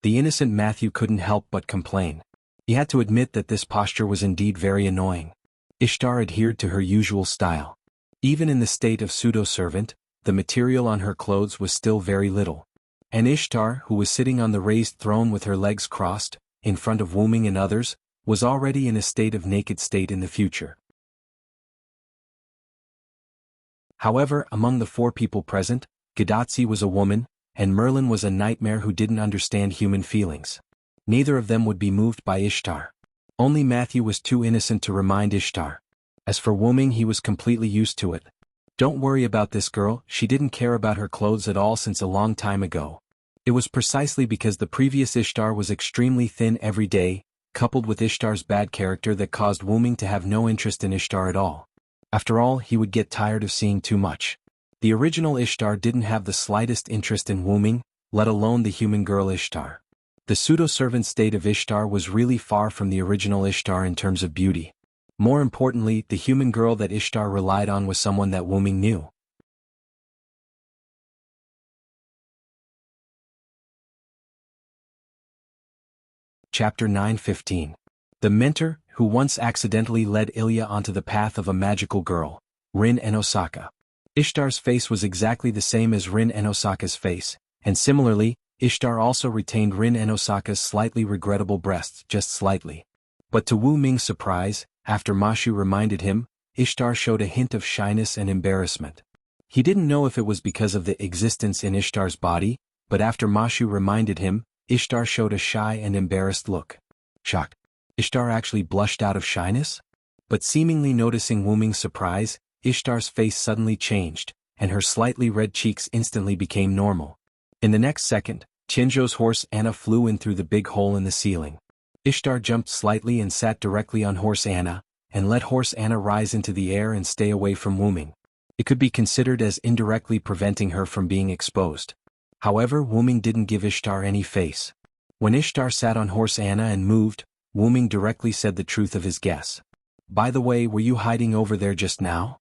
The innocent Matthew couldn't help but complain. He had to admit that this posture was indeed very annoying. Ishtar adhered to her usual style. Even in the state of pseudo-servant, the material on her clothes was still very little. And Ishtar, who was sitting on the raised throne with her legs crossed, in front of Wu Ming and others, was already in a state of naked state in the future. However, among the 4 people present, Gadotsi was a woman, and Merlin was a nightmare who didn't understand human feelings. Neither of them would be moved by Ishtar. Only Matthew was too innocent to remind Ishtar. As for Wu Ming, he was completely used to it. Don't worry about this girl, she didn't care about her clothes at all since a long time ago. It was precisely because the previous Ishtar was extremely thin every day, coupled with Ishtar's bad character, that caused Wu Ming to have no interest in Ishtar at all. After all, he would get tired of seeing too much. The original Ishtar didn't have the slightest interest in Wu Ming, let alone the human girl Ishtar. The pseudo-servant state of Ishtar was really far from the original Ishtar in terms of beauty. More importantly, the human girl that Ishtar relied on was someone that Wu Ming knew. Chapter 9:15. The mentor, who once accidentally led Ilya onto the path of a magical girl, Rin and Osaka. Ishtar's face was exactly the same as Rin and Osaka's face, and similarly, Ishtar also retained Rin and Osaka's slightly regrettable breasts, just slightly. But to Wu Ming's surprise, after Mashu reminded him, Ishtar showed a hint of shyness and embarrassment. He didn't know if it was because of the existence in Ishtar's body, but after Mashu reminded him, Ishtar showed a shy and embarrassed look. Shocked. Ishtar actually blushed out of shyness? But seemingly noticing Wu Ming's surprise, Ishtar's face suddenly changed, and her slightly red cheeks instantly became normal. In the next second, Tianzhou's horse Anna flew in through the big hole in the ceiling. Ishtar jumped slightly and sat directly on horse Anna, and let horse Anna rise into the air and stay away from Wu Ming. It could be considered as indirectly preventing her from being exposed. However, Wu Ming didn't give Ishtar any face. When Ishtar sat on horse Anna and moved, Wu Ming directly said the truth of his guess. By the way, were you hiding over there just now?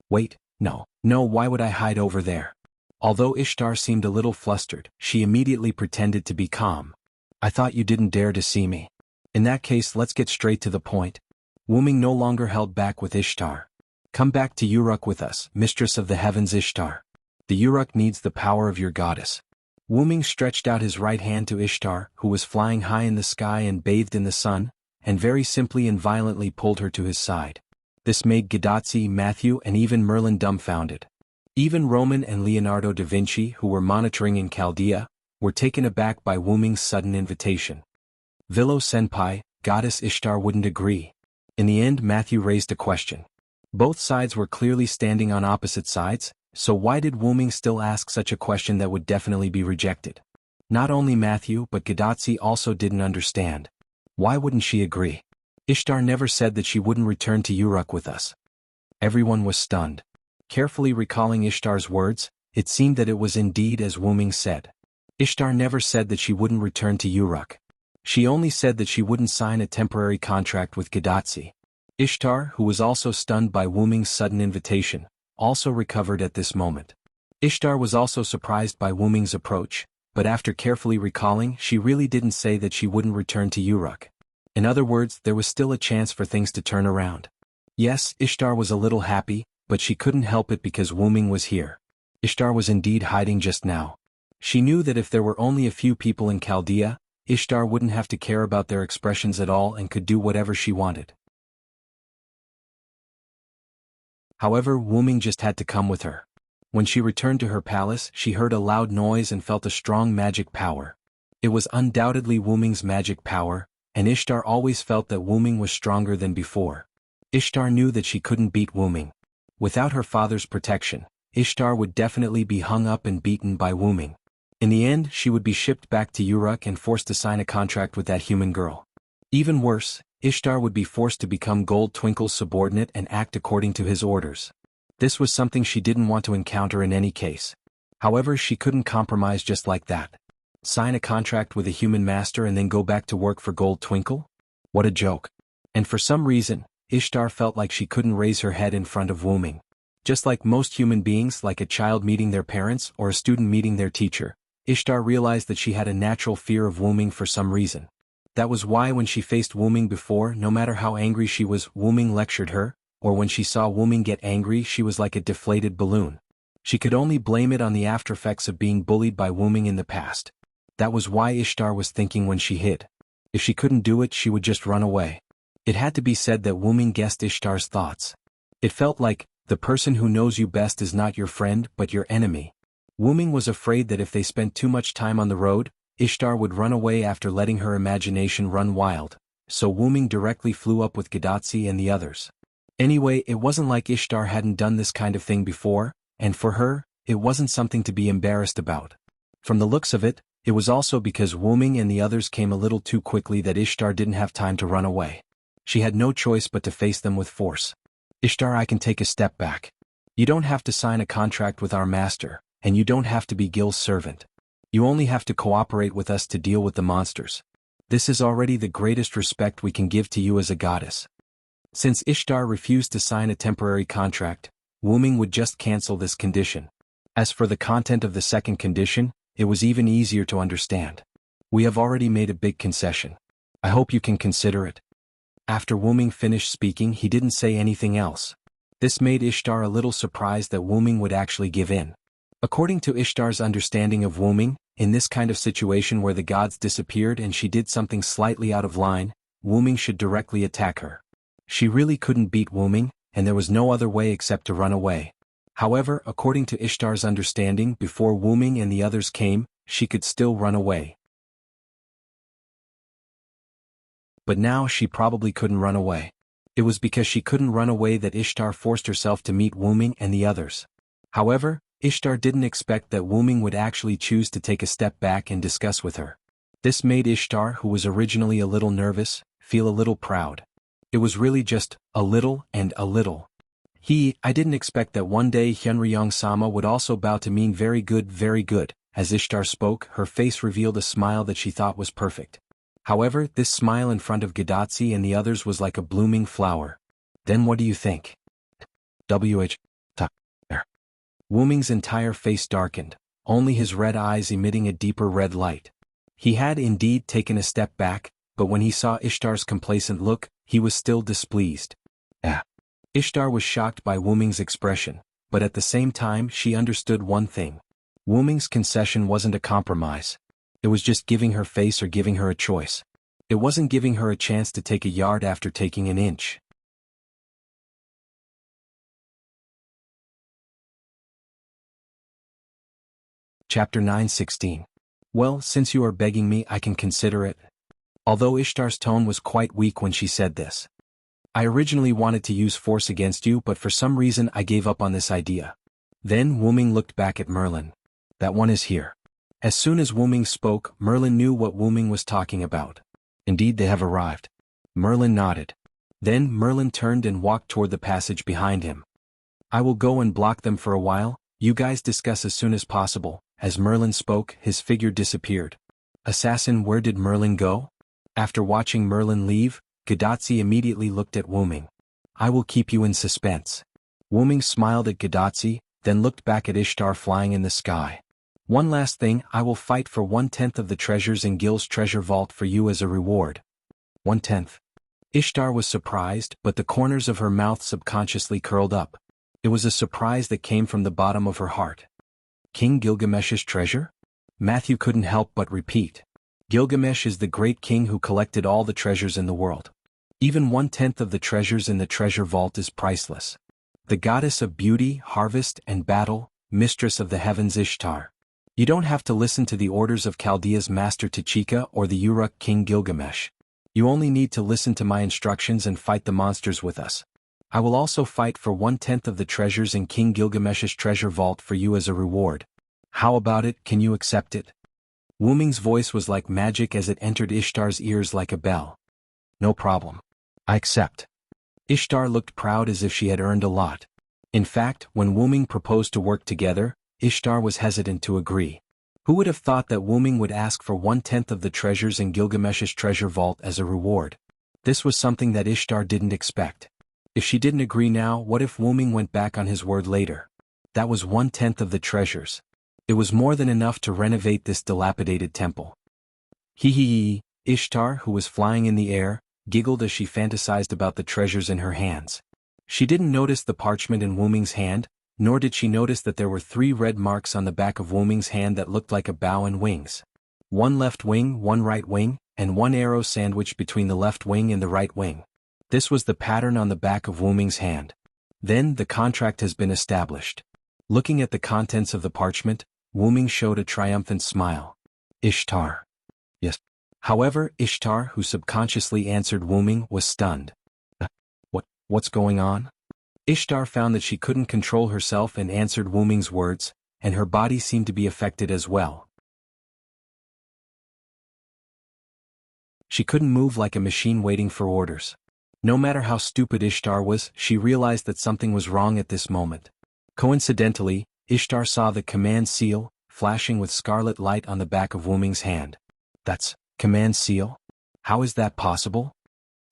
Wait, no, why would I hide over there? Although Ishtar seemed a little flustered, she immediately pretended to be calm. I thought you didn't dare to see me. In that case, let's get straight to the point. Wu Ming no longer held back with Ishtar. Come back to Uruk with us, mistress of the heavens Ishtar. The Uruk needs the power of your goddess. Wu Ming stretched out his right hand to Ishtar, who was flying high in the sky and bathed in the sun, and very simply and violently pulled her to his side. This made Gadotsi, Matthew, and even Merlin dumbfounded. Even Roman and Leonardo da Vinci, who were monitoring in Chaldea, were taken aback by Wu Ming's sudden invitation. Vilo Senpai, goddess Ishtar wouldn't agree. In the end, Matthew raised a question. Both sides were clearly standing on opposite sides, so why did Wu Ming still ask such a question that would definitely be rejected? Not only Matthew but Gadotsi also didn't understand. Why wouldn't she agree? Ishtar never said that she wouldn't return to Uruk with us. Everyone was stunned. Carefully recalling Ishtar's words, it seemed that it was indeed as Wu Ming said. Ishtar never said that she wouldn't return to Uruk. She only said that she wouldn't sign a temporary contract with Gadotsi. Ishtar, who was also stunned by Wu Ming's sudden invitation, also recovered at this moment. Ishtar was also surprised by Wu Ming's approach, but after carefully recalling, she really didn't say that she wouldn't return to Uruk. In other words, there was still a chance for things to turn around. Yes, Ishtar was a little happy, but she couldn't help it because Wu Ming was here. Ishtar was indeed hiding just now. She knew that if there were only a few people in Chaldea, Ishtar wouldn't have to care about their expressions at all and could do whatever she wanted. However, Wu Ming just had to come with her. When she returned to her palace, she heard a loud noise and felt a strong magic power. It was undoubtedly Wu Ming's magic power, and Ishtar always felt that Wu Ming was stronger than before. Ishtar knew that she couldn't beat Wu Ming. Without her father's protection, Ishtar would definitely be hung up and beaten by Wu Ming. In the end, she would be shipped back to Uruk and forced to sign a contract with that human girl. Even worse, Ishtar would be forced to become Gold Twinkle's subordinate and act according to his orders. This was something she didn't want to encounter in any case. However, she couldn't compromise just like that. Sign a contract with a human master and then go back to work for Gold Twinkle? What a joke. And for some reason, Ishtar felt like she couldn't raise her head in front of Wu Ming. Just like most human beings, like a child meeting their parents or a student meeting their teacher, Ishtar realized that she had a natural fear of Wu Ming for some reason. That was why when she faced Wuming before, no matter how angry she was, Wuming lectured her, or when she saw Wuming get angry she was like a deflated balloon. She could only blame it on the aftereffects of being bullied by Wuming in the past. That was why Ishtar was thinking when she hid. If she couldn't do it she would just run away. It had to be said that Wuming guessed Ishtar's thoughts. It felt like, the person who knows you best is not your friend but your enemy. Wuming was afraid that if they spent too much time on the road, Ishtar would run away after letting her imagination run wild, so Wuming directly flew up with Gadatsi and the others. Anyway, it wasn't like Ishtar hadn't done this kind of thing before, and for her, it wasn't something to be embarrassed about. From the looks of it, it was also because Wuming and the others came a little too quickly that Ishtar didn't have time to run away. She had no choice but to face them with force. Ishtar, I can take a step back. You don't have to sign a contract with our master, and you don't have to be Gil's servant. You only have to cooperate with us to deal with the monsters. This is already the greatest respect we can give to you as a goddess. Since Ishtar refused to sign a temporary contract, Wuming would just cancel this condition. As for the content of the second condition, it was even easier to understand. We have already made a big concession. I hope you can consider it. After Wuming finished speaking he didn't say anything else. This made Ishtar a little surprised that Wuming would actually give in. According to Ishtar's understanding of Wuming, in this kind of situation where the gods disappeared and she did something slightly out of line, Wuming should directly attack her. She really couldn't beat Wuming, and there was no other way except to run away. However, according to Ishtar's understanding, before Wuming and the others came, she could still run away. But now she probably couldn't run away. It was because she couldn't run away that Ishtar forced herself to meet Wuming and the others. However, Ishtar didn't expect that Wuming would actually choose to take a step back and discuss with her. This made Ishtar, who was originally a little nervous, feel a little proud. It was really just, a little and a little. I didn't expect that one day Hyunryong-sama would also bow to mean very good, very good. As Ishtar spoke, her face revealed a smile that she thought was perfect. However, this smile in front of Gadatsi and the others was like a blooming flower. Then what do you think? Wuming's entire face darkened, only his red eyes emitting a deeper red light. He had indeed taken a step back, but when he saw Ishtar's complacent look, he was still displeased. Ishtar was shocked by Wuming's expression, but at the same time she understood one thing. Wuming's concession wasn't a compromise. It was just giving her face or giving her a choice. It wasn't giving her a chance to take a yard after taking an inch. Chapter 9:16. Well, since you are begging me, I can consider it. Although Ishtar's tone was quite weak when she said this. I originally wanted to use force against you, but for some reason I gave up on this idea. Then Wuming looked back at Merlin. That one is here. As soon as Wuming spoke, Merlin knew what Wuming was talking about. Indeed, they have arrived. Merlin nodded. Then Merlin turned and walked toward the passage behind him. I will go and block them for a while, you guys discuss as soon as possible. As Merlin spoke, his figure disappeared. Assassin, where did Merlin go? After watching Merlin leave, Gadatsi immediately looked at Wuming. I will keep you in suspense. Wuming smiled at Gadatsi, then looked back at Ishtar flying in the sky. One last thing, I will fight for 1/10 of the treasures in Gil's treasure vault for you as a reward. 1/10. Ishtar was surprised, but the corners of her mouth subconsciously curled up. It was a surprise that came from the bottom of her heart. King Gilgamesh's treasure? Matthew couldn't help but repeat. Gilgamesh is the great king who collected all the treasures in the world. Even 1/10 of the treasures in the treasure vault is priceless. The goddess of beauty, harvest, and battle, mistress of the heavens Ishtar. You don't have to listen to the orders of Chaldea's master Tachika or the Uruk king Gilgamesh. You only need to listen to my instructions and fight the monsters with us. I will also fight for 1/10 of the treasures in King Gilgamesh's treasure vault for you as a reward. How about it, can you accept it? Wuming's voice was like magic as it entered Ishtar's ears like a bell. No problem. I accept. Ishtar looked proud as if she had earned a lot. In fact, when Wuming proposed to work together, Ishtar was hesitant to agree. Who would have thought that Wuming would ask for 1/10 of the treasures in Gilgamesh's treasure vault as a reward? This was something that Ishtar didn't expect. If she didn't agree now, what if Wuming went back on his word later? That was 1/10 of the treasures. It was more than enough to renovate this dilapidated temple. Ishtar, who was flying in the air, giggled as she fantasized about the treasures in her hands. She didn't notice the parchment in Wuming's hand, nor did she notice that there were 3 red marks on the back of Wuming's hand that looked like a bow and wings. 1 left wing, 1 right wing, and 1 arrow sandwiched between the left wing and the right wing. This was the pattern on the back of Wuming's hand. Then, the contract has been established. Looking at the contents of the parchment, Wuming showed a triumphant smile. Ishtar. Yes. However, Ishtar, who subconsciously answered Wuming, was stunned. What's going on? Ishtar found that she couldn't control herself and answered Wuming's words, and her body seemed to be affected as well. She couldn't move like a machine waiting for orders. No matter how stupid Ishtar was, she realized that something was wrong at this moment. Coincidentally, Ishtar saw the command seal, flashing with scarlet light on the back of Wuming's hand. That's command seal? How is that possible?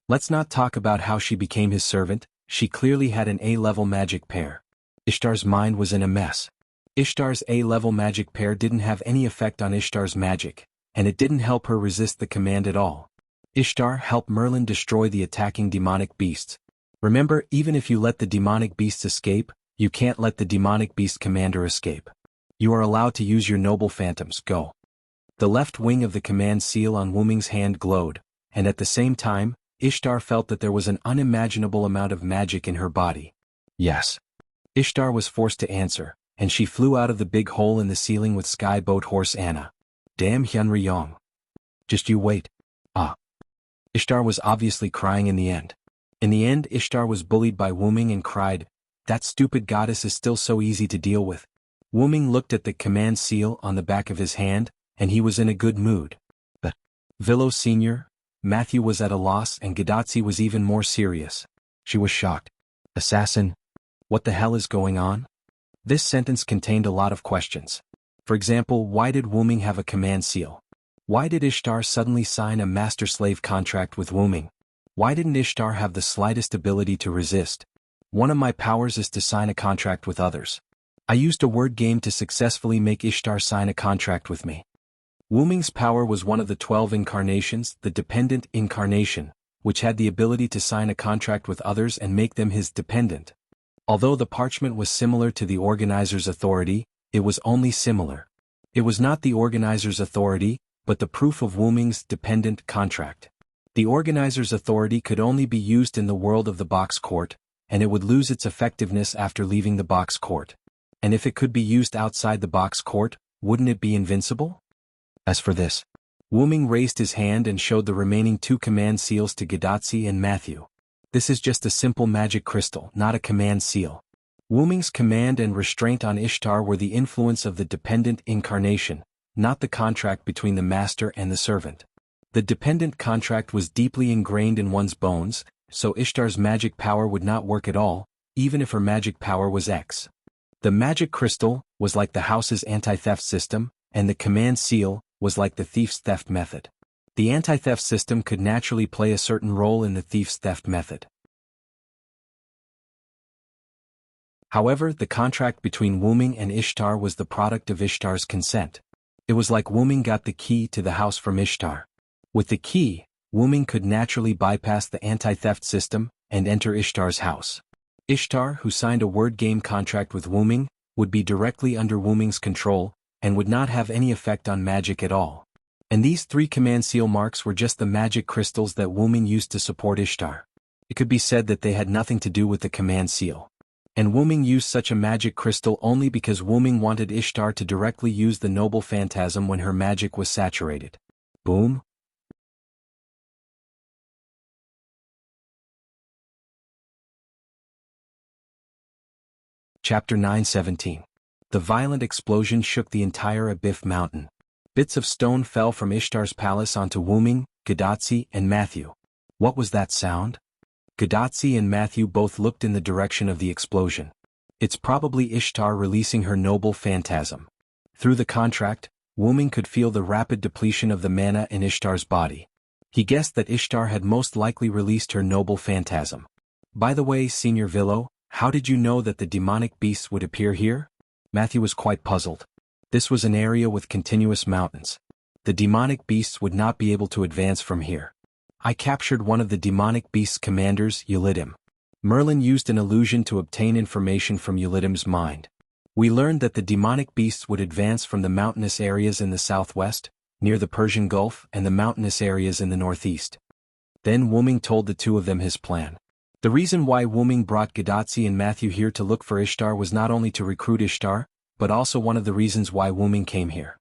Let's not talk about how she became his servant. She clearly had an A-level magic pair. Ishtar's mind was in a mess. Ishtar's A-level magic pair didn't have any effect on Ishtar's magic, and it didn't help her resist the command at all. Ishtar helped Merlin destroy the attacking demonic beasts. Remember, even if you let the demonic beasts escape, you can't let the demonic beast commander escape. You are allowed to use your noble phantoms. Go. The left wing of the command seal on Wuming's hand glowed, and at the same time, Ishtar felt that there was an unimaginable amount of magic in her body. Yes. Ishtar was forced to answer, and she flew out of the big hole in the ceiling with Sky Boat Horse Anna. Damn Hyunri Yong. Just you wait. Ishtar was obviously crying in the end. In the end, Ishtar was bullied by Wuming and cried, "That stupid goddess is still so easy to deal with." Wuming looked at the command seal on the back of his hand, and he was in a good mood. But Villo Sr., Matthew was at a loss and Gadotsi was even more serious. She was shocked. Assassin? What the hell is going on? This sentence contained a lot of questions. For example, why did Wuming have a command seal? Why did Ishtar suddenly sign a master-slave contract with Wuming? Why didn't Ishtar have the slightest ability to resist? One of my powers is to sign a contract with others. I used a word game to successfully make Ishtar sign a contract with me. Wuming's power was one of the 12 incarnations, the dependent incarnation, which had the ability to sign a contract with others and make them his dependent. Although the parchment was similar to the organizer's authority, it was only similar. It was not the organizer's authority, but the proof of Wuming's dependent contract. The organizer's authority could only be used in the world of the box court, and it would lose its effectiveness after leaving the box court. And if it could be used outside the box court, wouldn't it be invincible? As for this, Wuming raised his hand and showed the remaining 2 command seals to Gadotsi and Matthew. This is just a simple magic crystal, not a command seal. Wuming's command and restraint on Ishtar were the influence of the dependent incarnation, not the contract between the master and the servant. The dependent contract was deeply ingrained in one's bones, so Ishtar's magic power would not work at all, even if her magic power was X. The magic crystal was like the house's anti-theft system, and the command seal was like the thief's theft method. The anti-theft system could naturally play a certain role in the thief's theft method. However, the contract between Wuming and Ishtar was the product of Ishtar's consent. It was like Wuming got the key to the house from Ishtar. With the key, Wuming could naturally bypass the anti-theft system and enter Ishtar's house. Ishtar, who signed a word game contract with Wuming, would be directly under Wuming's control, and would not have any effect on magic at all. And these 3 command seal marks were just the magic crystals that Wuming used to support Ishtar. It could be said that they had nothing to do with the command seal. And Wuming used such a magic crystal only because Wuming wanted Ishtar to directly use the noble phantasm when her magic was saturated. Boom. Chapter 9:17. The violent explosion shook the entire Abif mountain. Bits of stone fell from Ishtar's palace onto Wuming, Gadotsi, and Matthew. What was that sound? Gadotsi and Matthew both looked in the direction of the explosion. It's probably Ishtar releasing her noble phantasm. Through the contract, Wuming could feel the rapid depletion of the mana in Ishtar's body. He guessed that Ishtar had most likely released her noble phantasm. By the way, Senior Villo, how did you know that the demonic beasts would appear here? Matthew was quite puzzled. This was an area with continuous mountains. the demonic beasts would not be able to advance from here. I captured one of the demonic beasts' commanders, Ulidim. Merlin used an illusion to obtain information from Ulidim's mind. We learned that the demonic beasts would advance from the mountainous areas in the southwest, near the Persian Gulf, and the mountainous areas in the northeast. Then Wuming told the two of them his plan. The reason why Wuming brought Gadotsi and Matthew here to look for Ishtar was not only to recruit Ishtar, but also one of the reasons why Wuming came here.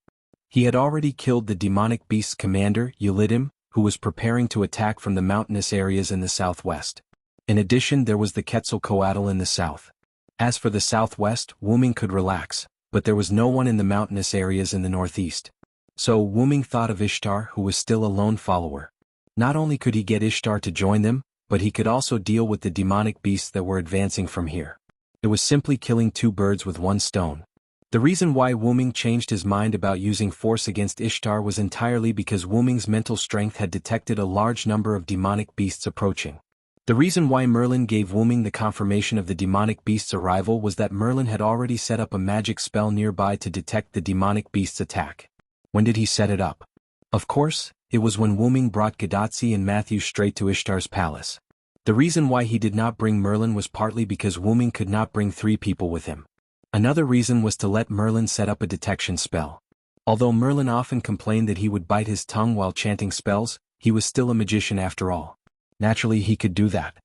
He had already killed the demonic beast's commander, Ulidim, who was preparing to attack from the mountainous areas in the southwest. In addition, there was the Quetzalcoatl in the south. As for the southwest, Wuming could relax, but there was no one in the mountainous areas in the northeast. So Wuming thought of Ishtar, who was still a lone follower. Not only could he get Ishtar to join them, but he could also deal with the demonic beasts that were advancing from here. It was simply killing two birds with one stone. The reason why Wuming changed his mind about using force against Ishtar was entirely because Wuming's mental strength had detected a large number of demonic beasts approaching. The reason why Merlin gave Wuming the confirmation of the demonic beast's arrival was that Merlin had already set up a magic spell nearby to detect the demonic beast's attack. When did he set it up? Of course, it was when Wuming brought Gadotsi and Matthew straight to Ishtar's palace. The reason why he did not bring Merlin was partly because Wuming could not bring 3 people with him. Another reason was to let Merlin set up a detection spell. Although Merlin often complained that he would bite his tongue while chanting spells, he was still a magician after all. Naturally, he could do that.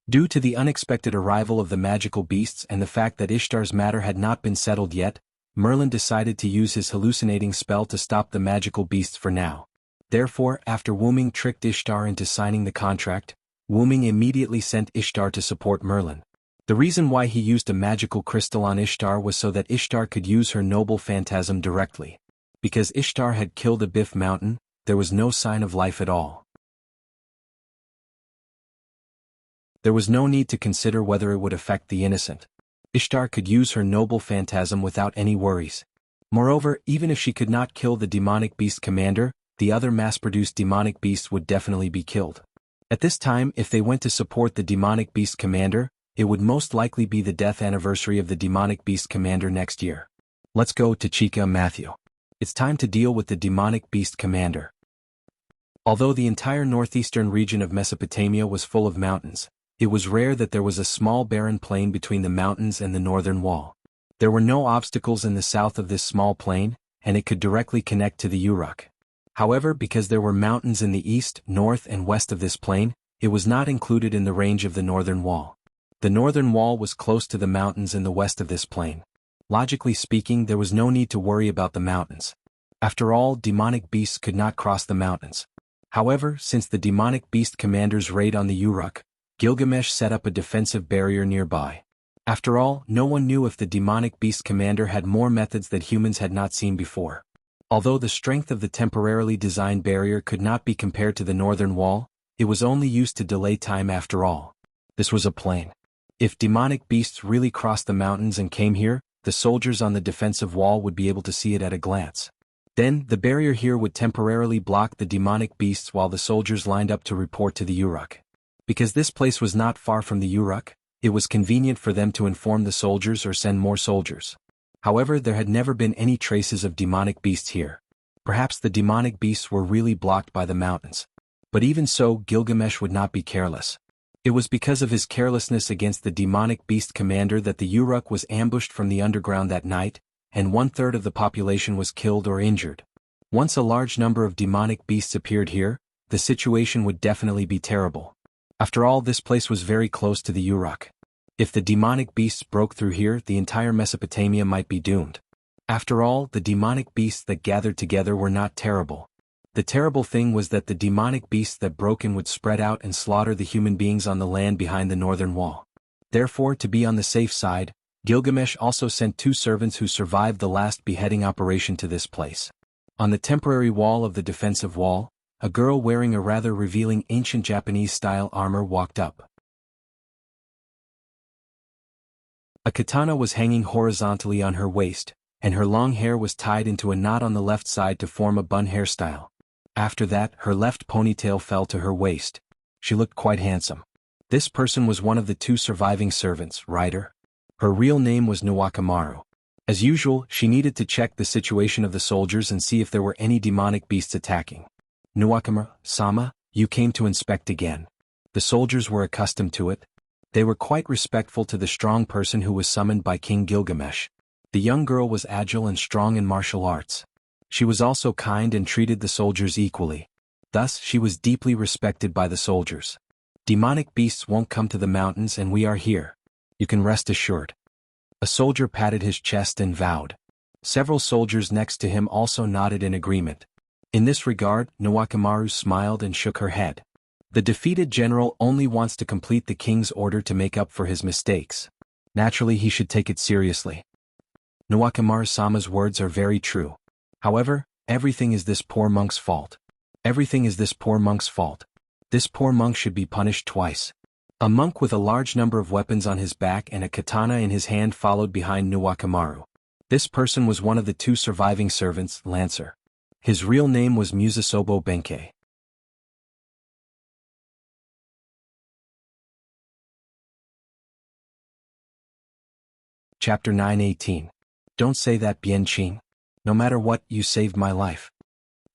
Due to the unexpected arrival of the magical beasts and the fact that Ishtar's matter had not been settled yet, Merlin decided to use his hallucinating spell to stop the magical beasts for now. Therefore, after Wuming tricked Ishtar into signing the contract, Wuming immediately sent Ishtar to support Merlin. The reason why he used a magical crystal on Ishtar was so that Ishtar could use her noble phantasm directly. Because Ishtar had killed a Biff mountain, there was no sign of life at all. There was no need to consider whether it would affect the innocent. Ishtar could use her noble phantasm without any worries. Moreover, even if she could not kill the demonic beast commander, the other mass-produced demonic beasts would definitely be killed. At this time, if they went to support the demonic beast commander, it would most likely be the death anniversary of the demonic beast commander next year. Let's go to Chica and Matthew. It's time to deal with the demonic beast commander. Although the entire northeastern region of Mesopotamia was full of mountains, it was rare that there was a small barren plain between the mountains and the northern wall. There were no obstacles in the south of this small plain, and it could directly connect to the Uruk. However, because there were mountains in the east, north, and west of this plain, it was not included in the range of the northern wall. The northern wall was close to the mountains in the west of this plain. Logically speaking, there was no need to worry about the mountains. After all, demonic beasts could not cross the mountains. However, since the demonic beast commander's raid on the Uruk, Gilgamesh set up a defensive barrier nearby. After all, no one knew if the demonic beast commander had more methods that humans had not seen before. Although the strength of the temporarily designed barrier could not be compared to the northern wall, it was only used to delay time after all. This was a plain. If demonic beasts really crossed the mountains and came here, the soldiers on the defensive wall would be able to see it at a glance. Then, the barrier here would temporarily block the demonic beasts while the soldiers lined up to report to the Uruk. Because this place was not far from the Uruk, it was convenient for them to inform the soldiers or send more soldiers. However, there had never been any traces of demonic beasts here. Perhaps the demonic beasts were really blocked by the mountains. But even so, Gilgamesh would not be careless. It was because of his carelessness against the demonic beast commander that the Uruk was ambushed from the underground that night, and 1/3 of the population was killed or injured. Once a large number of demonic beasts appeared here, the situation would definitely be terrible. After all, this place was very close to the Uruk. If the demonic beasts broke through here, the entire Mesopotamia might be doomed. After all, the demonic beasts that gathered together were not terrible. The terrible thing was that the demonic beasts that broke in would spread out and slaughter the human beings on the land behind the northern wall. Therefore, to be on the safe side, Gilgamesh also sent 2 servants who survived the last beheading operation to this place. On the temporary wall of the defensive wall, a girl wearing a rather revealing ancient Japanese-style armor walked up. A katana was hanging horizontally on her waist, and her long hair was tied into a knot on the left side to form a bun hairstyle. After that, her left ponytail fell to her waist. She looked quite handsome. This person was one of the 2 surviving servants, Ryder. Her real name was Nawakamaru. As usual, she needed to check the situation of the soldiers and see if there were any demonic beasts attacking. Nuwakamaru-sama, you came to inspect again. The soldiers were accustomed to it. They were quite respectful to the strong person who was summoned by King Gilgamesh. The young girl was agile and strong in martial arts. She was also kind and treated the soldiers equally. Thus, she was deeply respected by the soldiers. Demonic beasts won't come to the mountains and we are here. You can rest assured. A soldier patted his chest and vowed. Several soldiers next to him also nodded in agreement. In this regard, Nuwakamaru smiled and shook her head. The defeated general only wants to complete the king's order to make up for his mistakes. Naturally, he should take it seriously. Nuwakamaru-sama's words are very true. However, everything is this poor monk's fault. Everything is this poor monk's fault. This poor monk should be punished twice. A monk with a large number of weapons on his back and a katana in his hand followed behind Nuwakamaru. This person was one of the two surviving servants, Lancer. His real name was Musasobo Benkei. Chapter 9:18. Don't say that, Bianqing. No matter what, you saved my life.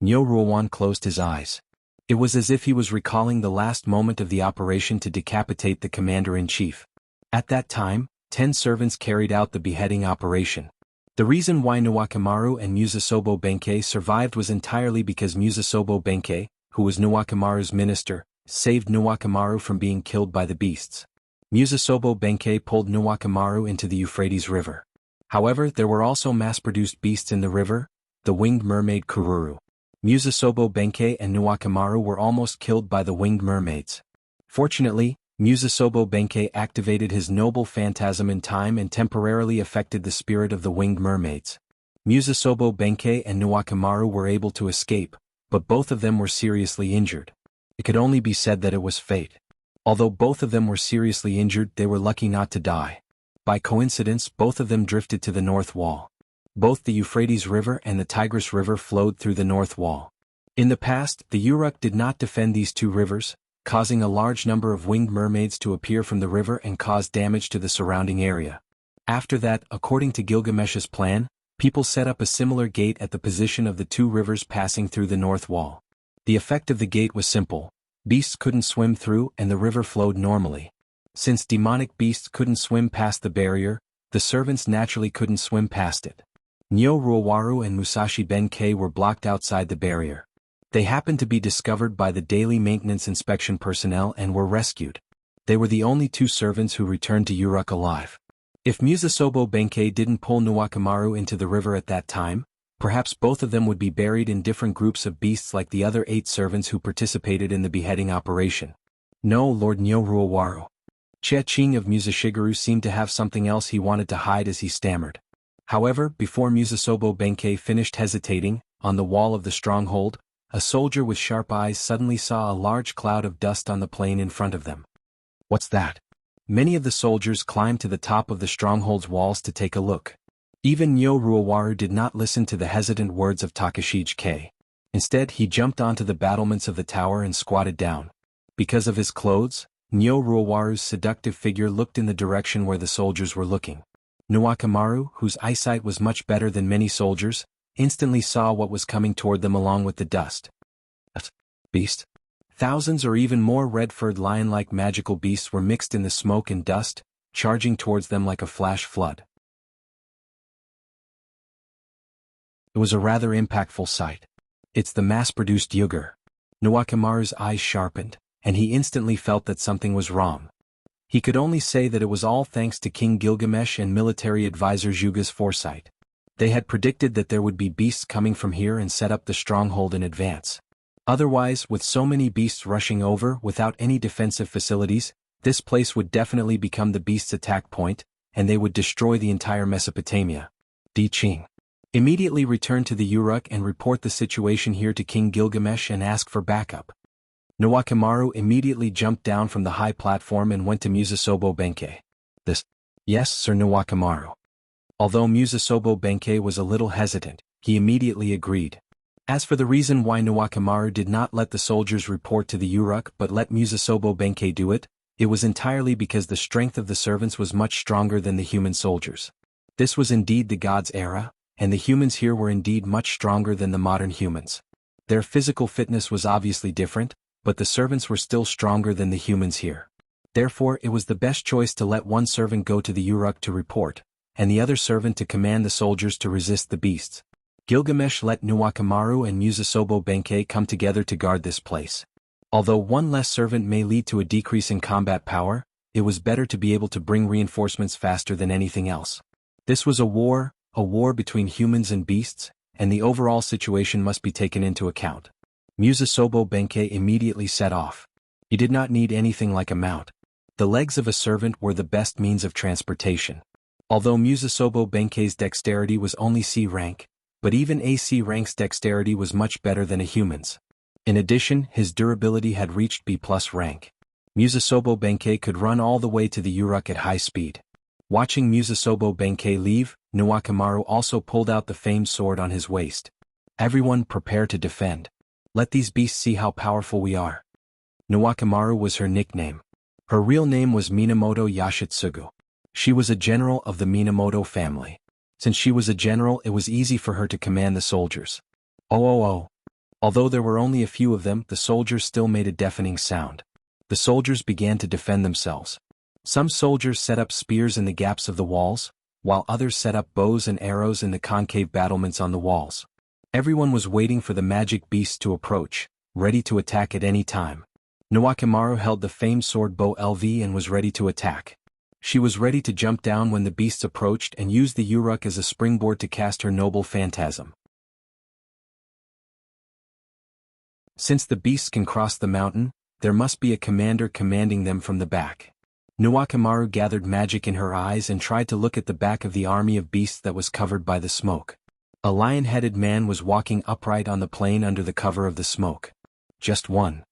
Nyo Ruowan closed his eyes. It was as if he was recalling the last moment of the operation to decapitate the commander-in-chief. At that time, 10 servants carried out the beheading operation. The reason why Nuwakamaru and Musasobo Benkei survived was entirely because Musasobo Benkei, who was Nuwakamaru's minister, saved Nuwakamaru from being killed by the beasts. Musasobo Benkei pulled Nuwakamaru into the Euphrates River. However, there were also mass-produced beasts in the river, the winged mermaid Kururu. Musasobo Benkei and Nuwakamaru were almost killed by the winged mermaids. Fortunately, Musasobo Benkei activated his noble phantasm in time and temporarily affected the spirit of the winged mermaids. Musasobo Benkei and Nuwakamaru were able to escape, but both of them were seriously injured. It could only be said that it was fate. Although both of them were seriously injured, they were lucky not to die. By coincidence, both of them drifted to the north wall. Both the Euphrates River and the Tigris River flowed through the north wall. In the past, the Uruk did not defend these two rivers, causing a large number of winged mermaids to appear from the river and cause damage to the surrounding area. After that, according to Gilgamesh's plan, people set up a similar gate at the position of the two rivers passing through the north wall. The effect of the gate was simple. Beasts couldn't swim through and the river flowed normally. Since demonic beasts couldn't swim past the barrier, the servants naturally couldn't swim past it. Nyo Ruowaru and Musashi Benkei were blocked outside the barrier. They happened to be discovered by the daily maintenance inspection personnel and were rescued. They were the only two servants who returned to Uruk alive. If Musasobo Benkei didn't pull Nuwakamaru into the river at that time, perhaps both of them would be buried in different groups of beasts like the other 8 servants who participated in the beheading operation. No, Lord Nyo Ruowaru. Chia-Ching of Musashigeru seemed to have something else he wanted to hide as he stammered. However, before Musasobo Benkei finished hesitating, on the wall of the stronghold, a soldier with sharp eyes suddenly saw a large cloud of dust on the plain in front of them. What's that? Many of the soldiers climbed to the top of the stronghold's walls to take a look. Even Nyo Ruowaru did not listen to the hesitant words of Takashige. Instead, he jumped onto the battlements of the tower and squatted down. Because of his clothes, Nyo Ruowaru's seductive figure looked in the direction where the soldiers were looking. Nuwakamaru, whose eyesight was much better than many soldiers, instantly saw what was coming toward them along with the dust. A beast? Thousands or even more red-furred lion-like magical beasts were mixed in the smoke and dust, charging towards them like a flash flood. It was a rather impactful sight. It's the mass-produced Yugur. Nuwakamaru's eyes sharpened, and he instantly felt that something was wrong. He could only say that it was all thanks to King Gilgamesh and military advisor Zhuge's foresight. They had predicted that there would be beasts coming from here and set up the stronghold in advance. Otherwise, with so many beasts rushing over without any defensive facilities, this place would definitely become the beasts' attack point, and they would destroy the entire Mesopotamia. Di Qing. Immediately return to the Uruk and report the situation here to King Gilgamesh and ask for backup. Nuwakamaru immediately jumped down from the high platform and went to Musasobo Benkei. Yes, Sir Nuwakamaru. Although Musasobo Benkei was a little hesitant, he immediately agreed. As for the reason why Nuwakamaru did not let the soldiers report to the Uruk but let Musasobo Benkei do it, it was entirely because the strength of the servants was much stronger than the human soldiers. This was indeed the gods' era, and the humans here were indeed much stronger than the modern humans. Their physical fitness was obviously different, but the servants were still stronger than the humans here. Therefore it was the best choice to let one servant go to the Uruk to report, and the other servant to command the soldiers to resist the beasts. Gilgamesh let Nuwakamaru and Musasobo Benkei come together to guard this place. Although one less servant may lead to a decrease in combat power, it was better to be able to bring reinforcements faster than anything else. This was a war between humans and beasts, and the overall situation must be taken into account. Musasobo Benkei immediately set off. He did not need anything like a mount. The legs of a servant were the best means of transportation. Although Musasobo Benkei's dexterity was only C rank, but even AC rank's dexterity was much better than a human's. In addition, his durability had reached B+ rank. Musasobo Benkei could run all the way to the Uruk at high speed. Watching Musasobo Benkei leave, Nuwakamaru also pulled out the famed sword on his waist. Everyone prepare to defend. Let these beasts see how powerful we are. Nuwakamaru was her nickname. Her real name was Minamoto Yashitsugu. She was a general of the Minamoto family. Since she was a general, it was easy for her to command the soldiers. Oh. Although there were only a few of them, the soldiers still made a deafening sound. The soldiers began to defend themselves. Some soldiers set up spears in the gaps of the walls, while others set up bows and arrows in the concave battlements on the walls. Everyone was waiting for the magic beasts to approach, ready to attack at any time. Nuwakamaru held the famed sword bow LV and was ready to attack. She was ready to jump down when the beasts approached and use the Uruk as a springboard to cast her noble phantasm. Since the beasts can cross the mountain, there must be a commander commanding them from the back. Nuwakamaru gathered magic in her eyes and tried to look at the back of the army of beasts that was covered by the smoke. A lion-headed man was walking upright on the plain under the cover of the smoke. Just one.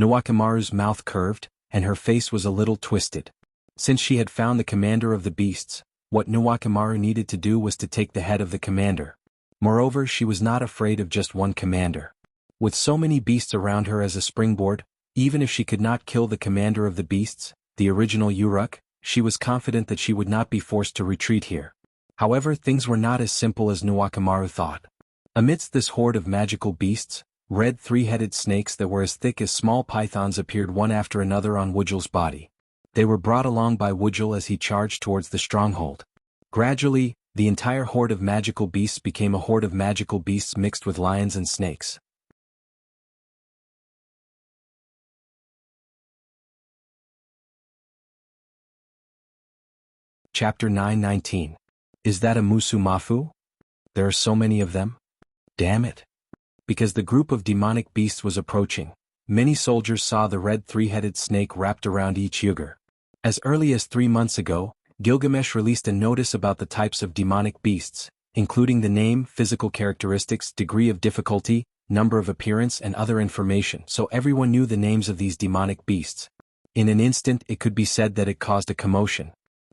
Nuwakamaru's mouth curved, and her face was a little twisted. Since she had found the commander of the beasts, what Nuwakamaru needed to do was to take the head of the commander. Moreover, she was not afraid of just one commander. With so many beasts around her as a springboard, even if she could not kill the commander of the beasts, the original Uruk, she was confident that she would not be forced to retreat here. However, things were not as simple as Nuwakamaru thought. Amidst this horde of magical beasts, red three-headed snakes that were as thick as small pythons appeared one after another on Wudjil's body. They were brought along by Wudjil as he charged towards the stronghold. Gradually, the entire horde of magical beasts became a horde of magical beasts mixed with lions and snakes. Chapter 9:19. Is that a Musumafu? There are so many of them? Damn it. Because the group of demonic beasts was approaching, many soldiers saw the red three-headed snake wrapped around each Yugur. As early as 3 months ago, Gilgamesh released a notice about the types of demonic beasts, including the name, physical characteristics, degree of difficulty, number of appearance and other information, so everyone knew the names of these demonic beasts. In an instant it could be said that it caused a commotion.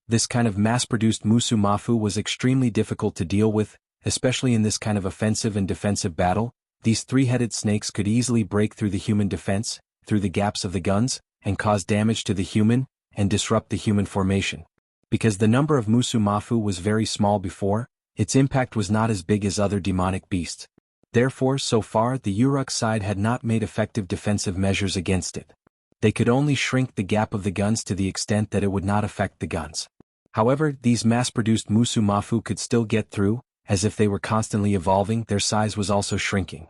This kind of mass-produced Musumafu was extremely difficult to deal with, especially in this kind of offensive and defensive battle. These three-headed snakes could easily break through the human defense, through the gaps of the guns, and cause damage to the human, and disrupt the human formation. Because the number of Musumafu was very small before, its impact was not as big as other demonic beasts. Therefore, so far the Uruk side had not made effective defensive measures against it. They could only shrink the gap of the guns to the extent that it would not affect the guns. However, these mass-produced Musumafu could still get through, as if they were constantly evolving, their size was also shrinking.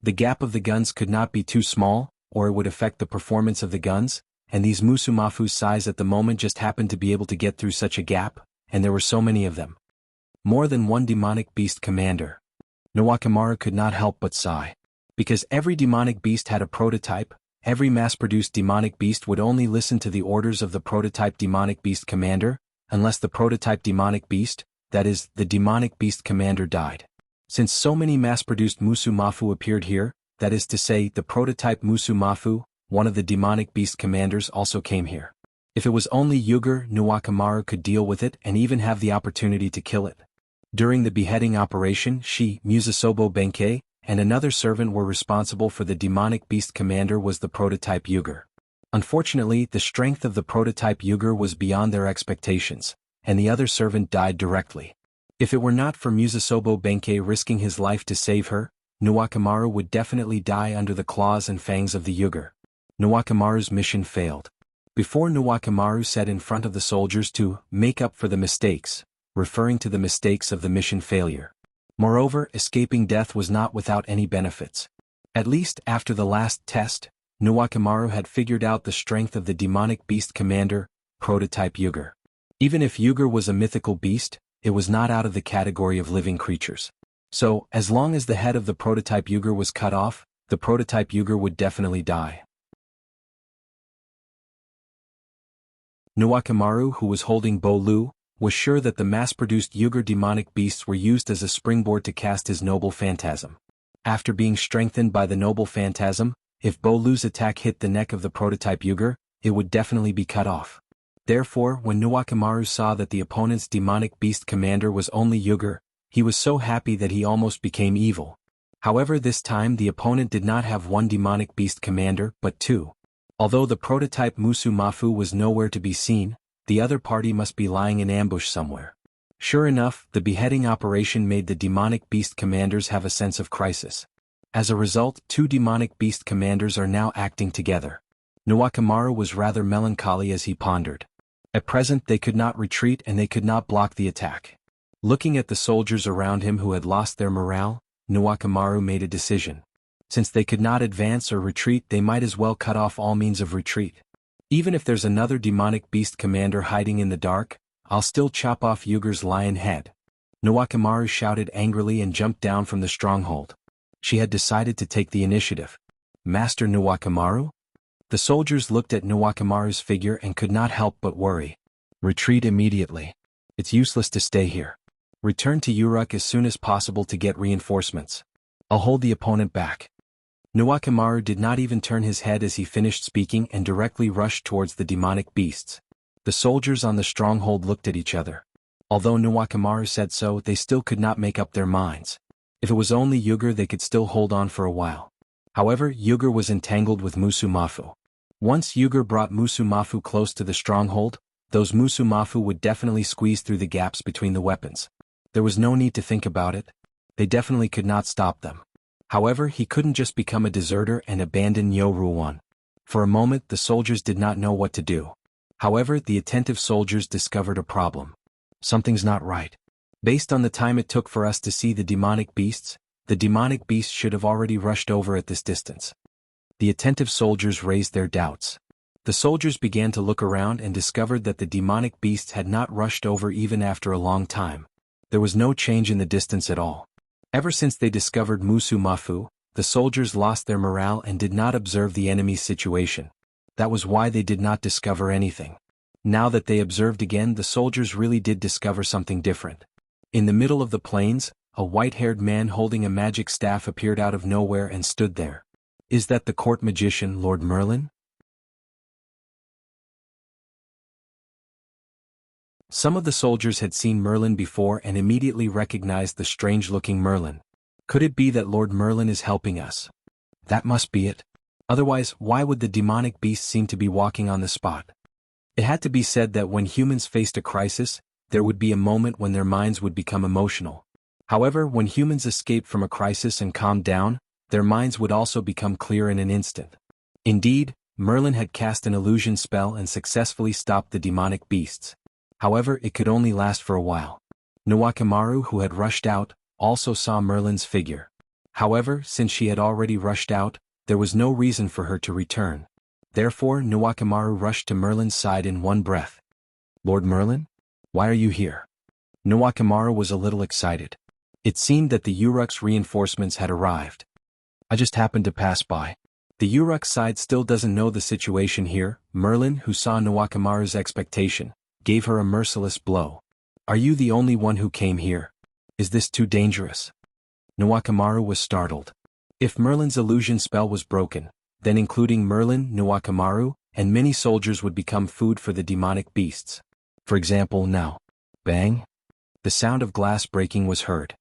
The gap of the guns could not be too small, or it would affect the performance of the guns, and these Musumafu's size at the moment just happened to be able to get through such a gap, and there were so many of them. More than one demonic beast commander. Nuwakamaru could not help but sigh. Because every demonic beast had a prototype, every mass-produced demonic beast would only listen to the orders of the prototype demonic beast commander, unless the prototype demonic beast, that is, the demonic beast commander died. Since so many mass-produced Musumafu appeared here, that is to say, the prototype Musumafu, one of the demonic beast commanders also came here. If it was only Yugur, Nuwakamaru could deal with it and even have the opportunity to kill it. During the beheading operation, she, Musasobo Benkei, and another servant were responsible for the demonic beast commander was the prototype Yugur. Unfortunately, the strength of the prototype Yugur was beyond their expectations, and the other servant died directly. If it were not for Musasobo Benkei risking his life to save her, Nuwakamaru would definitely die under the claws and fangs of the Yugur. Nuwakamaru's mission failed. Before Nuwakamaru said in front of the soldiers to make up for the mistakes, referring to the mistakes of the mission failure. Moreover, escaping death was not without any benefits. At least after the last test, Nuwakamaru had figured out the strength of the demonic beast commander, prototype Yugur. Even if Yugur was a mythical beast, it was not out of the category of living creatures. So, as long as the head of the prototype Yugur was cut off, the prototype Yugur would definitely die. Nuwakamaru, who was holding Bo Lu, was sure that the mass-produced Yugur demonic beasts were used as a springboard to cast his noble phantasm. After being strengthened by the noble phantasm, if Bo Lu's attack hit the neck of the prototype Yugur, it would definitely be cut off. Therefore, when Nuwakamaru saw that the opponent's demonic beast commander was only Yugur, he was so happy that he almost became evil. However, this time the opponent did not have one demonic beast commander, but two. Although the prototype Musumafu was nowhere to be seen, the other party must be lying in ambush somewhere. Sure enough, the beheading operation made the demonic beast commanders have a sense of crisis. As a result, two demonic beast commanders are now acting together. Nuwakamaru was rather melancholy as he pondered. At present they could not retreat and they could not block the attack. Looking at the soldiers around him who had lost their morale, Nuwakamaru made a decision. Since they could not advance or retreat, they might as well cut off all means of retreat. Even if there's another demonic beast commander hiding in the dark, I'll still chop off Yugur's lion head. Nuwakamaru shouted angrily and jumped down from the stronghold. She had decided to take the initiative. Master Nuwakamaru? The soldiers looked at Nuwakamaru's figure and could not help but worry. Retreat immediately. It's useless to stay here. Return to Uruk as soon as possible to get reinforcements. I'll hold the opponent back. Nuwakamaru did not even turn his head as he finished speaking and directly rushed towards the demonic beasts. The soldiers on the stronghold looked at each other. Although Nuwakamaru said so, they still could not make up their minds. If it was only Yugur, they could still hold on for a while. However, Yugur was entangled with Musumafu. Once Yugur brought Musumafu close to the stronghold, those Musumafu would definitely squeeze through the gaps between the weapons. There was no need to think about it. They definitely could not stop them. However, he couldn't just become a deserter and abandon Yoruwan. For a moment, the soldiers did not know what to do. However, the attentive soldiers discovered a problem. Something's not right. Based on the time it took for us to see the demonic beasts should have already rushed over at this distance. The attentive soldiers raised their doubts. The soldiers began to look around and discovered that the demonic beasts had not rushed over even after a long time. There was no change in the distance at all. Ever since they discovered Musumafu, the soldiers lost their morale and did not observe the enemy's situation. That was why they did not discover anything. Now that they observed again, the soldiers really did discover something different. In the middle of the plains, a white-haired man holding a magic staff appeared out of nowhere and stood there. Is that the court magician, Lord Merlin? Some of the soldiers had seen Merlin before and immediately recognized the strange-looking Merlin. Could it be that Lord Merlin is helping us? That must be it. Otherwise, why would the demonic beast seem to be walking on the spot? It had to be said that when humans faced a crisis, there would be a moment when their minds would become emotional. However, when humans escaped from a crisis and calmed down, their minds would also become clear in an instant. Indeed, Merlin had cast an illusion spell and successfully stopped the demonic beasts. However, it could only last for a while. Nuwakamaru, who had rushed out, also saw Merlin's figure. However, since she had already rushed out, there was no reason for her to return. Therefore, Nuwakamaru rushed to Merlin's side in one breath. Lord Merlin? Why are you here? Nuwakamaru was a little excited. It seemed that the Uruk's reinforcements had arrived. I just happened to pass by. The Uruk side still doesn't know the situation here. Merlin, who saw Nuwakamaru's expectation, gave her a merciless blow. Are you the only one who came here? Is this too dangerous? Nuwakamaru was startled. If Merlin's illusion spell was broken, then including Merlin, Nuwakamaru, and many soldiers would become food for the demonic beasts. For example, now. Bang! The sound of glass breaking was heard.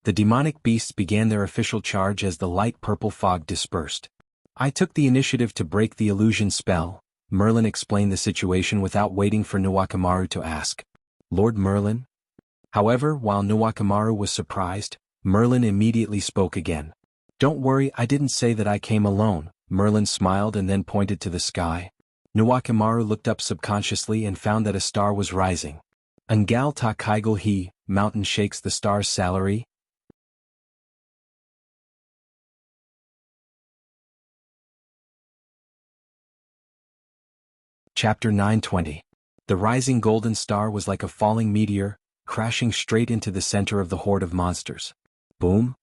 The demonic beasts began their official charge as the light purple fog dispersed. I took the initiative to break the illusion spell. Merlin explained the situation without waiting for Nuwakamaru to ask. Lord Merlin? However, while Nuwakamaru was surprised, Merlin immediately spoke again. "Don't worry, I didn't say that I came alone." Merlin smiled and then pointed to the sky. Nuwakamaru looked up subconsciously and found that a star was rising. Ungal ta kaigal he, mountain shakes the star's salary. Chapter 920. The rising golden star was like a falling meteor, crashing straight into the center of the horde of monsters. Boom!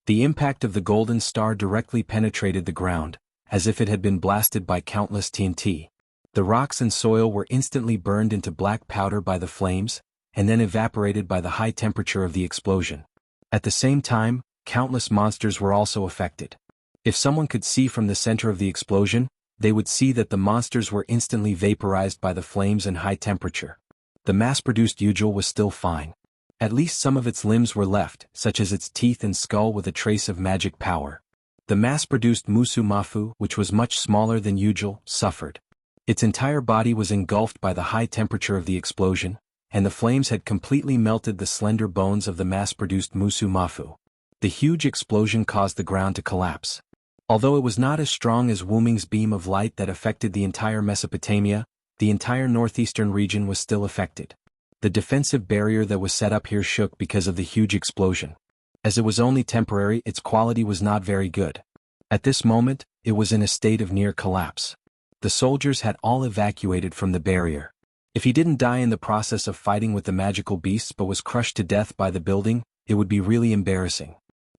The impact of the golden star directly penetrated the ground, as if it had been blasted by countless TNT. The rocks and soil were instantly burned into black powder by the flames, and then evaporated by the high temperature of the explosion. At the same time, countless monsters were also affected. If someone could see from the center of the explosion, they would see that the monsters were instantly vaporized by the flames and high temperature. The mass-produced Yujul was still fine. At least some of its limbs were left, such as its teeth and skull with a trace of magic power. The mass-produced Musu Mafu, which was much smaller than Yujul, suffered. Its entire body was engulfed by the high temperature of the explosion, and the flames had completely melted the slender bones of the mass-produced Musu Mafu. The huge explosion caused the ground to collapse. Although it was not as strong as Wu Ming's beam of light that affected the entire Mesopotamia, the entire northeastern region was still affected. The defensive barrier that was set up here shook because of the huge explosion. As it was only temporary, its quality was not very good. At this moment, it was in a state of near collapse. The soldiers had all evacuated from the barrier. If he didn't die in the process of fighting with the magical beasts but was crushed to death by the building, it would be really embarrassing.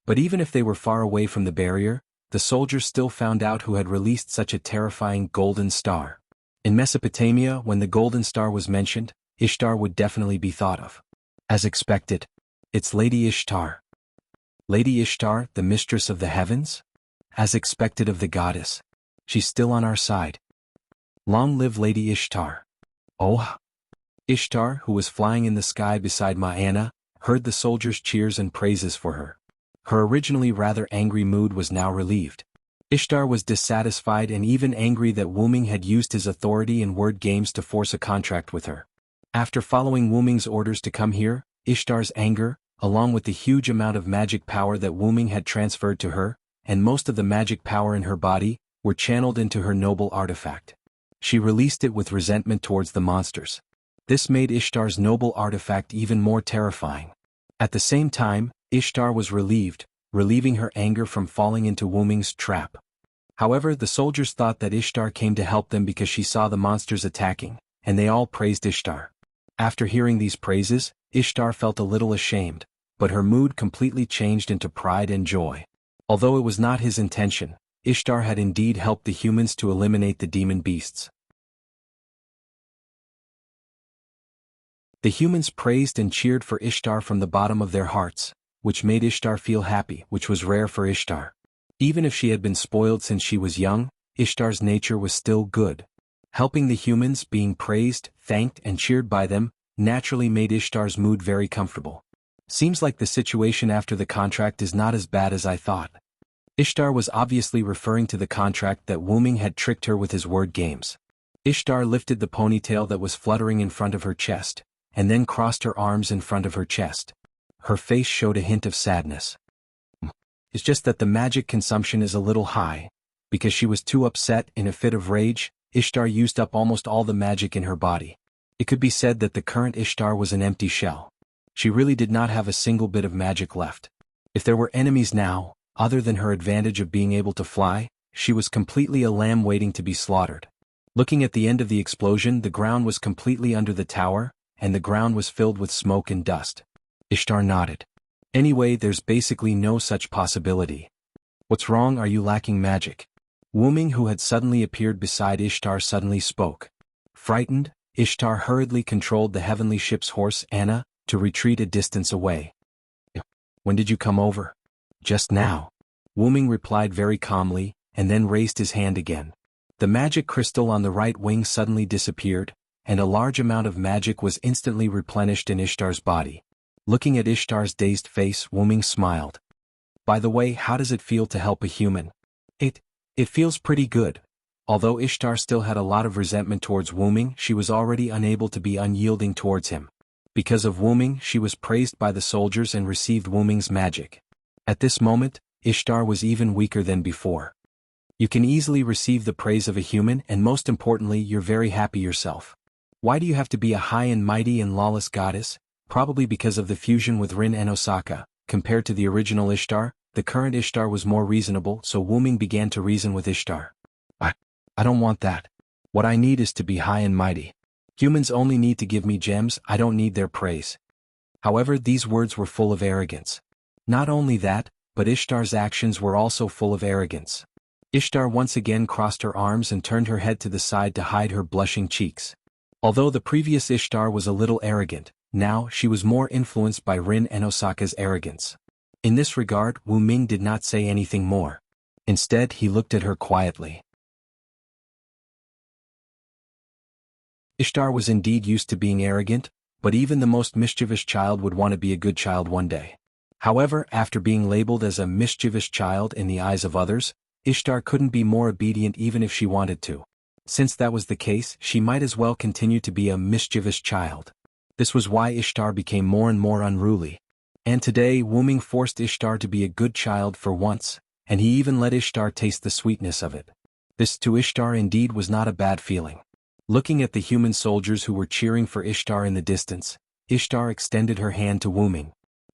But even if they were far away from the barrier, the soldiers still found out who had released such a terrifying golden star. In Mesopotamia, when the golden star was mentioned, Ishtar would definitely be thought of. As expected, it's Lady Ishtar. Lady Ishtar, the mistress of the heavens? As expected of the goddess. She's still on our side. Long live Lady Ishtar. Oh! Ishtar, who was flying in the sky beside Ma'ana, heard the soldiers' cheers and praises for her. Her originally rather angry mood was now relieved. Ishtar was dissatisfied and even angry that Wu Ming had used his authority in word games to force a contract with her. After following Wu Ming's orders to come here, Ishtar's anger, along with the huge amount of magic power that Wu Ming had transferred to her, and most of the magic power in her body, were channeled into her noble artifact. She released it with resentment towards the monsters. This made Ishtar's noble artifact even more terrifying. At the same time, Ishtar was relieving her anger from falling into Wu Ming's trap. However, the soldiers thought that Ishtar came to help them because she saw the monsters attacking, and they all praised Ishtar. After hearing these praises, Ishtar felt a little ashamed, but her mood completely changed into pride and joy. Although it was not his intention, Ishtar had indeed helped the humans to eliminate the demon beasts. The humans praised and cheered for Ishtar from the bottom of their hearts, which made Ishtar feel happy, which was rare for Ishtar. Even if she had been spoiled since she was young, Ishtar's nature was still good. Helping the humans, being praised, thanked, and cheered by them, naturally made Ishtar's mood very comfortable. Seems like the situation after the contract is not as bad as I thought. Ishtar was obviously referring to the contract that Wu Ming had tricked her with his word games. Ishtar lifted the ponytail that was fluttering in front of her chest, and then crossed her arms in front of her chest. Her face showed a hint of sadness. It's just that the magic consumption is a little high. Because she was too upset, in a fit of rage, Ishtar used up almost all the magic in her body. It could be said that the current Ishtar was an empty shell. She really did not have a single bit of magic left. If there were enemies now, other than her advantage of being able to fly, she was completely a lamb waiting to be slaughtered. Looking at the end of the explosion, the ground was completely under the tower, and the ground was filled with smoke and dust. Ishtar nodded. Anyway, there's basically no such possibility. What's wrong? Are you lacking magic? Wu Ming, who had suddenly appeared beside Ishtar, suddenly spoke. Frightened, Ishtar hurriedly controlled the heavenly ship's horse, Anna, to retreat a distance away. When did you come over? Just now. Wu Ming replied very calmly, and then raised his hand again. The magic crystal on the right wing suddenly disappeared, and a large amount of magic was instantly replenished in Ishtar's body. Looking at Ishtar's dazed face, Wu Ming smiled. By the way, how does it feel to help a human? It feels pretty good. Although Ishtar still had a lot of resentment towards Wu Ming, she was already unable to be unyielding towards him. Because of Wu-ming, she was praised by the soldiers and received Wu-ming's magic. At this moment, Ishtar was even weaker than before. You can easily receive the praise of a human, and most importantly, you're very happy yourself. Why do you have to be a high and mighty and lawless goddess? Probably because of the fusion with Rin and Osaka. Compared to the original Ishtar, the current Ishtar was more reasonable, so Wu-ming began to reason with Ishtar. I don't want that. What I need is to be high and mighty. Humans only need to give me gems, I don't need their praise. However, these words were full of arrogance. Not only that, but Ishtar's actions were also full of arrogance. Ishtar once again crossed her arms and turned her head to the side to hide her blushing cheeks. Although the previous Ishtar was a little arrogant, now she was more influenced by Rin and Osaka's arrogance. In this regard, Wu-ming did not say anything more. Instead, he looked at her quietly. Ishtar was indeed used to being arrogant, but even the most mischievous child would want to be a good child one day. However, after being labeled as a mischievous child in the eyes of others, Ishtar couldn't be more obedient even if she wanted to. Since that was the case, she might as well continue to be a mischievous child. This was why Ishtar became more and more unruly. And today, Wu-ming forced Ishtar to be a good child for once, and he even let Ishtar taste the sweetness of it. This to Ishtar indeed was not a bad feeling. Looking at the human soldiers who were cheering for Ishtar in the distance, Ishtar extended her hand to Wu-ming.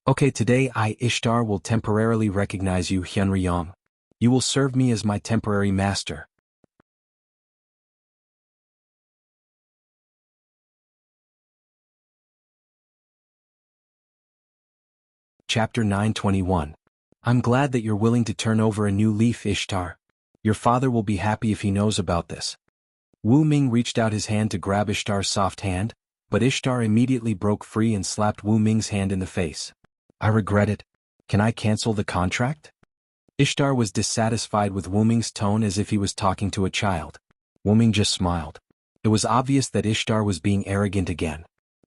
Okay, today I, Ishtar, will temporarily recognize you, Hyunryong. You will serve me as my temporary master. Chapter 921. I'm glad that you're willing to turn over a new leaf, Ishtar. Your father will be happy if he knows about this. Wu-ming reached out his hand to grab Ishtar's soft hand, but Ishtar immediately broke free and slapped Wu-ming's hand in the face. I regret it. Can I cancel the contract? Ishtar was dissatisfied with Wu-ming's tone as if he was talking to a child. Wu-ming just smiled. It was obvious that Ishtar was being arrogant again.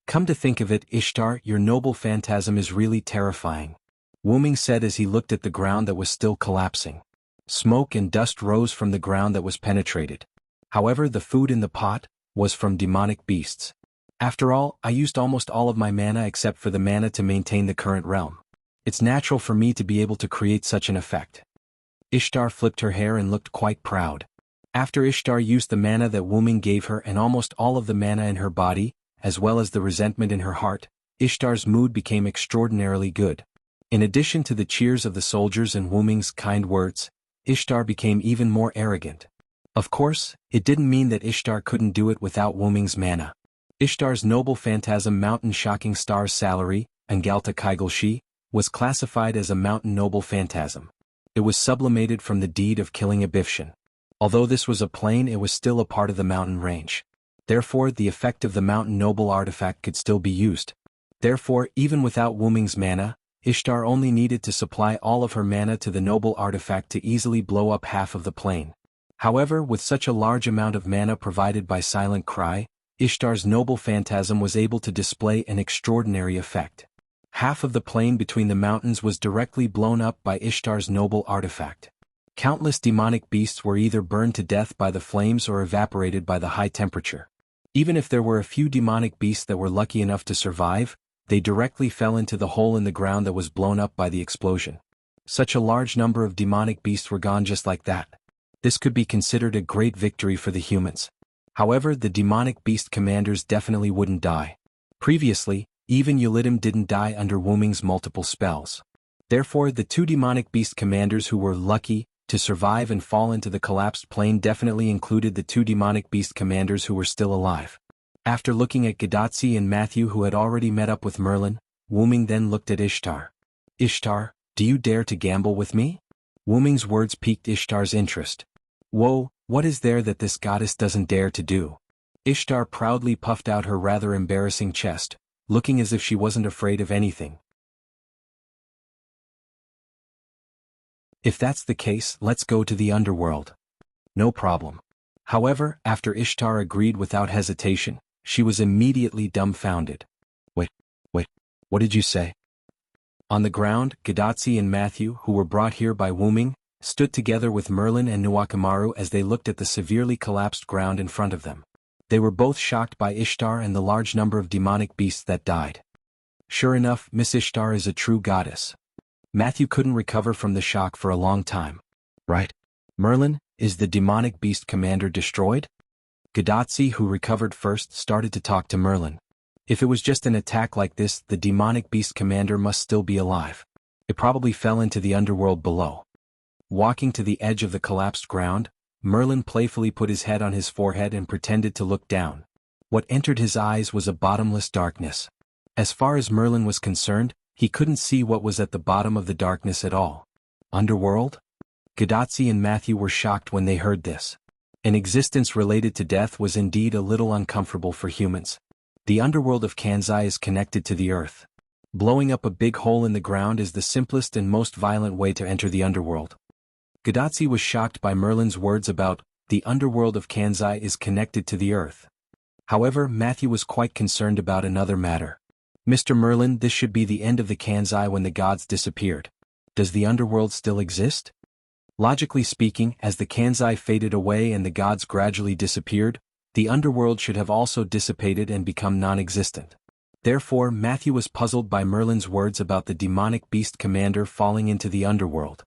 Come to think of it, Ishtar, your noble phantasm is really terrifying. Wu-ming said as he looked at the ground that was still collapsing. Smoke and dust rose from the ground that was penetrated. However, the food in the pot was from demonic beasts. After all, I used almost all of my mana except for the mana to maintain the current realm. It's natural for me to be able to create such an effect. Ishtar flipped her hair and looked quite proud. After Ishtar used the mana that Wu-ming gave her and almost all of the mana in her body, as well as the resentment in her heart, Ishtar's mood became extraordinarily good. In addition to the cheers of the soldiers and Wu-ming's kind words, Ishtar became even more arrogant. Of course, it didn't mean that Ishtar couldn't do it without Wu-ming's mana. Ishtar's noble phantasm Mountain Shocking Star's salary, Angalta Kaigelshi, was classified as a mountain noble phantasm. It was sublimated from the deed of killing Abifshan. Although this was a plain, it was still a part of the mountain range. Therefore, the effect of the mountain noble artifact could still be used. Therefore, even without Wu-ming's mana, Ishtar only needed to supply all of her mana to the noble artifact to easily blow up half of the plain. However, with such a large amount of mana provided by Silent Cry, Ishtar's noble phantasm was able to display an extraordinary effect. Half of the plain between the mountains was directly blown up by Ishtar's noble artifact. Countless demonic beasts were either burned to death by the flames or evaporated by the high temperature. Even if there were a few demonic beasts that were lucky enough to survive, they directly fell into the hole in the ground that was blown up by the explosion. Such a large number of demonic beasts were gone just like that. This could be considered a great victory for the humans. However, the demonic beast commanders definitely wouldn't die. Previously, even Yulidim didn't die under Wu-ming's multiple spells. Therefore, the two demonic beast commanders who were lucky to survive and fall into the collapsed plain definitely included the two demonic beast commanders who were still alive. After looking at Gadatsi and Matthew who had already met up with Merlin, Wu-ming then looked at Ishtar. Ishtar, do you dare to gamble with me? Wu-ming's words piqued Ishtar's interest. Whoa, what is there that this goddess doesn't dare to do? Ishtar proudly puffed out her rather embarrassing chest, looking as if she wasn't afraid of anything. If that's the case, let's go to the underworld. No problem. However, after Ishtar agreed without hesitation, she was immediately dumbfounded. Wait, what did you say? On the ground, Gadatsi and Matthew, who were brought here by Wu-ming, stood together with Merlin and Nuwakamaru as they looked at the severely collapsed ground in front of them. They were both shocked by Ishtar and the large number of demonic beasts that died. Sure enough, Miss Ishtar is a true goddess. Matthew couldn't recover from the shock for a long time. Right? Merlin, is the demonic beast commander destroyed? Gadotsi, who recovered first, started to talk to Merlin. If it was just an attack like this, the demonic beast commander must still be alive. It probably fell into the underworld below. Walking to the edge of the collapsed ground, Merlin playfully put his head on his forehead and pretended to look down. What entered his eyes was a bottomless darkness. As far as Merlin was concerned, he couldn't see what was at the bottom of the darkness at all. Underworld? Gadotsi and Matthew were shocked when they heard this. An existence related to death was indeed a little uncomfortable for humans. The underworld of Kanzai is connected to the earth. Blowing up a big hole in the ground is the simplest and most violent way to enter the underworld. Gadotsi was shocked by Merlin's words about, the underworld of Kanzai is connected to the earth. However, Matthew was quite concerned about another matter. Mr. Merlin, this should be the end of the Kanzai when the gods disappeared. Does the underworld still exist? Logically speaking, as the Kanzai faded away and the gods gradually disappeared, the underworld should have also dissipated and become non-existent. Therefore, Matthew was puzzled by Merlin's words about the demonic beast commander falling into the underworld.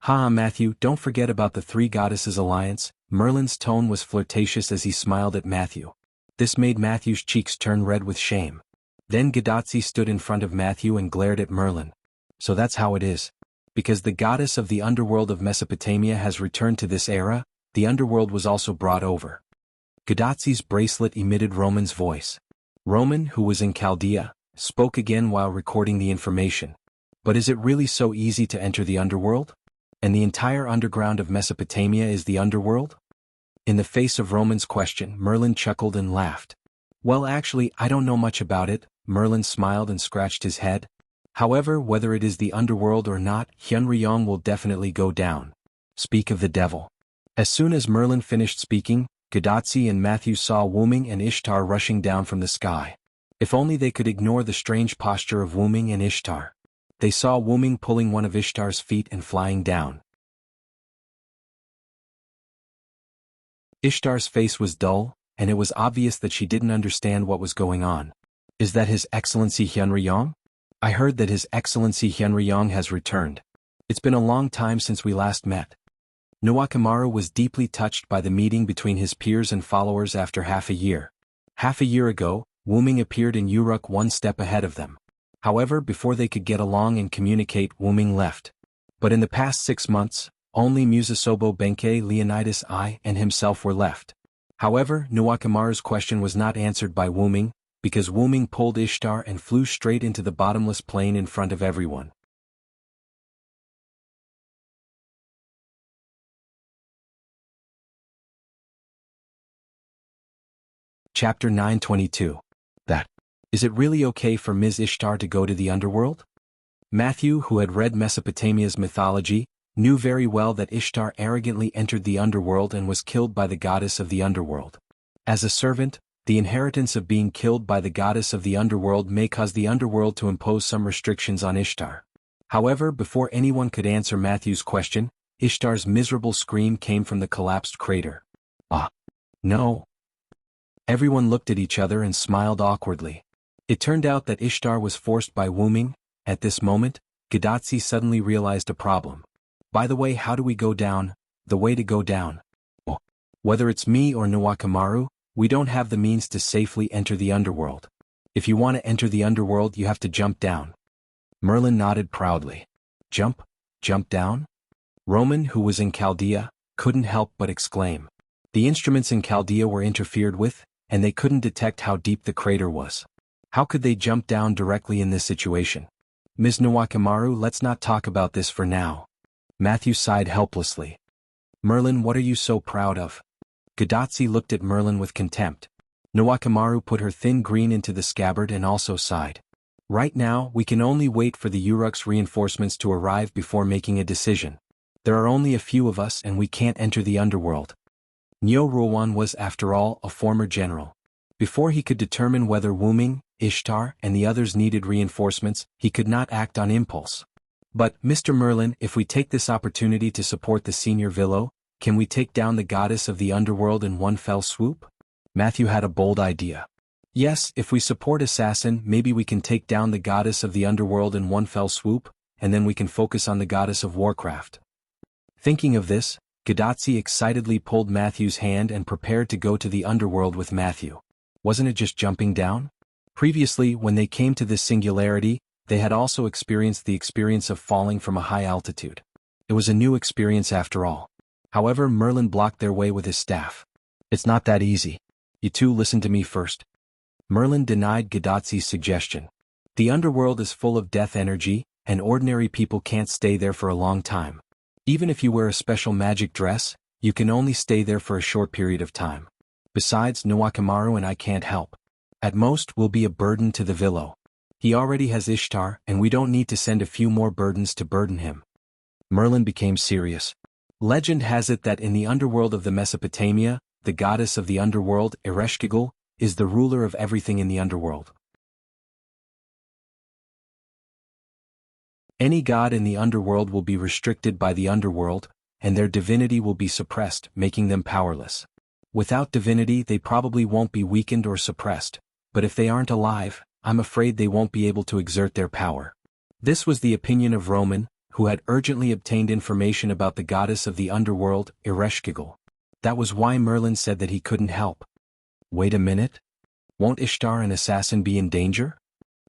Ha, Matthew, don't forget about the three goddesses alliance. Merlin's tone was flirtatious as he smiled at Matthew. This made Matthew's cheeks turn red with shame. Then Gadotsi stood in front of Matthew and glared at Merlin. So that's how it is. Because the goddess of the underworld of Mesopotamia has returned to this era, the underworld was also brought over. Gadotsi's bracelet emitted Roman's voice. Roman, who was in Chaldea, spoke again while recording the information. But is it really so easy to enter the underworld? And the entire underground of Mesopotamia is the underworld? In the face of Roman's question, Merlin chuckled and laughed. Well, actually, I don't know much about it. Merlin smiled and scratched his head. However, whether it is the underworld or not, Hyunryong will definitely go down. Speak of the devil. As soon as Merlin finished speaking, Gadotsi and Matthew saw Wuming and Ishtar rushing down from the sky. If only they could ignore the strange posture of Wuming and Ishtar. They saw Wuming pulling one of Ishtar's feet and flying down. Ishtar's face was dull, and it was obvious that she didn't understand what was going on. Is that His Excellency Hyunryong? I heard that His Excellency Hyunryong has returned. It's been a long time since we last met. Nuwakamaru was deeply touched by the meeting between his peers and followers after half a year. Half a year ago, Wuming appeared in Uruk one step ahead of them. However, before they could get along and communicate, Wuming left. But in the past 6 months, only Musasobo Benkei Leonidas I and himself were left. However, Nuwakamaru's question was not answered by Wuming, because Wuming pulled Ishtar and flew straight into the bottomless plain in front of everyone. Chapter 922. That. Is it really okay for Ms. Ishtar to go to the underworld? Matthew, who had read Mesopotamia's mythology, knew very well that Ishtar arrogantly entered the underworld and was killed by the goddess of the underworld. As a servant, the inheritance of being killed by the goddess of the underworld may cause the underworld to impose some restrictions on Ishtar. However, before anyone could answer Matthew's question, Ishtar's miserable scream came from the collapsed crater. Ah! No! Everyone looked at each other and smiled awkwardly. It turned out that Ishtar was forced by Wuming. At this moment, Gadotsi suddenly realized a problem. By the way, how do we go down? The way to go down. Oh. Whether it's me or Nuwakamaru, we don't have the means to safely enter the underworld. If you want to enter the underworld, you have to jump down. Merlin nodded proudly. Jump? Jump down? Roman, who was in Chaldea, couldn't help but exclaim. The instruments in Chaldea were interfered with, and they couldn't detect how deep the crater was. How could they jump down directly in this situation? Ms. Nuwakamaru, let's not talk about this for now. Matthew sighed helplessly. Merlin, what are you so proud of? Gadotsi looked at Merlin with contempt. Nuwakamaru put her thin green into the scabbard and also sighed. Right now, we can only wait for the Uruk's reinforcements to arrive before making a decision. There are only a few of us and we can't enter the underworld. Nyo Ruwan was, after all, a former general. Before he could determine whether Wuming, Ishtar, and the others needed reinforcements, he could not act on impulse. But, Mr. Merlin, if we take this opportunity to support the senior Villo, can we take down the goddess of the underworld in one fell swoop? Matthew had a bold idea. Yes, if we support Assassin, maybe we can take down the goddess of the underworld in one fell swoop, and then we can focus on the goddess of Warcraft. Thinking of this, Gadotsi excitedly pulled Matthew's hand and prepared to go to the underworld with Matthew. Wasn't it just jumping down? Previously, when they came to this singularity, they had also experienced the experience of falling from a high altitude. It was a new experience after all. However, Merlin blocked their way with his staff. It's not that easy. You two listen to me first. Merlin denied Gadotsi's suggestion. The underworld is full of death energy, and ordinary people can't stay there for a long time. Even if you wear a special magic dress, you can only stay there for a short period of time. Besides, Nuwakamaru and I can't help. At most, we'll be a burden to the Villo. He already has Ishtar, and we don't need to send a few more burdens to burden him. Merlin became serious. Legend has it that in the underworld of the Mesopotamia, the goddess of the underworld, Ereshkigal, is the ruler of everything in the underworld. Any god in the underworld will be restricted by the underworld, and their divinity will be suppressed, making them powerless. Without divinity, they probably won't be weakened or suppressed, but if they aren't alive, I'm afraid they won't be able to exert their power. This was the opinion of Roman, who had urgently obtained information about the goddess of the underworld, Ereshkigal. That was why Merlin said that he couldn't help. Wait a minute? Won't Ishtar and Assassin be in danger?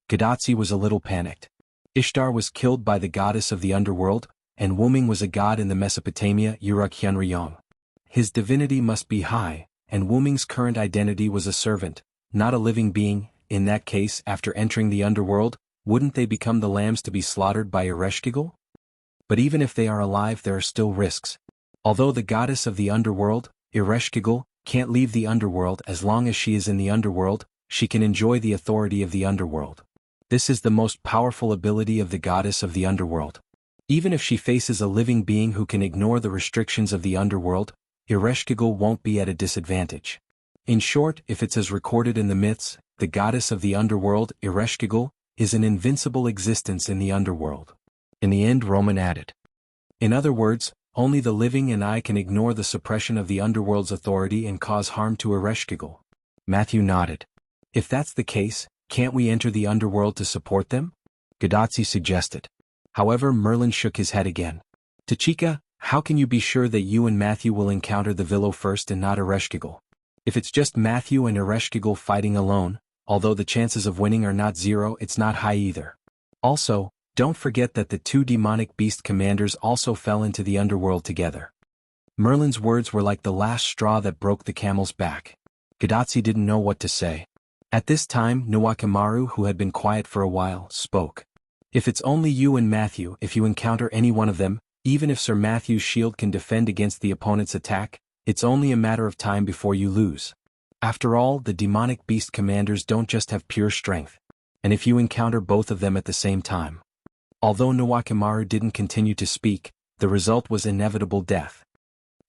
Gadotsi was a little panicked. Ishtar was killed by the goddess of the underworld, and Wuming was a god in the Mesopotamia, Uruk-Hyunryong. His divinity must be high, and Wuming's current identity was a servant, not a living being. In that case, after entering the underworld, wouldn't they become the lambs to be slaughtered by Ereshkigal? But even if they are alive, there are still risks. Although the goddess of the underworld, Ereshkigal, can't leave the underworld as long as she is in the underworld, she can enjoy the authority of the underworld. This is the most powerful ability of the goddess of the underworld. Even if she faces a living being who can ignore the restrictions of the underworld, Ereshkigal won't be at a disadvantage. In short, if it's as recorded in the myths, the goddess of the underworld, Ereshkigal, is an invincible existence in the underworld. In the end, Roman added. In other words, only the living and I can ignore the suppression of the underworld's authority and cause harm to Ereshkigal. Matthew nodded. If that's the case, can't we enter the underworld to support them? Gadotsi suggested. However, Merlin shook his head again. Tachika, how can you be sure that you and Matthew will encounter the Villo first and not Ereshkigal? If it's just Matthew and Ereshkigal fighting alone, although the chances of winning are not zero, it's not high either. Also, don't forget that the two demonic beast commanders also fell into the underworld together. Merlin's words were like the last straw that broke the camel's back. Gadotsi didn't know what to say. At this time, Nuwakamaru, who had been quiet for a while, spoke. If it's only you and Matthew, if you encounter any one of them, even if Sir Matthew's shield can defend against the opponent's attack, it's only a matter of time before you lose. After all, the demonic beast commanders don't just have pure strength. And if you encounter both of them at the same time. Although Nuwakamaru didn't continue to speak, the result was inevitable death.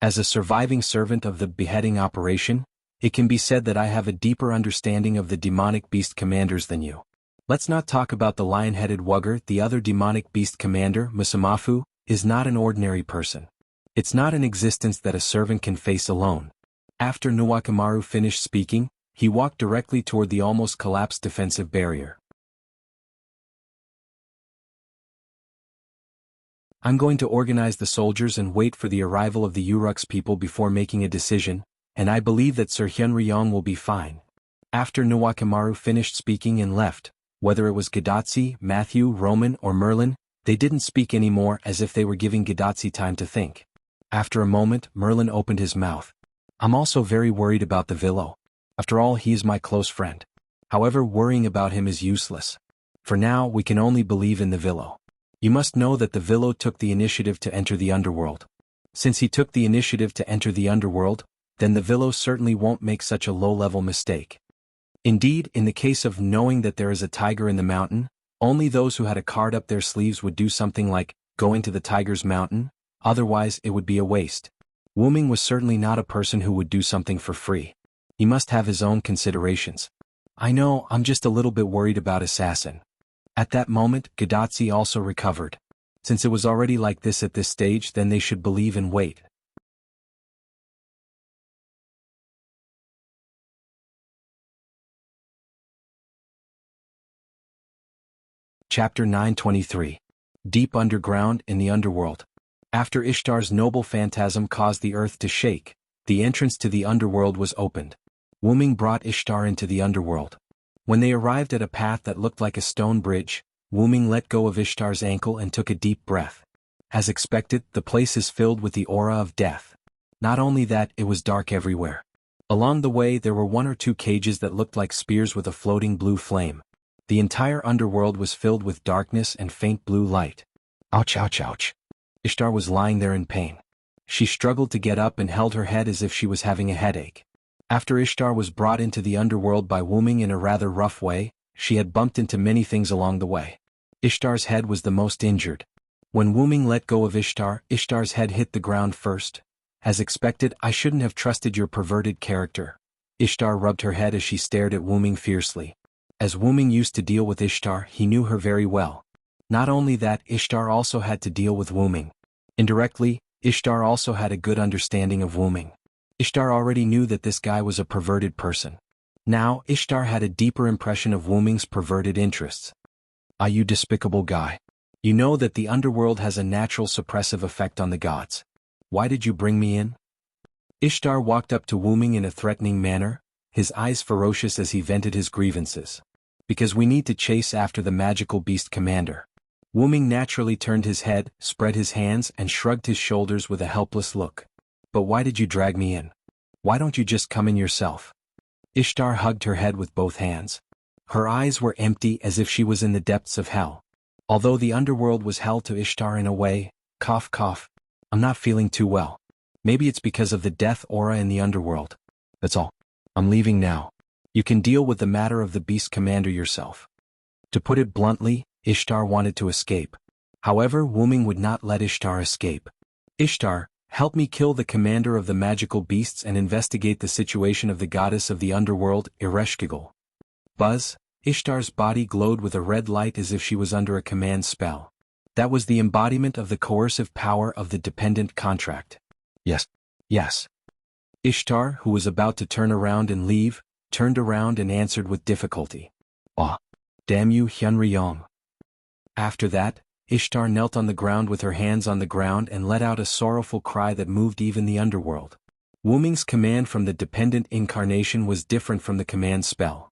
As a surviving servant of the beheading operation, it can be said that I have a deeper understanding of the demonic beast commanders than you. Let's not talk about the lion-headed Wugger. The other demonic beast commander, Musamafu, is not an ordinary person. It's not an existence that a servant can face alone. After Nuwakamaru finished speaking, he walked directly toward the almost collapsed defensive barrier. I'm going to organize the soldiers and wait for the arrival of the Uruk's people before making a decision, and I believe that Sir Hyunryong will be fine. After Nuwakamaru finished speaking and left, whether it was Gadotsi, Matthew, Roman, or Merlin, they didn't speak anymore, as if they were giving Gadotsi time to think. After a moment, Merlin opened his mouth. I'm also very worried about the Villo. After all, he is my close friend. However, worrying about him is useless. For now, we can only believe in the Villo. You must know that the Villo took the initiative to enter the underworld. Since he took the initiative to enter the underworld, then the Villo certainly won't make such a low-level mistake. Indeed, in the case of knowing that there is a tiger in the mountain, only those who had a card up their sleeves would do something like going to the tiger's mountain, otherwise it would be a waste. Wuming was certainly not a person who would do something for free. He must have his own considerations. I know, I'm just a little bit worried about Assassin. At that moment, Gadotsi also recovered. Since it was already like this at this stage, then they should believe and wait. Chapter 923. Deep Underground in the Underworld. After Ishtar's noble phantasm caused the earth to shake, the entrance to the underworld was opened. Wu-Ming brought Ishtar into the underworld. When they arrived at a path that looked like a stone bridge, Wu-Ming let go of Ishtar's ankle and took a deep breath. As expected, the place is filled with the aura of death. Not only that, it was dark everywhere. Along the way there were one or two cages that looked like spears with a floating blue flame. The entire underworld was filled with darkness and faint blue light. Ouch, ouch, ouch. Ishtar was lying there in pain. She struggled to get up and held her head as if she was having a headache. After Ishtar was brought into the underworld by Wu-Ming in a rather rough way, she had bumped into many things along the way. Ishtar's head was the most injured. When Wu-Ming let go of Ishtar, Ishtar's head hit the ground first. As expected, I shouldn't have trusted your perverted character. Ishtar rubbed her head as she stared at Wu-Ming fiercely. As Wu-Ming used to deal with Ishtar, he knew her very well. Not only that, Ishtar also had to deal with Wu-Ming. Indirectly, Ishtar also had a good understanding of Wu-Ming. Ishtar already knew that this guy was a perverted person. Now, Ishtar had a deeper impression of Wu-Ming's perverted interests. Ah, you despicable guy. You know that the underworld has a natural suppressive effect on the gods. Why did you bring me in? Ishtar walked up to Wu-Ming in a threatening manner, his eyes ferocious as he vented his grievances. Because we need to chase after the magical beast commander. Wu-Ming naturally turned his head, spread his hands, and shrugged his shoulders with a helpless look. But why did you drag me in? Why don't you just come in yourself? Ishtar hugged her head with both hands. Her eyes were empty as if she was in the depths of hell. Although the underworld was hell to Ishtar in a way, cough cough, I'm not feeling too well. Maybe it's because of the death aura in the underworld. That's all. I'm leaving now. You can deal with the matter of the beast commander yourself. To put it bluntly, Ishtar wanted to escape. However, Wu-Ming would not let Ishtar escape. Ishtar, help me kill the commander of the magical beasts and investigate the situation of the goddess of the underworld, Ereshkigal. Buzz, Ishtar's body glowed with a red light as if she was under a command spell. That was the embodiment of the coercive power of the dependent contract. Yes. Yes. Ishtar, who was about to turn around and leave, turned around and answered with difficulty. Ah. Damn you, Hyunryong. After that, Ishtar knelt on the ground with her hands on the ground and let out a sorrowful cry that moved even the underworld. Wu-Ming's command from the dependent incarnation was different from the command spell.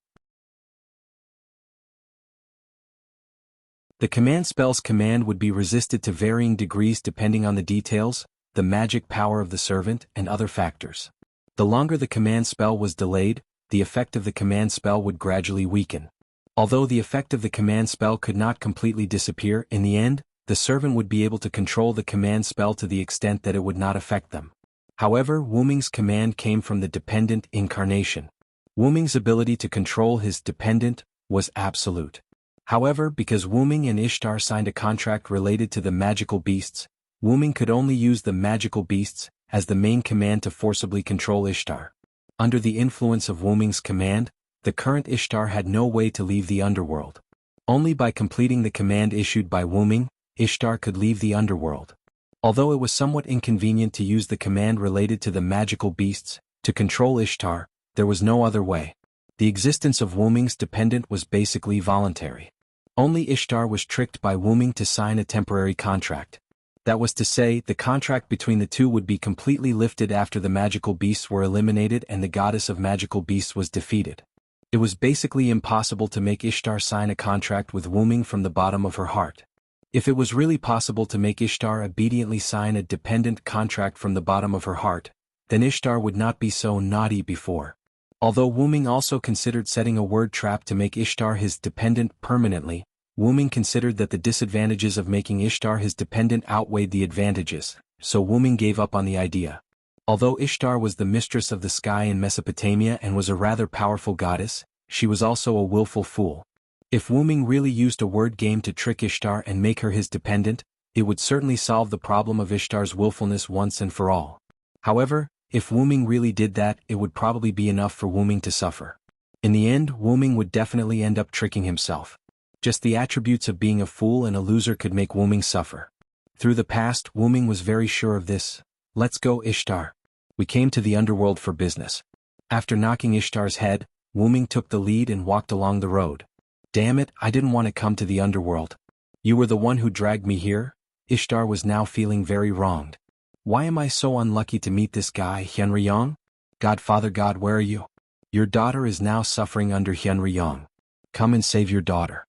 The command spell's command would be resisted to varying degrees depending on the details, the magic power of the servant, and other factors. The longer the command spell was delayed, the effect of the command spell would gradually weaken. Although the effect of the command spell could not completely disappear, in the end, the servant would be able to control the command spell to the extent that it would not affect them. However, Wu-Ming's command came from the dependent incarnation. Wu-Ming's ability to control his dependent was absolute. However, because Wu-Ming and Ishtar signed a contract related to the magical beasts, Wu-Ming could only use the magical beasts as the main command to forcibly control Ishtar. Under the influence of Wu-Ming's command, the current Ishtar had no way to leave the underworld. Only by completing the command issued by Wu-Ming, Ishtar could leave the underworld. Although it was somewhat inconvenient to use the command related to the magical beasts to control Ishtar, there was no other way. The existence of Wu-Ming's dependent was basically voluntary. Only Ishtar was tricked by Wu-Ming to sign a temporary contract. That was to say, the contract between the two would be completely lifted after the magical beasts were eliminated and the goddess of magical beasts was defeated. It was basically impossible to make Ishtar sign a contract with Wu-Ming from the bottom of her heart. If it was really possible to make Ishtar obediently sign a dependent contract from the bottom of her heart, then Ishtar would not be so naughty before. Although Wu-Ming also considered setting a word trap to make Ishtar his dependent permanently, Wu-Ming considered that the disadvantages of making Ishtar his dependent outweighed the advantages, so Wu-Ming gave up on the idea. Although Ishtar was the mistress of the sky in Mesopotamia and was a rather powerful goddess, she was also a willful fool. If Wu-Ming really used a word game to trick Ishtar and make her his dependent, it would certainly solve the problem of Ishtar's willfulness once and for all. However, if Wu-Ming really did that, it would probably be enough for Wu-Ming to suffer. In the end, Wu-Ming would definitely end up tricking himself. Just the attributes of being a fool and a loser could make Wu-Ming suffer. Through the past, Wu-Ming was very sure of this. Let's go, Ishtar. We came to the underworld for business. After knocking Ishtar's head, Wu-Ming took the lead and walked along the road. Damn it, I didn't want to come to the underworld. You were the one who dragged me here? Ishtar was now feeling very wronged. Why am I so unlucky to meet this guy, Hyunryong? Godfather God, where are you? Your daughter is now suffering under Hyunryong. Come and save your daughter.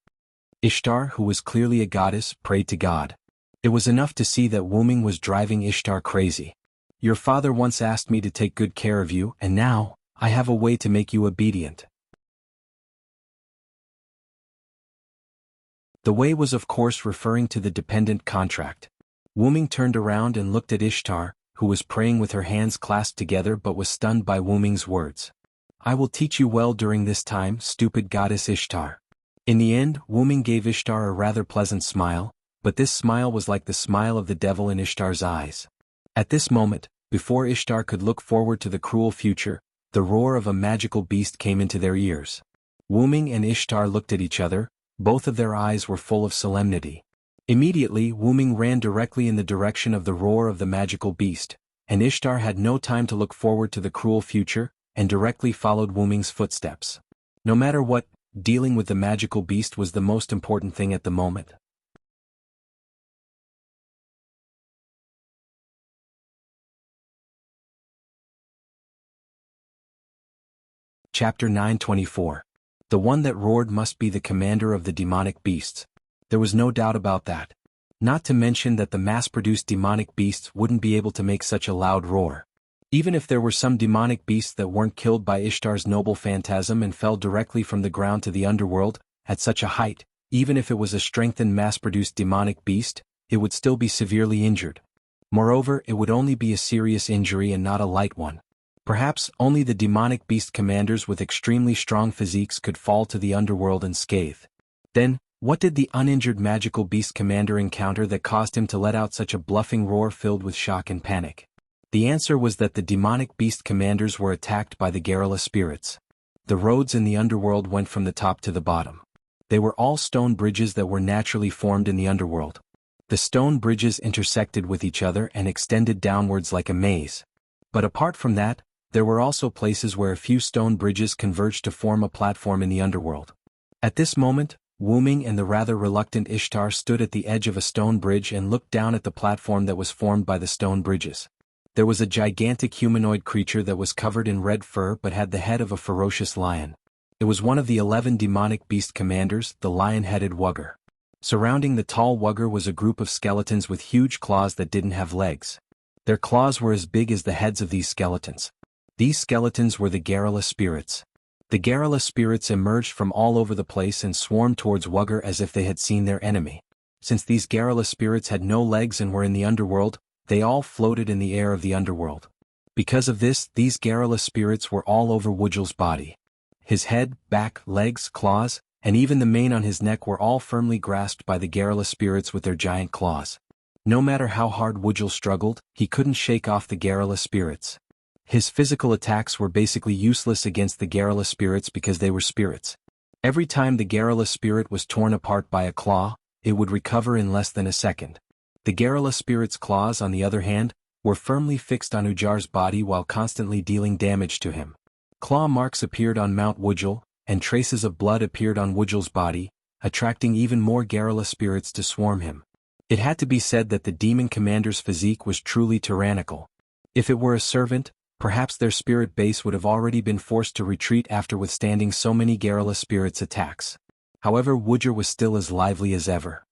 Ishtar, who was clearly a goddess, prayed to God. It was enough to see that Wuming was driving Ishtar crazy. Your father once asked me to take good care of you, and now, I have a way to make you obedient. The way was of course referring to the dependent contract. Wuming turned around and looked at Ishtar, who was praying with her hands clasped together but was stunned by Wuming's words. I will teach you well during this time, stupid goddess Ishtar. In the end, Wuming gave Ishtar a rather pleasant smile, but this smile was like the smile of the devil in Ishtar's eyes. At this moment, before Ishtar could look forward to the cruel future, the roar of a magical beast came into their ears. Wuming and Ishtar looked at each other. Both of their eyes were full of solemnity. Immediately, Wuming ran directly in the direction of the roar of the magical beast, and Ishtar had no time to look forward to the cruel future, and directly followed Wuming's footsteps. No matter what, dealing with the magical beast was the most important thing at the moment. Chapter 924. The one that roared must be the commander of the demonic beasts. There was no doubt about that. Not to mention that the mass-produced demonic beasts wouldn't be able to make such a loud roar. Even if there were some demonic beasts that weren't killed by Ishtar's noble phantasm and fell directly from the ground to the underworld, at such a height, even if it was a strengthened mass-produced demonic beast, it would still be severely injured. Moreover, it would only be a serious injury and not a light one. Perhaps only the demonic beast commanders with extremely strong physiques could fall to the underworld unscathed. Then, what did the uninjured magical beast commander encounter that caused him to let out such a bluffing roar filled with shock and panic? The answer was that the demonic beast commanders were attacked by the Garrula spirits. The roads in the underworld went from the top to the bottom. They were all stone bridges that were naturally formed in the underworld. The stone bridges intersected with each other and extended downwards like a maze. But apart from that, there were also places where a few stone bridges converged to form a platform in the underworld. At this moment, Wuming and the rather reluctant Ishtar stood at the edge of a stone bridge and looked down at the platform that was formed by the stone bridges. There was a gigantic humanoid creature that was covered in red fur but had the head of a ferocious lion. It was one of the 11 demonic beast commanders, the lion-headed Wugger. Surrounding the tall Wugger was a group of skeletons with huge claws that didn't have legs. Their claws were as big as the heads of these skeletons. These skeletons were the Garrula spirits. The Garrula spirits emerged from all over the place and swarmed towards Wugger as if they had seen their enemy. Since these Garrula spirits had no legs and were in the underworld, they all floated in the air of the underworld. Because of this, these Garrula spirits were all over Wujul's body. His head, back, legs, claws, and even the mane on his neck were all firmly grasped by the Garrula spirits with their giant claws. No matter how hard Wujul struggled, he couldn't shake off the Garrula spirits. His physical attacks were basically useless against the Garrula spirits because they were spirits. Every time the Garrula spirit was torn apart by a claw, it would recover in less than a second. The Garrula spirit's claws, on the other hand, were firmly fixed on Ujar's body while constantly dealing damage to him. Claw marks appeared on Mount Wujul, and traces of blood appeared on Wujul's body, attracting even more Garrula spirits to swarm him. It had to be said that the demon commander's physique was truly tyrannical. If it were a servant, perhaps their spirit base would have already been forced to retreat after withstanding so many Garrula spirits' attacks. However, Wujur was still as lively as ever.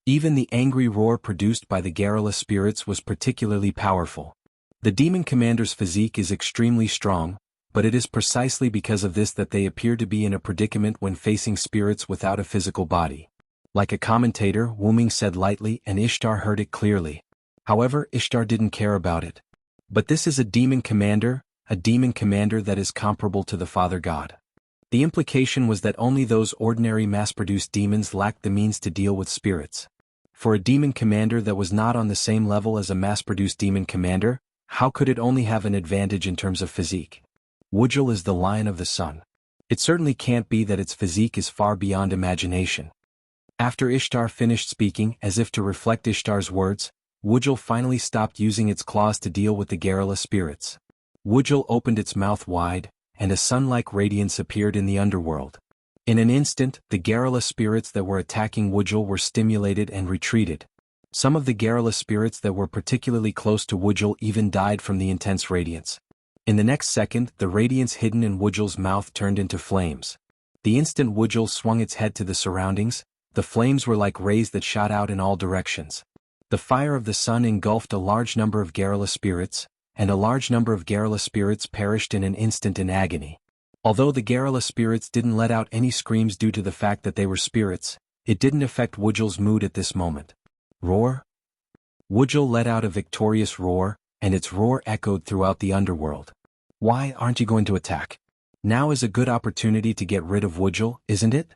Even the angry roar produced by the Garrula spirits was particularly powerful. The demon commander's physique is extremely strong, but it is precisely because of this that they appear to be in a predicament when facing spirits without a physical body. Like a commentator, Wuming said lightly, and Ishtar heard it clearly. However, Ishtar didn't care about it. But this is a demon commander that is comparable to the Father God. The implication was that only those ordinary mass-produced demons lacked the means to deal with spirits. For a demon commander that was not on the same level as a mass-produced demon commander, how could it only have an advantage in terms of physique? Wujul is the lion of the sun. It certainly can't be that its physique is far beyond imagination. After Ishtar finished speaking, as if to reflect Ishtar's words, Wujul finally stopped using its claws to deal with the Garrula spirits. Wujul opened its mouth wide, and a sun-like radiance appeared in the underworld. In an instant, the garrulous spirits that were attacking Wuxia were stimulated and retreated. Some of the garrulous spirits that were particularly close to Wuxia even died from the intense radiance. In the next second, the radiance hidden in Wuxia's mouth turned into flames. The instant Wuxia swung its head to the surroundings, the flames were like rays that shot out in all directions. The fire of the sun engulfed a large number of garrulous spirits, and a large number of garrulous spirits perished in an instant in agony. Although the garrulous spirits didn't let out any screams due to the fact that they were spirits, it didn't affect Wuxia's mood at this moment. Roar? Wuxia let out a victorious roar, and its roar echoed throughout the underworld. Why aren't you going to attack? Now is a good opportunity to get rid of Wuxia, isn't it?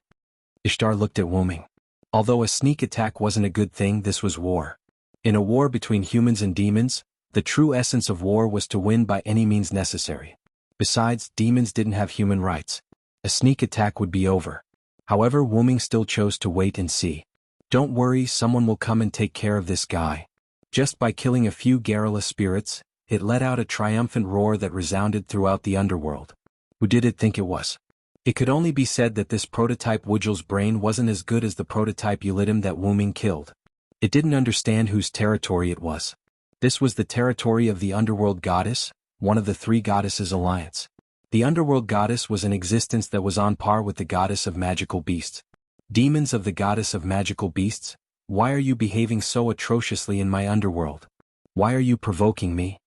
Ishtar looked at Wuming. Although a sneak attack wasn't a good thing, this was war. In a war between humans and demons, the true essence of war was to win by any means necessary. Besides, demons didn't have human rights. A sneak attack would be over. However, Wuming still chose to wait and see. Don't worry, someone will come and take care of this guy. Just by killing a few garrulous spirits, it let out a triumphant roar that resounded throughout the underworld. Who did it think it was? It could only be said that this prototype Wuxia's brain wasn't as good as the prototype Yulidim that Wuming killed. It didn't understand whose territory it was. This was the territory of the underworld goddess, one of the three goddesses' alliance. The underworld goddess was an existence that was on par with the goddess of magical beasts. Demons of the goddess of magical beasts, why are you behaving so atrociously in my underworld? Why are you provoking me?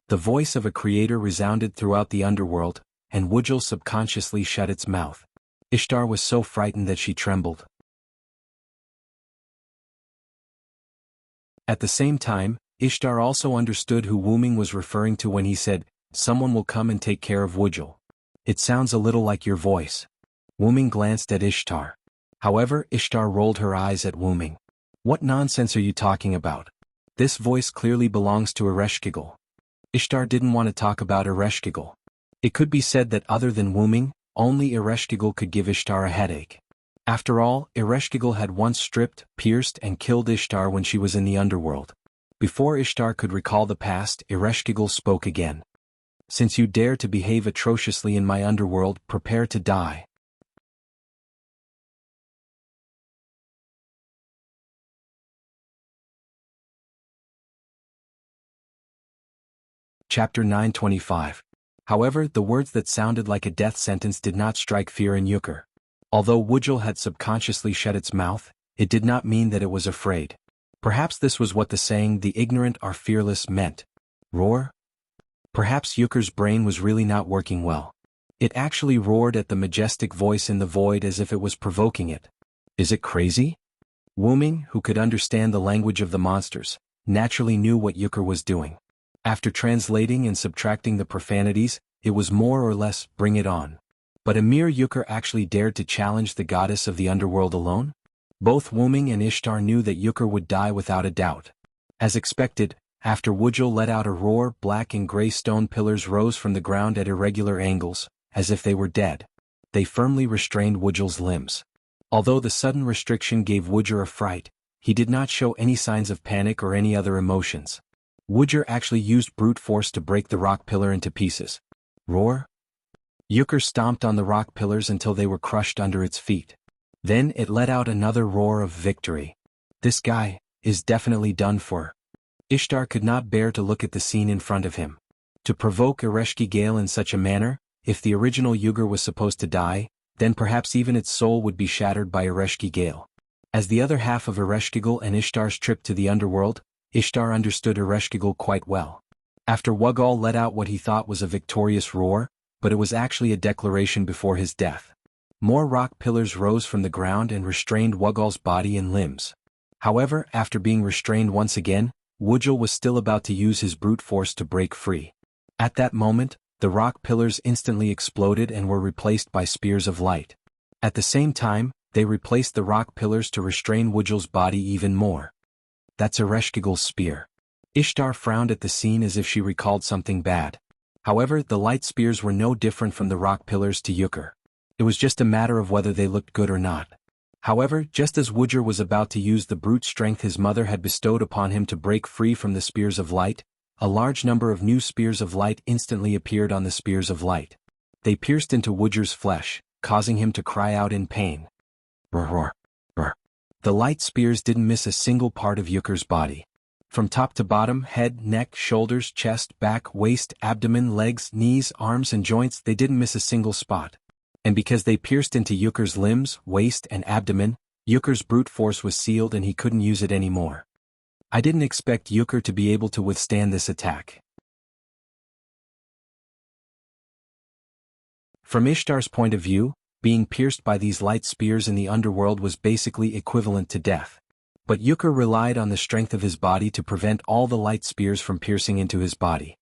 The voice of a creator resounded throughout the underworld, and Wuxia subconsciously shut its mouth. Ishtar was so frightened that she trembled. At the same time, Ishtar also understood who Wuming was referring to when he said, "Someone will come and take care of Wuxia." It sounds a little like your voice. Wuming glanced at Ishtar. However, Ishtar rolled her eyes at Wuming. What nonsense are you talking about? This voice clearly belongs to Ereshkigal. Ishtar didn't want to talk about Ereshkigal. It could be said that other than Wuming, only Ereshkigal could give Ishtar a headache. After all, Ereshkigal had once stripped, pierced and killed Ishtar when she was in the underworld. Before Ishtar could recall the past, Ereshkigal spoke again. Since you dare to behave atrociously in my underworld, prepare to die. Chapter 925. However, the words that sounded like a death sentence did not strike fear in Yukur. Although Wuxia had subconsciously shut its mouth, it did not mean that it was afraid. Perhaps this was what the saying, "the ignorant are fearless," meant. Roar? Perhaps Yukur's brain was really not working well. It actually roared at the majestic voice in the void as if it was provoking it. Is it crazy? Wuming, who could understand the language of the monsters, naturally knew what Yukur was doing. After translating and subtracting the profanities, it was more or less, bring it on. But Amir Yukur actually dared to challenge the goddess of the underworld alone? Both Wuming and Ishtar knew that Yukur would die without a doubt. As expected, after Wuxia let out a roar, black and gray stone pillars rose from the ground at irregular angles, as if they were dead. They firmly restrained Wuxia's limbs. Although the sudden restriction gave Wuxia a fright, he did not show any signs of panic or any other emotions. Wuxia actually used brute force to break the rock pillar into pieces. Roar? Yukur stomped on the rock pillars until they were crushed under its feet. Then it let out another roar of victory. This guy is definitely done for. Ishtar could not bear to look at the scene in front of him. To provoke Ereshkigal in such a manner, if the original Yugur was supposed to die, then perhaps even its soul would be shattered by Ereshkigal. As the other half of Ereshkigal and Ishtar's trip to the underworld, Ishtar understood Ereshkigal quite well. After Wugal let out what he thought was a victorious roar, but it was actually a declaration before his death. More rock pillars rose from the ground and restrained Wugal's body and limbs. However, after being restrained once again, Wugal was still about to use his brute force to break free. At that moment, the rock pillars instantly exploded and were replaced by spears of light. At the same time, they replaced the rock pillars to restrain Wugal's body even more. That's Ereshkigal's spear. Ishtar frowned at the scene as if she recalled something bad. However, the light spears were no different from the rock pillars to Yukur. It was just a matter of whether they looked good or not. However, just as Wuxia was about to use the brute strength his mother had bestowed upon him to break free from the spears of light, a large number of new spears of light instantly appeared on the spears of light. They pierced into Wuxia's flesh, causing him to cry out in pain. Roar, roar, roar. The light spears didn't miss a single part of Yuker's body. From top to bottom, head, neck, shoulders, chest, back, waist, abdomen, legs, knees, arms and joints, they didn't miss a single spot. And because they pierced into Yuker's limbs, waist and abdomen, Yuker's brute force was sealed and he couldn't use it anymore. I didn't expect Yuker to be able to withstand this attack. From Ishtar's point of view, being pierced by these light spears in the underworld was basically equivalent to death. But Yuker relied on the strength of his body to prevent all the light spears from piercing into his body.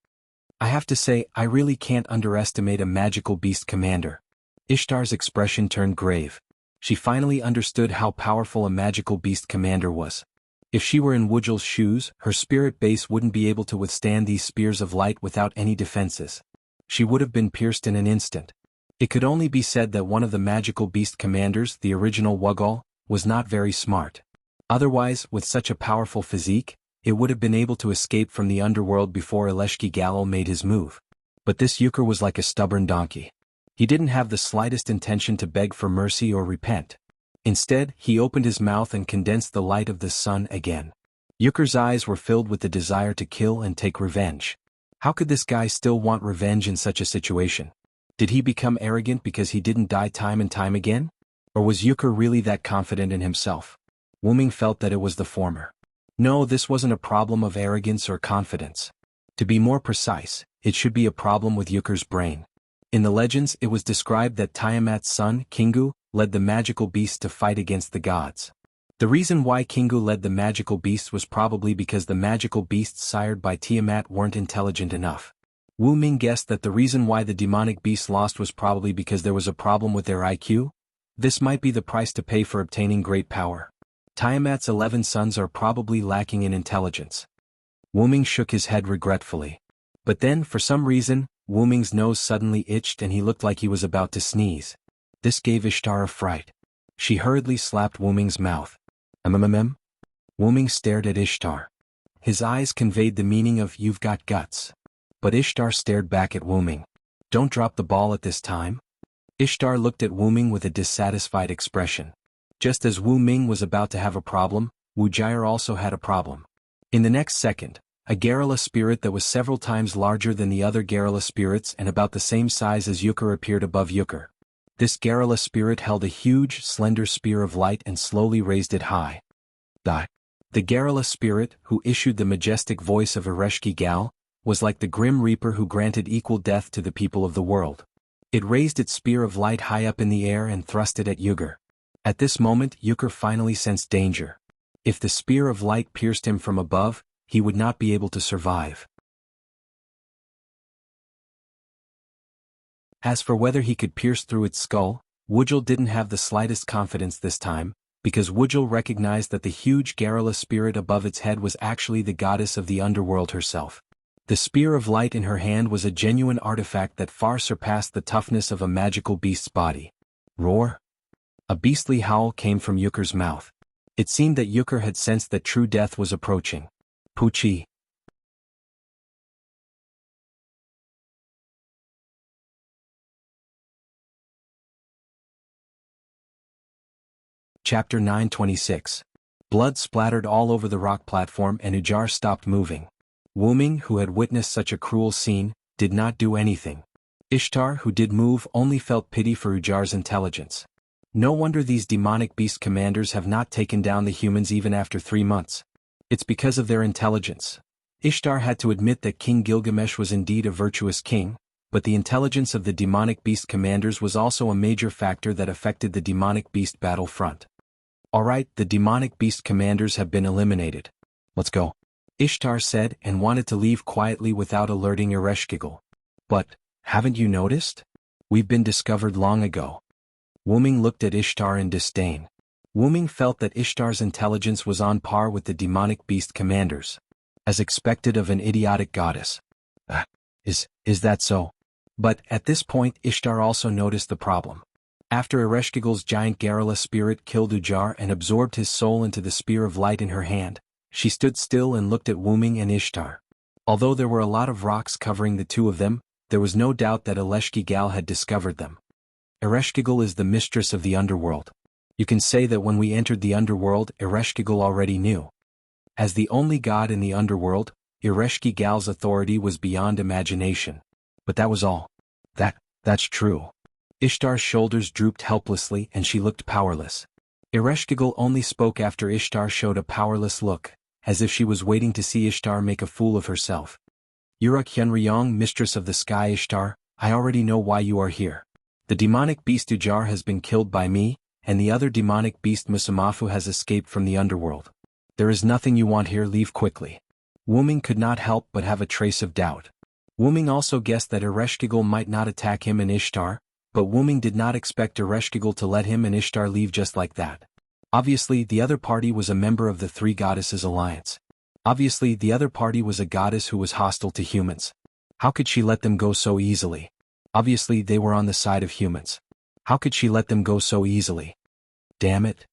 I have to say, I really can't underestimate a magical beast commander. Ishtar's expression turned grave. She finally understood how powerful a magical beast commander was. If she were in Wuxia's shoes, her spirit base wouldn't be able to withstand these spears of light without any defenses. She would have been pierced in an instant. It could only be said that one of the magical beast commanders, the original Wugal, was not very smart. Otherwise, with such a powerful physique, it would have been able to escape from the underworld before Eleshki Galil made his move. But this Yuker was like a stubborn donkey. He didn't have the slightest intention to beg for mercy or repent. Instead, he opened his mouth and condensed the light of the sun again. Yuker's eyes were filled with the desire to kill and take revenge. How could this guy still want revenge in such a situation? Did he become arrogant because he didn't die time and time again? Or was Yuker really that confident in himself? Wuming felt that it was the former. No, this wasn't a problem of arrogance or confidence. To be more precise, it should be a problem with Yuker's brain. In the legends, it was described that Tiamat's son, Kingu, led the magical beast to fight against the gods. The reason why Kingu led the magical beast was probably because the magical beasts sired by Tiamat weren't intelligent enough. Wu Ming guessed that the reason why the demonic beasts lost was probably because there was a problem with their IQ. This might be the price to pay for obtaining great power. Tiamat's 11 sons are probably lacking in intelligence. Wu Ming shook his head regretfully. But then, for some reason, Wu Ming's nose suddenly itched and he looked like he was about to sneeze. This gave Ishtar a fright. She hurriedly slapped Wu Ming's mouth. Wu Ming stared at Ishtar. His eyes conveyed the meaning of "you've got guts." But Ishtar stared back at Wu Ming. "Don't drop the ball at this time." Ishtar looked at Wu Ming with a dissatisfied expression. Just as Wu Ming was about to have a problem, Wu Jia also had a problem. In the next second, a Garrula spirit that was several times larger than the other Garrula spirits and about the same size as Yuker appeared above Yuker. This Garrula spirit held a huge, slender spear of light and slowly raised it high. The Garrula spirit, who issued the majestic voice of Ereshki Gal, was like the Grim Reaper who granted equal death to the people of the world. It raised its spear of light high up in the air and thrust it at Yuker. At this moment, Yuker finally sensed danger. If the spear of light pierced him from above, he would not be able to survive. As for whether he could pierce through its skull, Wuxia didn't have the slightest confidence this time, because Wuxia recognized that the huge Garrula spirit above its head was actually the goddess of the underworld herself. The spear of light in her hand was a genuine artifact that far surpassed the toughness of a magical beast's body. Roar! A beastly howl came from Yuker's mouth. It seemed that Yuker had sensed that true death was approaching. Puchi. Chapter 926. Blood splattered all over the rock platform and Ujar stopped moving. Wu Ming, who had witnessed such a cruel scene, did not do anything. Ishtar, who did move, only felt pity for Ujar's intelligence. No wonder these demonic beast commanders have not taken down the humans even after 3 months. It's because of their intelligence. Ishtar had to admit that King Gilgamesh was indeed a virtuous king, but the intelligence of the demonic beast commanders was also a major factor that affected the demonic beast battle front. Alright, the demonic beast commanders have been eliminated. Let's go. Ishtar said and wanted to leave quietly without alerting Ereshkigal. But, haven't you noticed? We've been discovered long ago. Wu Ming looked at Ishtar in disdain. Wu Ming felt that Ishtar's intelligence was on par with the demonic beast commanders. As expected of an idiotic goddess. Is that so? But, at this point Ishtar also noticed the problem. After Ereshkigal's giant Garrula spirit killed Ujar and absorbed his soul into the spear of light in her hand, she stood still and looked at Wu Ming and Ishtar. Although there were a lot of rocks covering the two of them, there was no doubt that Ereshkigal had discovered them. Ereshkigal is the mistress of the underworld. You can say that when we entered the underworld, Ereshkigal already knew. As the only god in the underworld, Ereshkigal's authority was beyond imagination. But that was all. That's true. Ishtar's shoulders drooped helplessly and she looked powerless. Ereshkigal only spoke after Ishtar showed a powerless look, as if she was waiting to see Ishtar make a fool of herself. Uruk Hyunryong, mistress of the sky Ishtar, I already know why you are here. The demonic beast Ujar has been killed by me, and the other demonic beast Musamafu has escaped from the underworld. There is nothing you want here, leave quickly. Wuming could not help but have a trace of doubt. Wuming also guessed that Ereshkigal might not attack him and Ishtar, but Wuming did not expect Ereshkigal to let him and Ishtar leave just like that. Obviously, the other party was a member of the Three Goddesses Alliance. Obviously, the other party was a goddess who was hostile to humans. How could she let them go so easily? Obviously, they were on the side of humans. How could she let them go so easily? Damn it.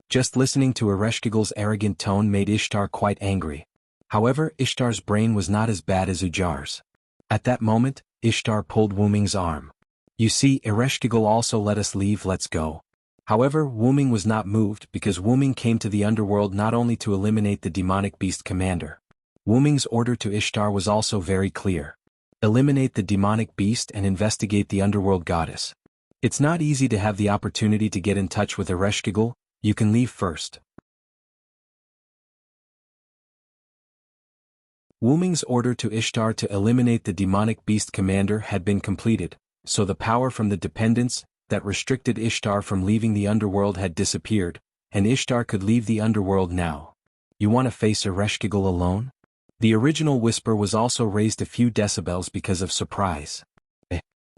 Just listening to Ereshkigal's arrogant tone made Ishtar quite angry. However, Ishtar's brain was not as bad as Ujar's. At that moment, Ishtar pulled Wuming's arm. You see, Ereshkigal also let us leave, let's go. However, Wuming was not moved because Wuming came to the underworld not only to eliminate the demonic beast commander. Wuming's order to Ishtar was also very clear. Eliminate the demonic beast and investigate the underworld goddess. It's not easy to have the opportunity to get in touch with Ereshkigal, you can leave first. Wuming's order to Ishtar to eliminate the demonic beast commander had been completed, so the power from the dependence that restricted Ishtar from leaving the underworld had disappeared, and Ishtar could leave the underworld now. You want to face Ereshkigal alone? The original whisper was also raised a few decibels because of surprise.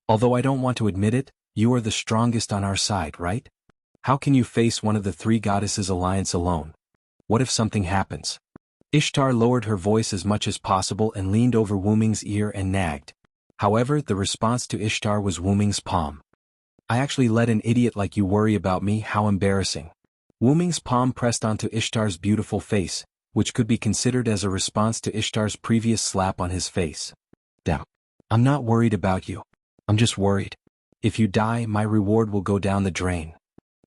Although I don't want to admit it, you are the strongest on our side, right? How can you face one of the Three Goddesses Alliance alone? What if something happens? Ishtar lowered her voice as much as possible and leaned over Wuming's ear and nagged. However, the response to Ishtar was Wuming's palm. I actually let an idiot like you worry about me, how embarrassing. Wuming's palm pressed onto Ishtar's beautiful face, which could be considered as a response to Ishtar's previous slap on his face. Damn. I'm not worried about you. I'm just worried. If you die, my reward will go down the drain.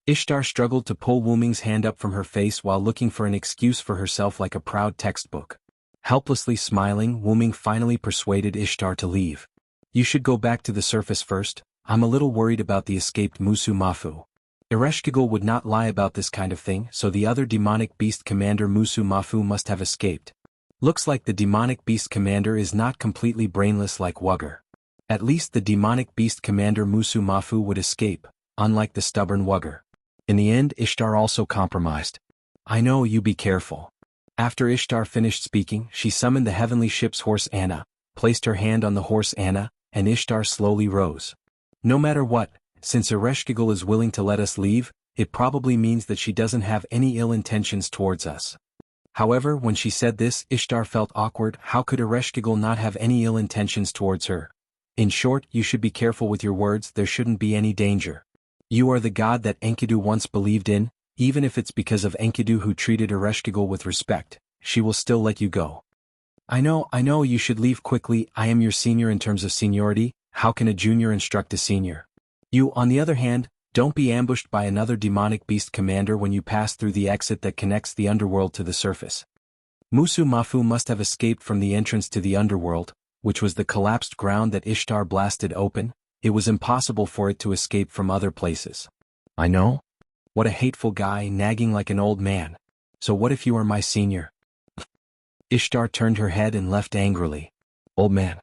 Ishtar struggled to pull Wuming's hand up from her face while looking for an excuse for herself like a proud textbook. Helplessly smiling, Wuming finally persuaded Ishtar to leave. You should go back to the surface first, I'm a little worried about the escaped Musu Mafu. Ereshkigal would not lie about this kind of thing, so the other demonic beast commander Musu Mafu must have escaped. Looks like the demonic beast commander is not completely brainless like Wugger. At least the demonic beast commander Musu Mafu would escape, unlike the stubborn Wugger. In the end, Ishtar also compromised. I know, you be careful. After Ishtar finished speaking, she summoned the heavenly ship's horse Anna, placed her hand on the horse Anna, and Ishtar slowly rose. No matter what, since Ereshkigal is willing to let us leave, it probably means that she doesn't have any ill intentions towards us. However, when she said this, Ishtar felt awkward. How could Ereshkigal not have any ill intentions towards her? In short, you should be careful with your words, there shouldn't be any danger. You are the god that Enkidu once believed in, even if it's because of Enkidu who treated Ereshkigal with respect, she will still let you go. I know you should leave quickly, I am your senior in terms of seniority, how can a junior instruct a senior? You, on the other hand, don't be ambushed by another demonic beast commander when you pass through the exit that connects the underworld to the surface. Musu Mafu must have escaped from the entrance to the underworld, which was the collapsed ground that Ishtar blasted open. It was impossible for it to escape from other places. I know? What a hateful guy, nagging like an old man. So what if you are my senior? Ishtar turned her head and left angrily. Old man.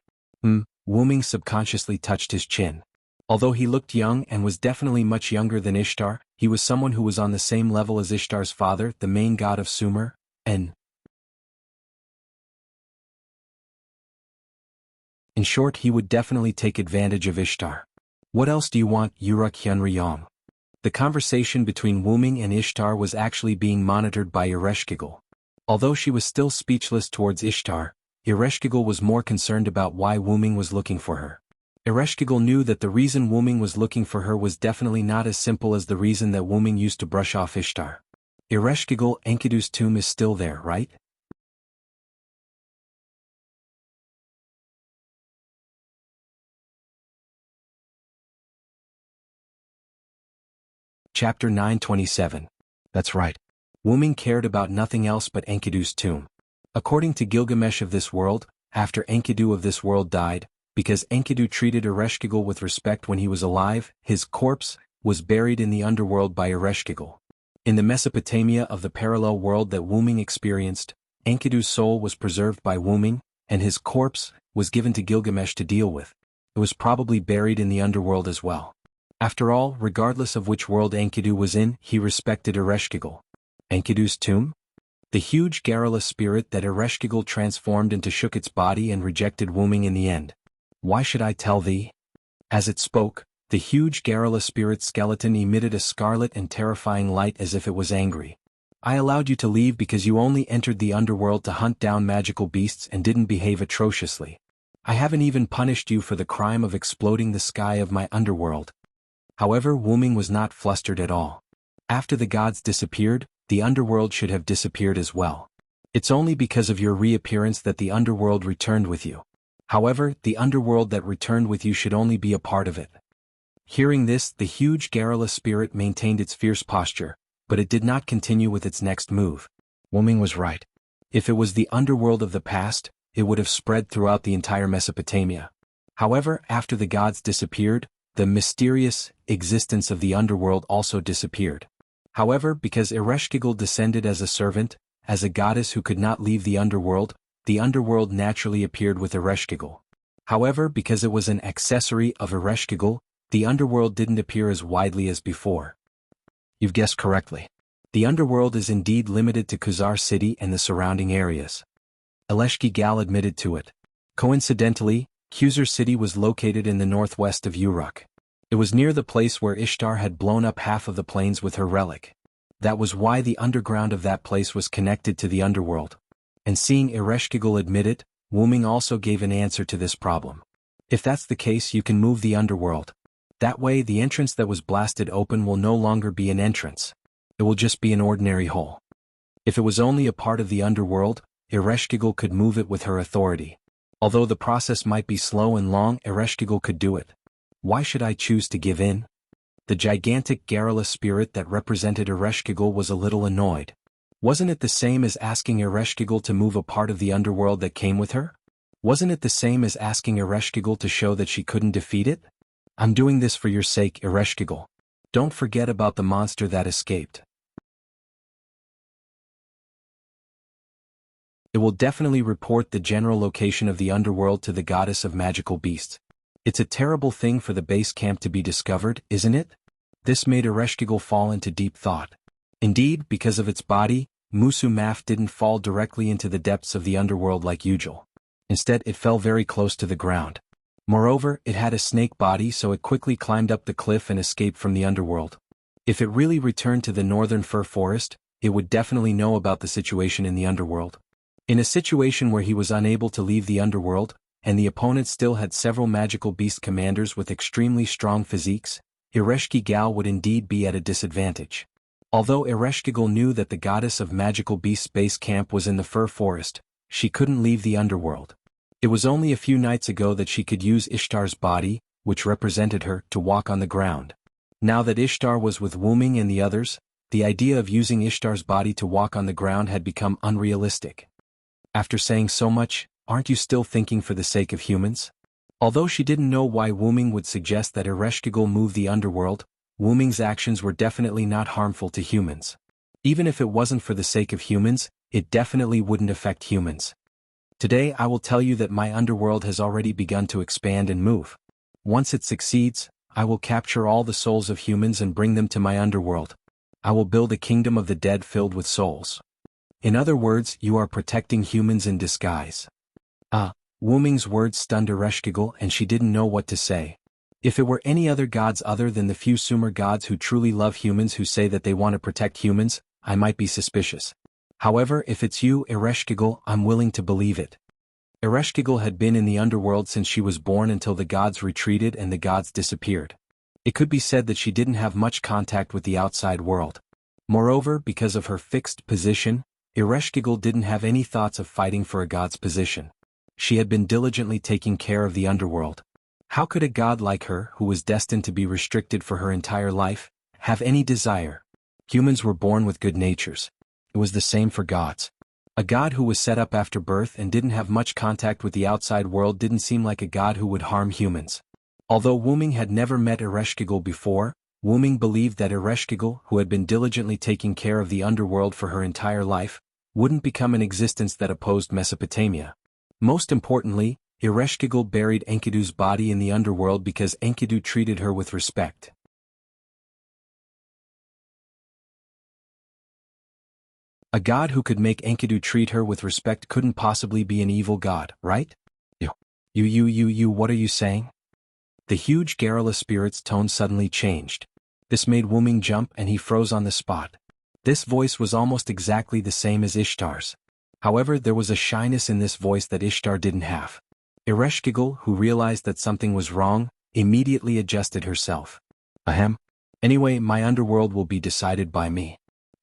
Wuming subconsciously touched his chin. Although he looked young and was definitely much younger than Ishtar, he was someone who was on the same level as Ishtar's father, the main god of Sumer, and in short, he would definitely take advantage of Ishtar. What else do you want, Uruk Hyunryong? The conversation between Wuming and Ishtar was actually being monitored by Ereshkigal. Although she was still speechless towards Ishtar, Ereshkigal was more concerned about why Wuming was looking for her. Ereshkigal knew that the reason Wuming was looking for her was definitely not as simple as the reason that Wuming used to brush off Ishtar. Ereshkigal, Enkidu's tomb is still there, right? Chapter 927. That's right. Wuming cared about nothing else but Enkidu's tomb. According to Gilgamesh of this world, after Enkidu of this world died, because Enkidu treated Ereshkigal with respect when he was alive, his corpse was buried in the underworld by Ereshkigal. In the Mesopotamia of the parallel world that Wuming experienced, Enkidu's soul was preserved by Wuming, and his corpse was given to Gilgamesh to deal with. It was probably buried in the underworld as well. After all, regardless of which world Enkidu was in, he respected Ereshkigal. Enkidu's tomb? The huge garrulous spirit that Ereshkigal transformed into shook its body and rejected Wuming in the end. Why should I tell thee? As it spoke, the huge garrulous spirit skeleton emitted a scarlet and terrifying light as if it was angry. I allowed you to leave because you only entered the underworld to hunt down magical beasts and didn't behave atrociously. I haven't even punished you for the crime of exploding the sky of my underworld. However, Wuming was not flustered at all. After the gods disappeared, the underworld should have disappeared as well. It's only because of your reappearance that the underworld returned with you. However, the underworld that returned with you should only be a part of it. Hearing this, the huge garrulous spirit maintained its fierce posture, but it did not continue with its next move. Wuming was right. If it was the underworld of the past, it would have spread throughout the entire Mesopotamia. However, after the gods disappeared, the mysterious existence of the underworld also disappeared. However, because Ereshkigal descended as a servant, as a goddess who could not leave the underworld naturally appeared with Ereshkigal. However, because it was an accessory of Ereshkigal, the underworld didn't appear as widely as before. You've guessed correctly. The underworld is indeed limited to Khazar City and the surrounding areas. Ereshkigal admitted to it. Coincidentally, Khazar City was located in the northwest of Uruk. It was near the place where Ishtar had blown up half of the plains with her relic. That was why the underground of that place was connected to the underworld. And seeing Ereshkigal admit it, Wuming also gave an answer to this problem. If that's the case, you can move the underworld. That way, the entrance that was blasted open will no longer be an entrance. It will just be an ordinary hole. If it was only a part of the underworld, Ereshkigal could move it with her authority. Although the process might be slow and long, Ereshkigal could do it. Why should I choose to give in? The gigantic garrulous spirit that represented Ereshkigal was a little annoyed. Wasn't it the same as asking Ereshkigal to move a part of the underworld that came with her? Wasn't it the same as asking Ereshkigal to show that she couldn't defeat it? I'm doing this for your sake, Ereshkigal. Don't forget about the monster that escaped. It will definitely report the general location of the underworld to the goddess of magical beasts. It's a terrible thing for the base camp to be discovered, isn't it? This made Ereshkigal fall into deep thought. Indeed, because of its body, Musu Maf didn't fall directly into the depths of the underworld like usual. Instead, it fell very close to the ground. Moreover, it had a snake body, so it quickly climbed up the cliff and escaped from the underworld. If it really returned to the northern fir forest, it would definitely know about the situation in the underworld. In a situation where he was unable to leave the underworld, and the opponent still had several magical beast commanders with extremely strong physiques, Ereshkigal would indeed be at a disadvantage. Although Ereshkigal knew that the goddess of magical beasts base camp was in the fir forest, she couldn't leave the underworld. It was only a few nights ago that she could use Ishtar's body, which represented her, to walk on the ground. Now that Ishtar was with Wuming and the others, the idea of using Ishtar's body to walk on the ground had become unrealistic. After saying so much, aren't you still thinking for the sake of humans? Although she didn't know why Wuming would suggest that Ereshkigal move the underworld, Wuming's actions were definitely not harmful to humans. Even if it wasn't for the sake of humans, it definitely wouldn't affect humans. Today I will tell you that my underworld has already begun to expand and move. Once it succeeds, I will capture all the souls of humans and bring them to my underworld. I will build a kingdom of the dead filled with souls. In other words, you are protecting humans in disguise. Wuming's words stunned Ereshkigal and she didn't know what to say. If it were any other gods other than the few Sumer gods who truly love humans who say that they want to protect humans, I might be suspicious. However, if it's you, Ereshkigal, I'm willing to believe it. Ereshkigal had been in the underworld since she was born until the gods retreated and the gods disappeared. It could be said that she didn't have much contact with the outside world. Moreover, because of her fixed position, Ereshkigal didn't have any thoughts of fighting for a god's position. She had been diligently taking care of the underworld. How could a god like her, who was destined to be restricted for her entire life, have any desire. Humans were born with good natures. It was the same for gods. A god who was set up after birth and didn't have much contact with the outside world didn't seem like a god who would harm humans. Although Wuming had never met Ereshkigal before, Wuming believed that Ereshkigal, who had been diligently taking care of the underworld for her entire life, wouldn't become an existence that opposed Mesopotamia. Most importantly, Ereshkigal buried Enkidu's body in the underworld because Enkidu treated her with respect. A god who could make Enkidu treat her with respect couldn't possibly be an evil god, right? What are you saying? The huge garrulous spirit's tone suddenly changed. This made Wuming jump and he froze on the spot. This voice was almost exactly the same as Ishtar's. However, there was a shyness in this voice that Ishtar didn't have. Ereshkigal, who realized that something was wrong, immediately adjusted herself. Ahem. Anyway, my underworld will be decided by me.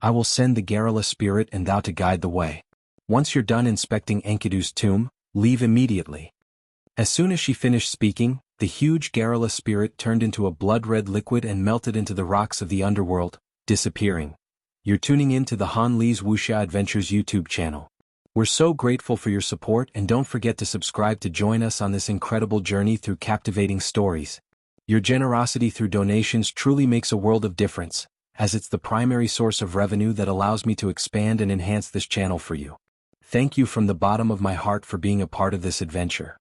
I will send the garrulous spirit and thou to guide the way. Once you're done inspecting Enkidu's tomb, leave immediately. As soon as she finished speaking, the huge garrulous spirit turned into a blood-red liquid and melted into the rocks of the underworld, disappearing. You're tuning in to the Han Li's Wuxia Adventures YouTube channel. We're so grateful for your support and don't forget to subscribe to join us on this incredible journey through captivating stories. Your generosity through donations truly makes a world of difference, as it's the primary source of revenue that allows me to expand and enhance this channel for you. Thank you from the bottom of my heart for being a part of this adventure.